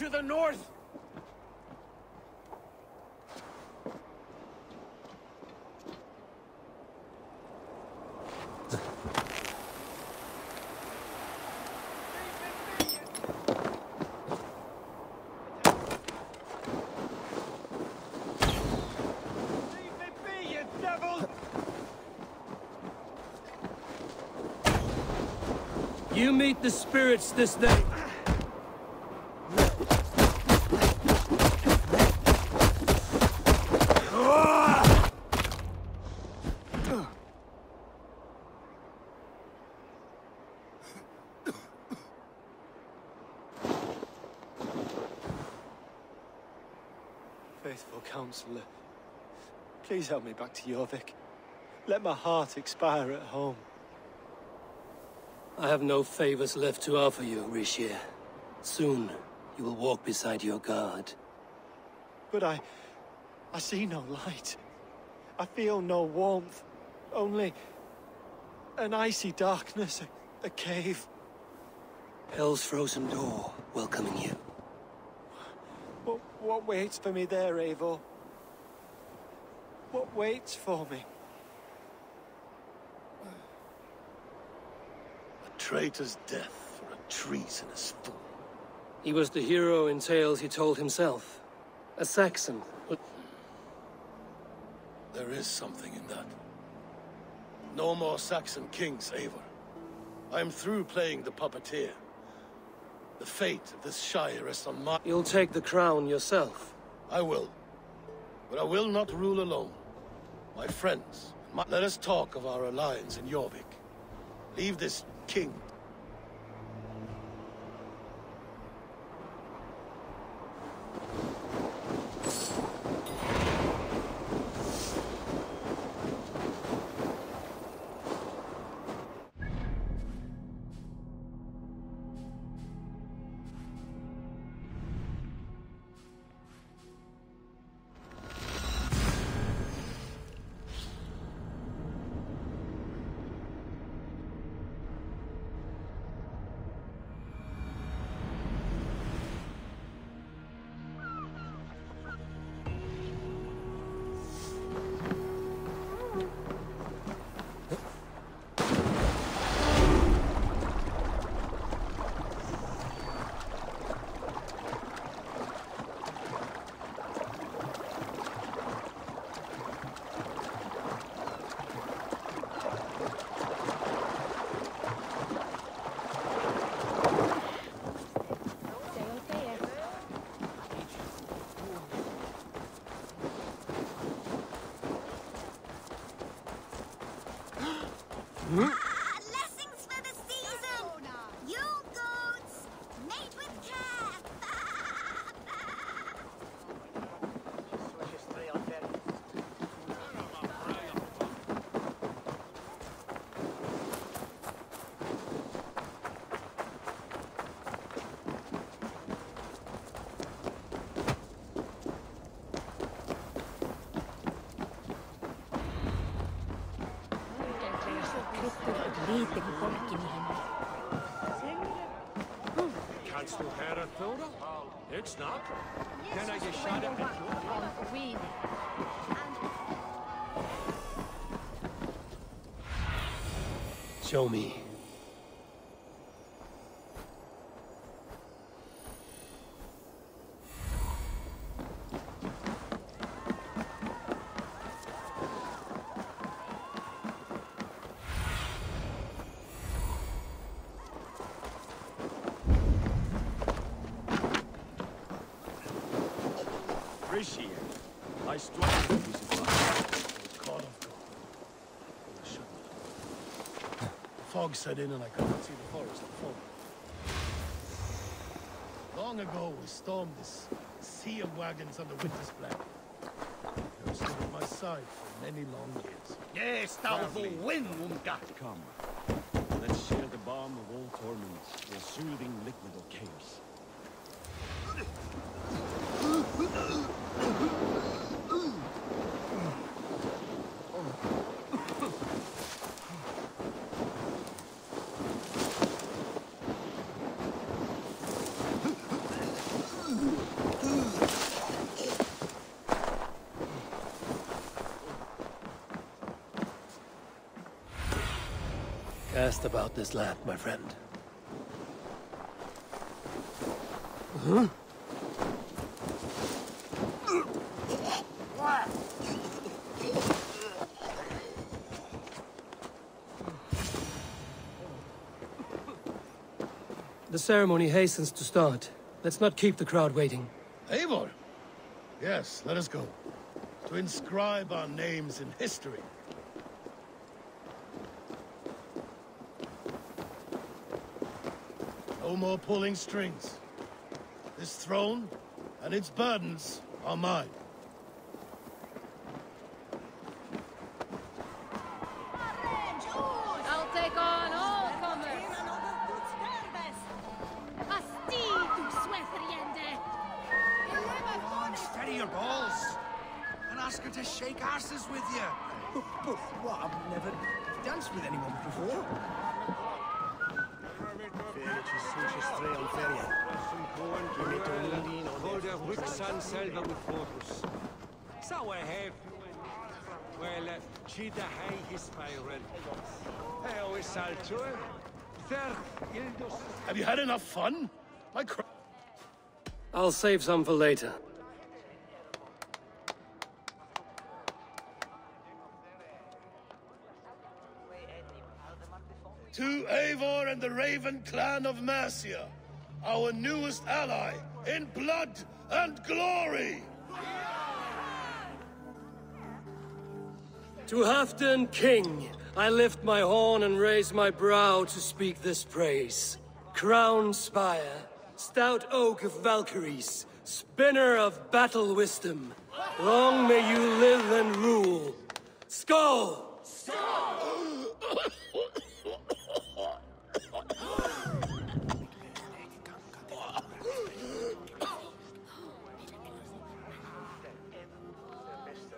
to the north! You meet the spirits this day. Faithful counselor, please help me back to Jorvik. Let my heart expire at home. I have no favors left to offer you, Rishir. Soon, you will walk beside your god. But I see no light. I feel no warmth. Only an icy darkness, a cave. Hell's frozen door welcoming you. What waits for me there, Eivor? What waits for me? A traitor's death for a treasonous fool. He was the hero in tales he told himself. A Saxon, but... There is something in that. No more Saxon kings, Eivor. I am through playing the puppeteer. The fate of this Shire rests on my... You'll take the crown yourself. I will. But I will not rule alone. My friends, let us talk of our alliance in Jorvik. Leave this king. Blessings for the season! You goats, mate with care! Kannst du Herr Thora? It's not. Can I get shot at? Show me. Rishir, I strongly disagree. God of God. The fog set in and I couldn't see the forest before. Long ago, we stormed this sea of wagons under winter's flag. You have stood at my side for many long years. Yes, thou will win, Umka. Come. Let's share the balm of all torments, the soothing liquid of chaos. asked about this land, my friend. Huh? The ceremony hastens to start. Let's not keep the crowd waiting. Eivor? Yes, let us go. To inscribe our names in history. No more pulling strings. This throne and its burdens are mine. I'll take on all comers. Steady your balls. And ask her to shake asses with you. But what? I've never danced with anyone before. Have you had enough fun? I'll save some for later. To Eivor and the Raven clan of Mercia, our newest ally in blood and glory! To Halfdan King, I lift my horn and raise my brow to speak this praise. Crown spire, stout oak of Valkyries, spinner of battle wisdom, long may you live and rule. Skål!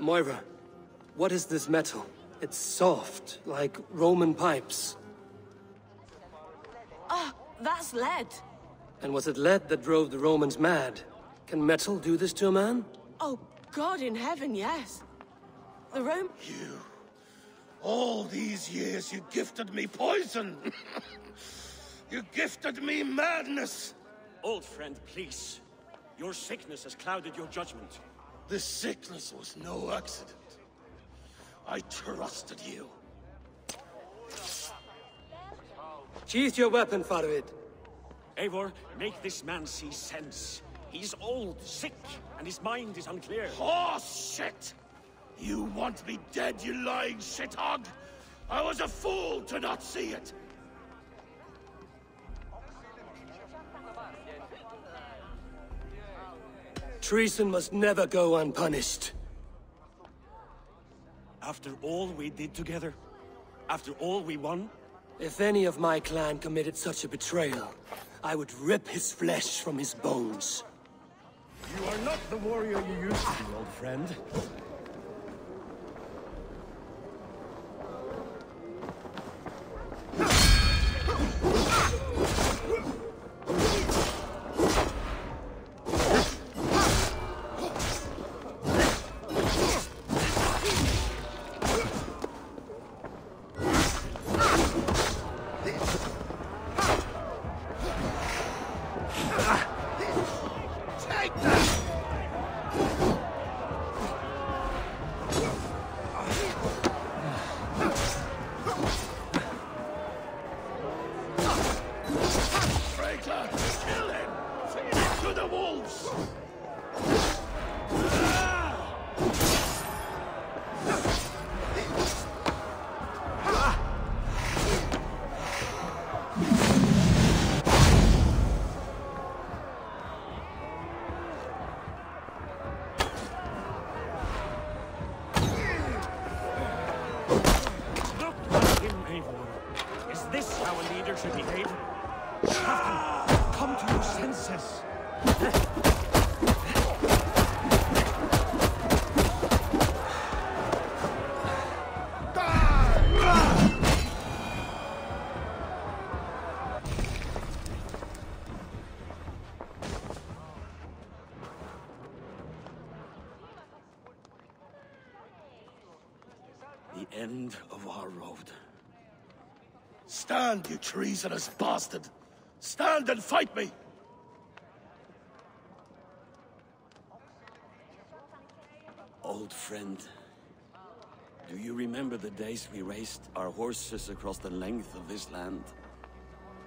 Moira, what is this metal? It's soft, like Roman pipes. Ah, that's lead. And was it lead that drove the Romans mad? Can metal do this to a man? Oh, God in heaven, yes. The You... all these years you gifted me poison! You gifted me madness! Old friend, please. Your sickness has clouded your judgment. This sickness was no accident. I trusted you. Sheath your weapon, Farvid. Eivor, make this man see sense. He's old, sick, and his mind is unclear. Horse shit! You want me dead, you lying shithog? I was a fool to not see it! Treason must never go unpunished. After all we did together? After all we won? If any of my clan committed such a betrayal, I would rip his flesh from his bones. You are not the warrior you used to be, old friend. The end of our road. Stand, you treasonous bastard! Stand and fight me! Old friend, do you remember the days we raced our horses across the length of this land?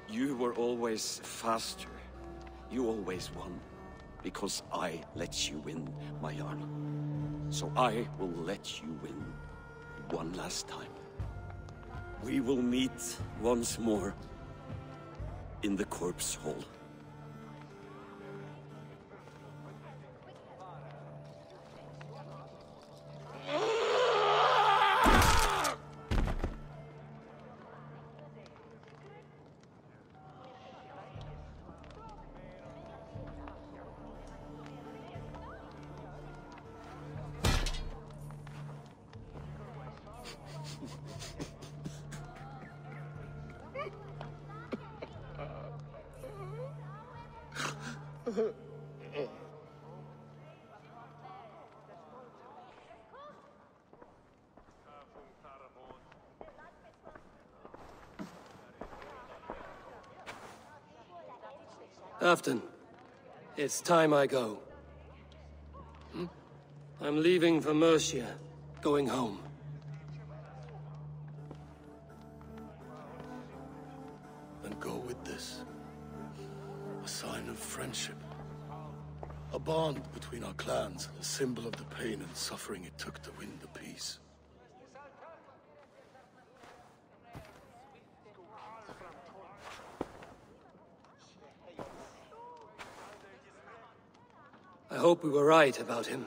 You were always faster. You always won. Because I let you win, my Jarl. So I will let you win one last time. We will meet once more in the corpse hall. Afton, it's time I go. I'm leaving for Mercia, going home. Then go with this. A sign of friendship. A bond between our clans, a symbol of the pain and suffering it took to win the peace. I hope we were right about him.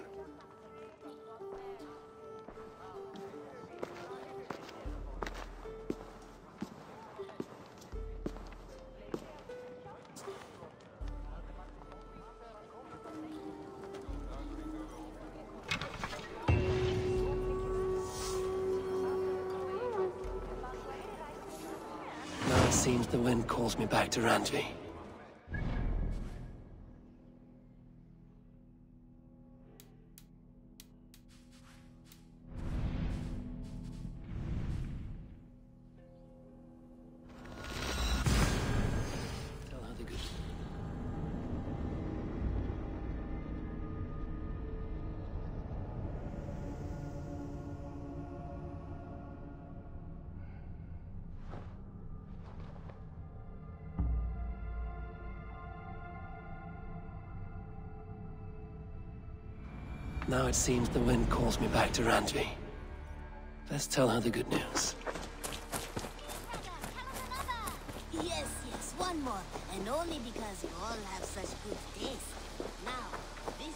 Now it seems the wind calls me back to Randvi. Now it seems the wind calls me back to Randvi. Let's tell her the good news. Yes, one more. And only because you all have such good taste. Now, this...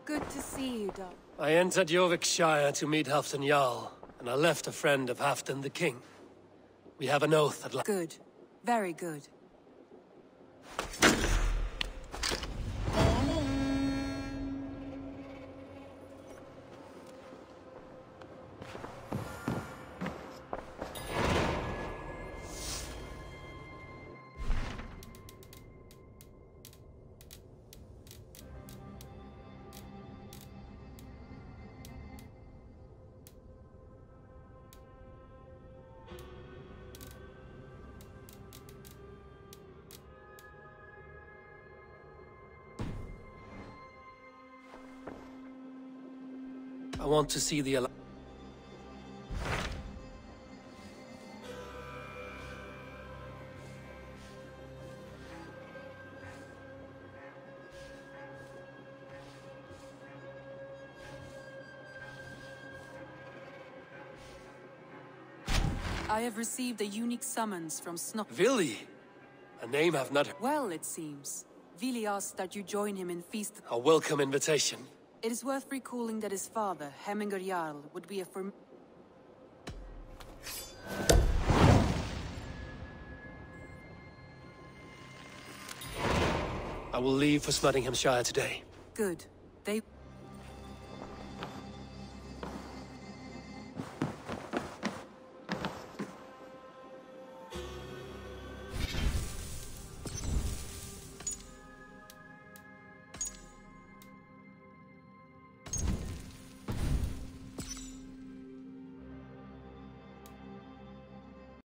Good to see you, Doc. I entered Jorvikshire to meet Halfdan Jarl, and I left a friend of Halfdan the King. We have an oath at last. Good. Very good. I want to see the... I have received a unique summons from Vili? A name I've not... Well, it seems. Vili asked that you join him in feast... A welcome invitation. It is worth recalling that his father, Hemminger Jarl, would be a I will leave for Smuttinghamshire today. Good. They...